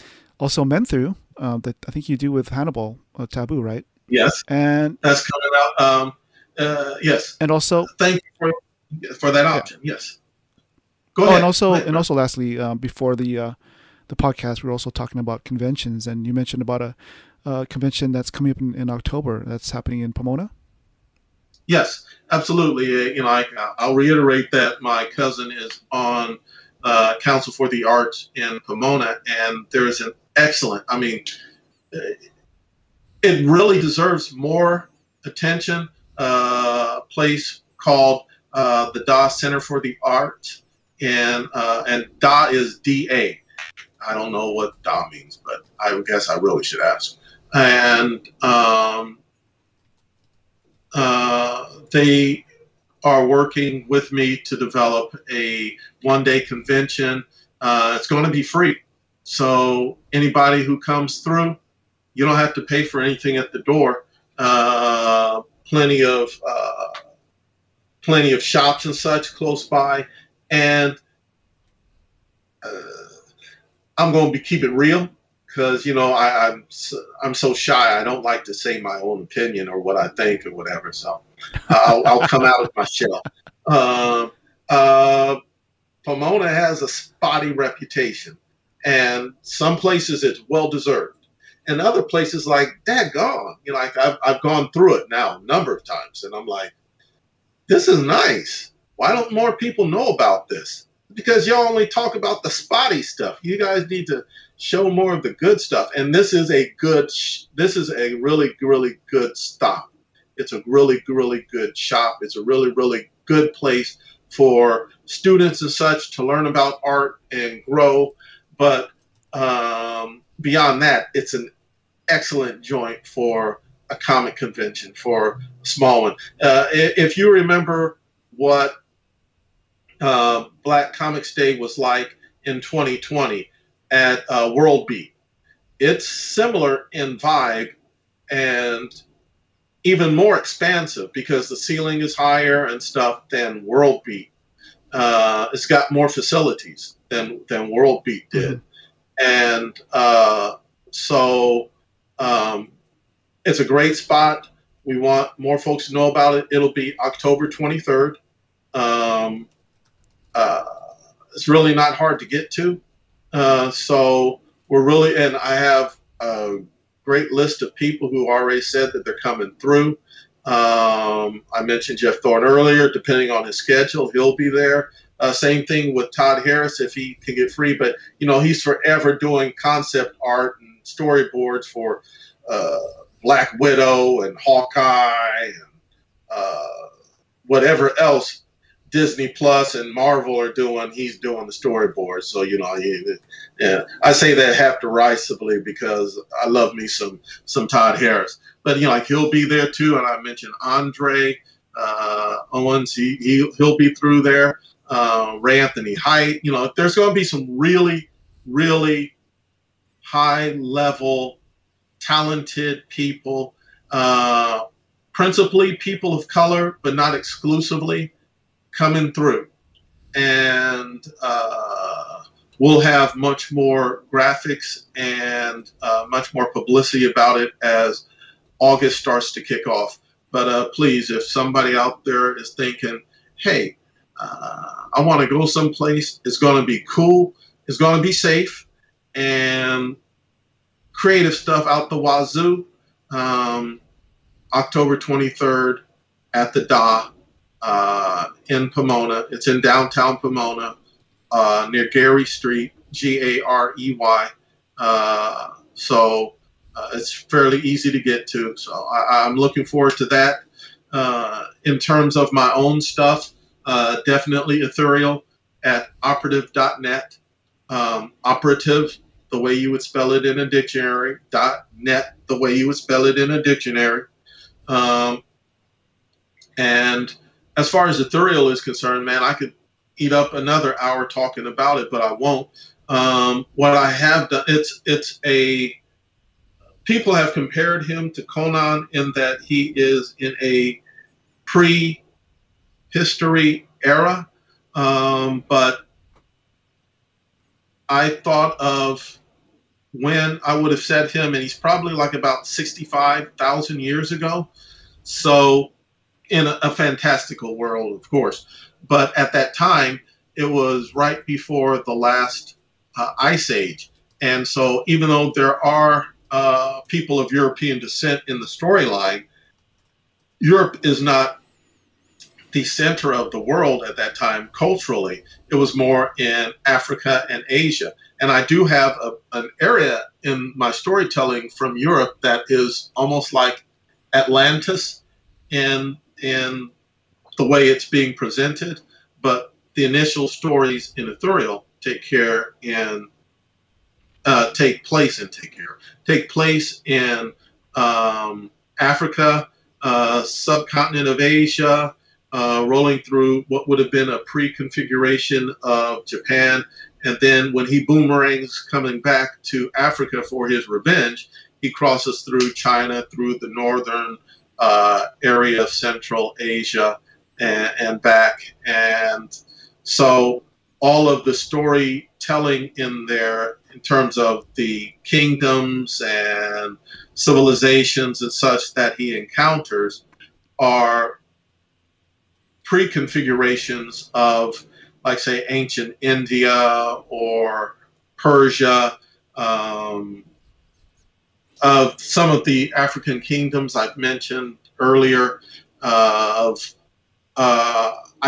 Also Menthu, that I think you do with Hannibal Taboo, right? Yes, and that's coming out. Yes, and also thank you for that option. Yeah. Yes, go ahead. And also, lastly, before the podcast, we were also talking about conventions, and you mentioned about a convention that's coming up in October that's happening in Pomona. Yes, absolutely. I'll reiterate that my cousin is on Council for the Arts in Pomona, and there's an excellent, it really deserves more attention, place called the Da Center for the Arts, and Da is D-A. I don't know what Da means, but I guess I really should ask. And they are working with me to develop a one-day convention. It's going to be free. So anybody who comes through, you don't have to pay for anything at the door. Plenty of shops and such close by. And I'm going to keep it real because, I'm so shy. I don't like to say my own opinion or what I think or whatever. So I'll come out of my shell. Pomona has a spotty reputation, and some places it's well deserved, and other places like daggone, I've gone through it now a number of times, and I'm like, this is nice. Why don't more people know about this? Because y'all only talk about the spotty stuff. You guys need to show more of the good stuff. And this is a really, really good stop. It's a really, really good shop. It's a really, really good place for students and such to learn about art and grow. But beyond that, it's an excellent joint for a comic convention, for a small one. If you remember what Black Comics Day was like in 2020 at World Beat, it's similar in vibe and even more expansive because the ceiling is higher and stuff than World Beat. It's got more facilities than World Beat did. Mm-hmm. And so it's a great spot. We want more folks to know about it. It'll be October 23rd. It's really not hard to get to. So and I have a great list of people who already said that they're coming through. I mentioned Jeff Thorne earlier. Depending on his schedule, he'll be there. Same thing with Todd Harris if he can get free. But, he's forever doing concept art and storyboards for Black Widow and Hawkeye and whatever else Disney Plus and Marvel are doing. He's doing the storyboard. So, I say that half derisively because I love me some Todd Harris. But, he'll be there too. And I mentioned Andre Owens. He'll be through there. Ray Anthony Height. There's going to be some really, really high-level, talented people, principally people of color, but not exclusively, coming through. And we'll have much more graphics and much more publicity about it as August starts to kick off. But please, if somebody out there is thinking, hey, I want to go someplace, it's going to be cool, it's going to be safe, and creative stuff out the wazoo, October 23rd at the Da in Pomona. It's in downtown Pomona, near Gary Street, Garey. So it's fairly easy to get to. So I'm looking forward to that. In terms of my own stuff, definitely Ethereal at operative.net. Operative, the way you would spell it in a dictionary, .net, the way you would spell it in a dictionary. And as far as Ethereal is concerned, man, I could eat up another hour talking about it, but I won't. What I have done, people have compared him to Conan in that he is in a pre-history era, but I thought of when I would have said him, and he's probably like about 65,000 years ago. So in a fantastical world, of course. But at that time, it was right before the last ice age. And so even though there are people of European descent in the storyline, Europe is not the center of the world at that time culturally. It was more in Africa and Asia. And I do have an area in my storytelling from Europe that is almost like Atlantis in the way it's being presented, but the initial stories in Ethereal take place in Africa, subcontinent of Asia, rolling through what would have been a pre-configuration of Japan. And then when he boomerangs coming back to Africa for his revenge, he crosses through China, through the northern area of Central Asia and back. And so all of the storytelling in there in terms of the kingdoms and civilizations and such that he encounters are pre-configurations of, like, say, ancient India or Persia, of some of the African kingdoms I've mentioned earlier. I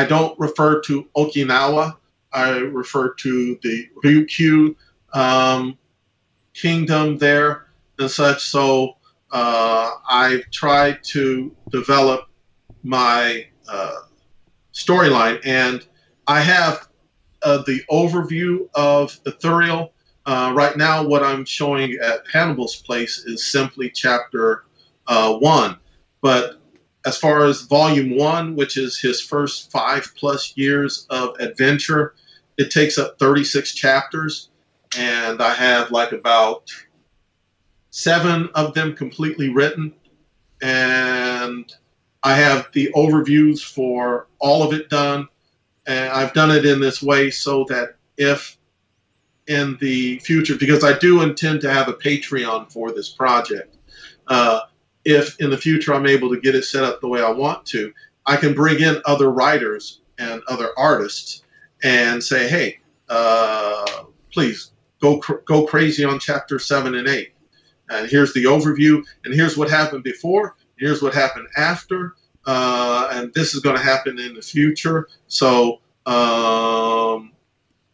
don't refer to Okinawa. I refer to the Ryukyu kingdom there and such. So I've tried to develop my storyline, and I have the overview of Ethereal. Right now, what I'm showing at Hannibal's place is simply chapter 1. But as far as volume 1, which is his first 5+ years of adventure, it takes up 36 chapters. And I have like about 7 of them completely written. And I have the overviews for all of it done. And I've done it in this way so that if in the future, because I do intend to have a Patreon for this project, if in the future I'm able to get it set up the way I want to, I can bring in other writers and other artists and say, hey, please go crazy on chapter 7 and 8. And here's the overview, and here's what happened before, Here's what happened after, and this is going to happen in the future. So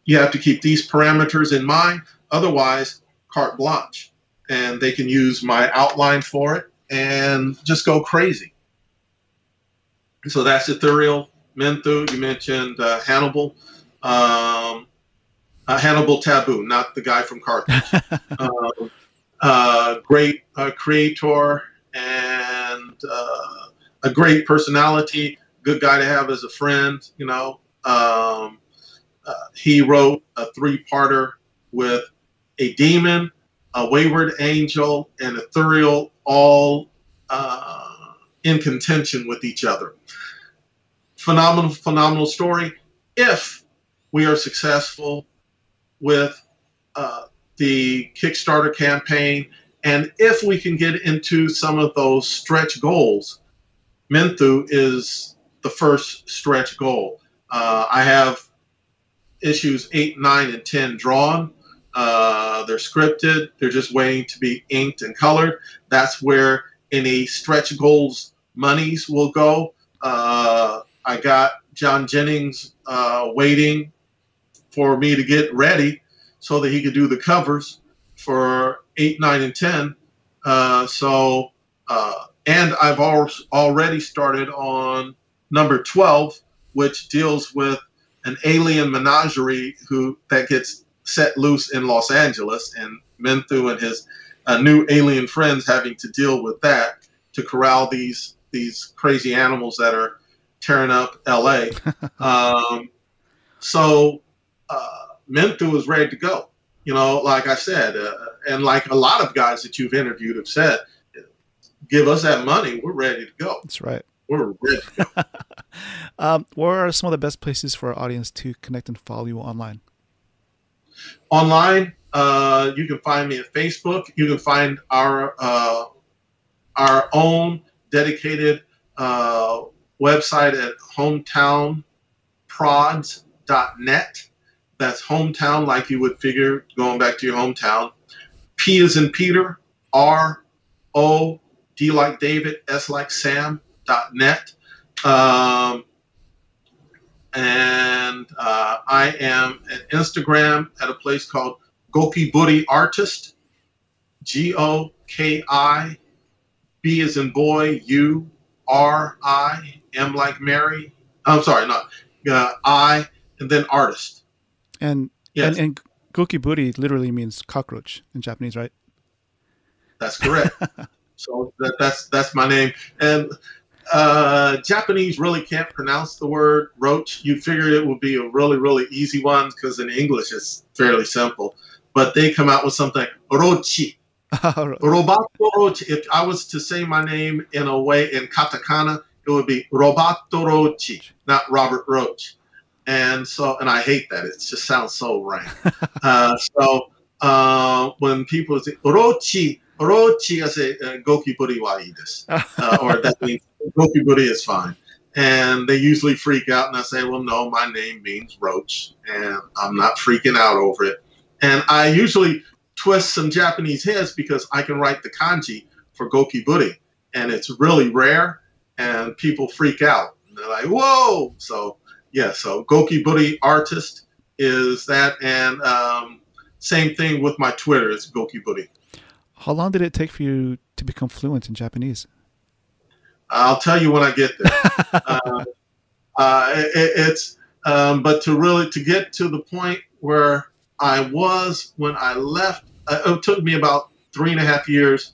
you have to keep these parameters in mind. Otherwise, carte blanche, and they can use my outline for it and just go crazy. So that's ethereal. Menthu, you mentioned Hannibal. Hannibal Taboo, not the guy from Carthage. Great creator and a great personality, good guy to have as a friend, you know. He wrote a 3-parter with a demon, a wayward angel, and ethereal, all in contention with each other. Phenomenal story. If we are successful with the Kickstarter campaign, and if we can get into some of those stretch goals, Menthu is the first stretch goal. I have issues 8, 9, and 10 drawn. They're scripted. They're just waiting to be inked and colored. That's where any stretch goals monies will go. I got John Jennings waiting for me to get ready so that he could do the covers for 8, 9, and 10. And I've already started on number 12, which deals with an alien menagerie that gets set loose in Los Angeles, and Menthu and his new alien friends having to deal with that to corral these crazy animals that are tearing up LA. Menthu is ready to go. You know, like I said, and like a lot of guys that you've interviewed have said, give us that money, we're ready to go. That's right. We're ready to go. Where are some of the best places for our audience to connect and follow you online? Online, you can find me at Facebook. You can find our own dedicated website at hometownprods.net. That's hometown, like you would figure, going back to your hometown. P as in Peter, R-O, D like David, S like Sam.net. And I am at Instagram at a place called Goki Buddy Artist, Goki, B as in boy, U-R-I, M like Mary. I'm sorry, not I, and then artist. And yes. and Goki Buddy literally means cockroach in Japanese, right? That's correct. So that's my name. And Japanese really can't pronounce the word roach. You figured it would be a really, really easy one because in English it's fairly simple. But they come out with something, rochi. Robato Rochi. If I was to say my name in a way in katakana, it would be Robato Rochi, not Robert Roach. And I hate that. It just sounds so rank. When people say Rochi, I say Goki Buddy wa ii desu. Or that means Goki Buddy is fine. And they usually freak out, and I say, well, no, my name means Roach, and I'm not freaking out over it. And I usually twist some Japanese heads because I can write the kanji for Goki Buddy, and it's really rare, and people freak out. And they're like, whoa! So Goki Buddy Artist is that, and same thing with my Twitter, it's Goki Buddy. How long did it take for you to become fluent in Japanese? I'll tell you when I get there. But to get to the point where I was when I left, it took me about 3.5 years.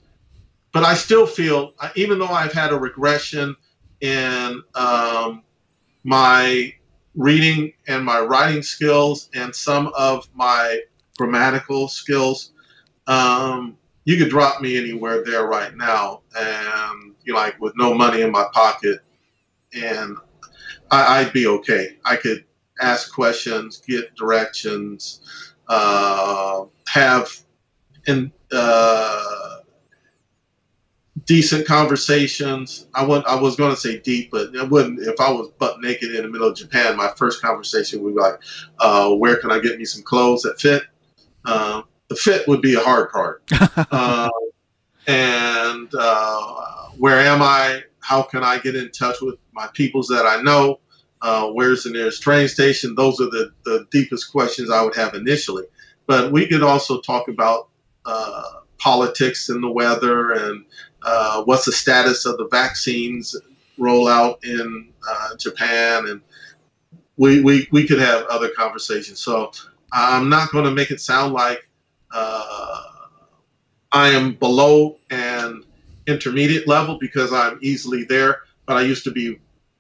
But I still feel, even though I've had a regression in my reading and my writing skills and some of my grammatical skills, you could drop me anywhere there right now, and with no money in my pocket, and I'd be okay. I could ask questions, get directions, have decent conversations. I was going to say deep, but it wouldn't. If I was butt naked in the middle of Japan, my first conversation would be like, where can I get me some clothes that fit? The fit would be a hard part. And where am I? How can I get in touch with my peoples that I know? Where's the nearest train station? Those are the deepest questions I would have initially. But we could also talk about politics and the weather and what's the status of the vaccines rollout in Japan. And we could have other conversations. So I'm not going to make it sound like I am below an intermediate level, because I'm easily there, but I used to be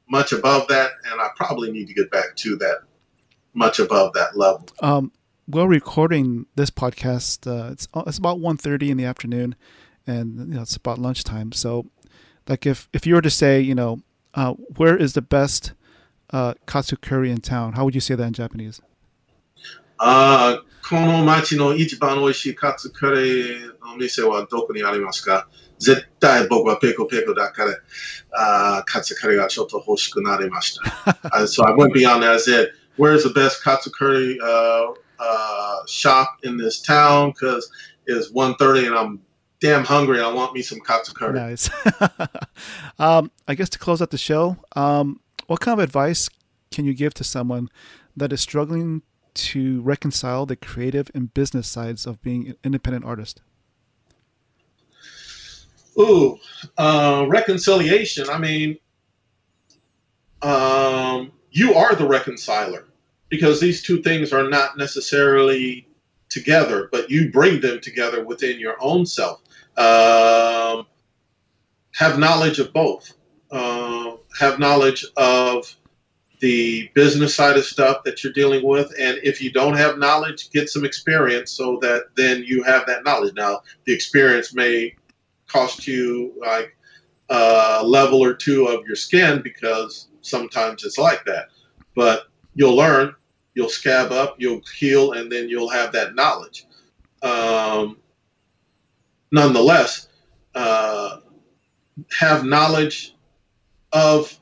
much above that, and I probably need to get back to that much above that level. We're recording this podcast. It's about 1:30 in the afternoon, and it's about lunchtime. So, like, if you were to say, where is the best katsu curry in town, how would you say that in Japanese? この町の一番美味しいカツカレーの店はどこにありますか？絶対僕はペコペコだからカツカレーがちょっと欲しくなりました。So I went beyond that. I said, where's the best katsu curry shop in this town? Because it's 1:30 and I'm damn hungry. I want me some katsu curry. Nice. I guess to close out the show, what kind of advice can you give to someone that is struggling to reconcile the creative and business sides of being an independent artist? Ooh, reconciliation. I mean, you are the reconciler, because these two things are not necessarily together, but you bring them together within your own self. Have knowledge of both. Have knowledge of the business side of stuff that you're dealing with. And if you don't have knowledge, get some experience so that then you have that knowledge. Now, the experience may cost you like a level or two of your skin, because sometimes it's like that. But you'll learn, you'll scab up, you'll heal, and then you'll have that knowledge. Nonetheless, have knowledge of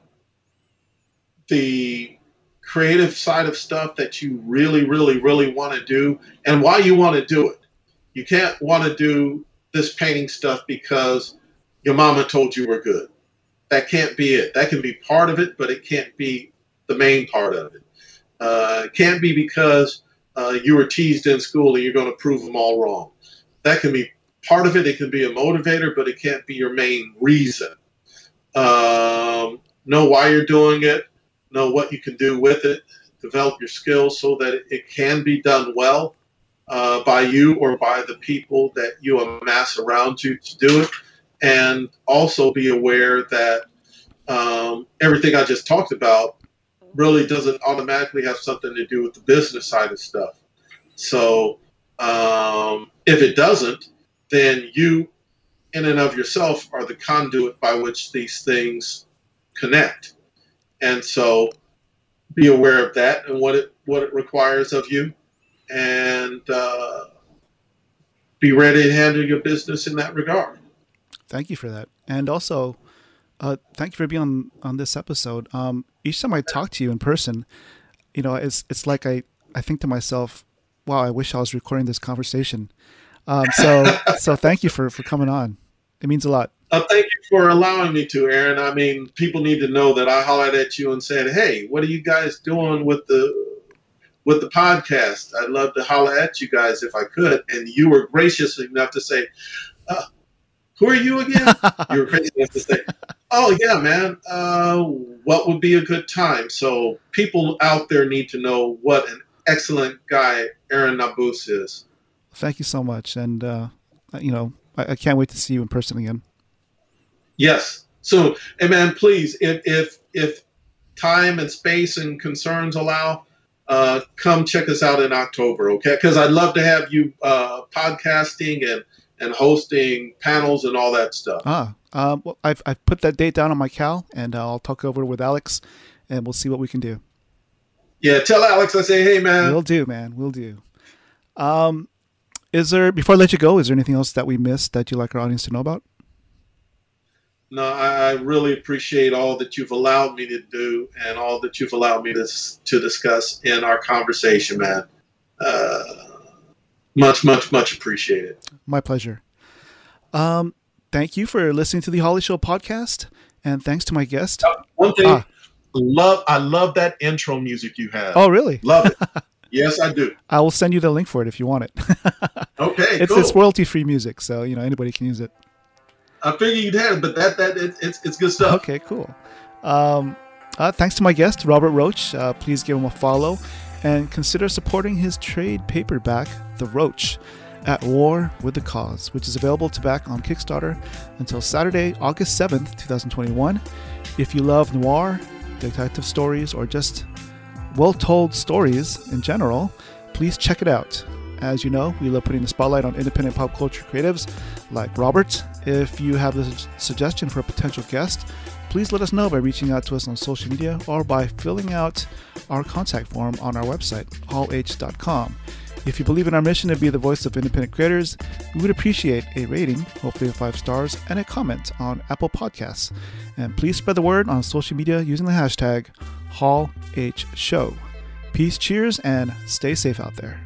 the creative side of stuff that you really, really, really want to do, and why you want to do it. You can't want to do this painting stuff because your mama told you we're good. That can't be it. That can be part of it, but it can't be the main part of it. It can't be because you were teased in school and you're going to prove them all wrong. That can be part of it. It can be a motivator, but it can't be your main reason. Know why you're doing it. Know what you can do with it. Develop your skills so that it can be done well by you or by the people that you amass around you to do it. And also be aware that everything I just talked about really doesn't automatically have something to do with the business side of stuff. So if it doesn't, then you in and of yourself are the conduit by which these things connect. And so be aware of that and what it requires of you, and be ready to handle your business in that regard. Thank you for that. And also, thank you for being on this episode. Each time I talk to you in person, it's like I think to myself, wow, I wish I was recording this conversation. So thank you for coming on. It means a lot. Thank you for allowing me to, Aaron. I mean, people need to know that I hollered at you and said, hey, what are you guys doing with the podcast? I'd love to holler at you guys if I could. And you were gracious enough to say, who are you again? You were gracious enough to say, oh, yeah, man, what would be a good time? So people out there need to know what an excellent guy Aaron Nabus is. Thank you so much. And, I can't wait to see you in person again. Yes. So, and man, please, if time and space and concerns allow, come check us out in October, okay? Because I'd love to have you podcasting and hosting panels and all that stuff. Well, I've put that date down on my cal, and I'll talk over with Alex, and we'll see what we can do. Yeah, tell Alex I say, hey, man. Will do, man. Will do. Before I let you go, is there anything else that we missed that you'd like our audience to know about? No, I really appreciate all that you've allowed me to do and all that you've allowed me to discuss in our conversation, man. Much, much, much appreciated. My pleasure. thank you for listening to the Holly Show podcast. And thanks to my guest. One thing, I love that intro music you have. Oh, really? Love it. Yes, I do. I will send you the link for it if you want it. Okay, cool. It's royalty-free music, so anybody can use it. I figured you'd have it, but it's good stuff. Okay, cool. Thanks to my guest, Robert Roach. Please give him a follow and consider supporting his trade paperback, The Roach, At War with the Cause, which is available to back on Kickstarter until Saturday, August 7th, 2021. If you love noir, detective stories, or just well-told stories in general, please check it out. As you know, we love putting the spotlight on independent pop culture creatives like Robert. If you have a suggestion for a potential guest, please let us know by reaching out to us on social media or by filling out our contact form on our website, hallh.com. If you believe in our mission to be the voice of independent creators, we would appreciate a rating, hopefully 5 stars, and a comment on Apple Podcasts. And please spread the word on social media using the hashtag HallHShow. Peace, cheers, and stay safe out there.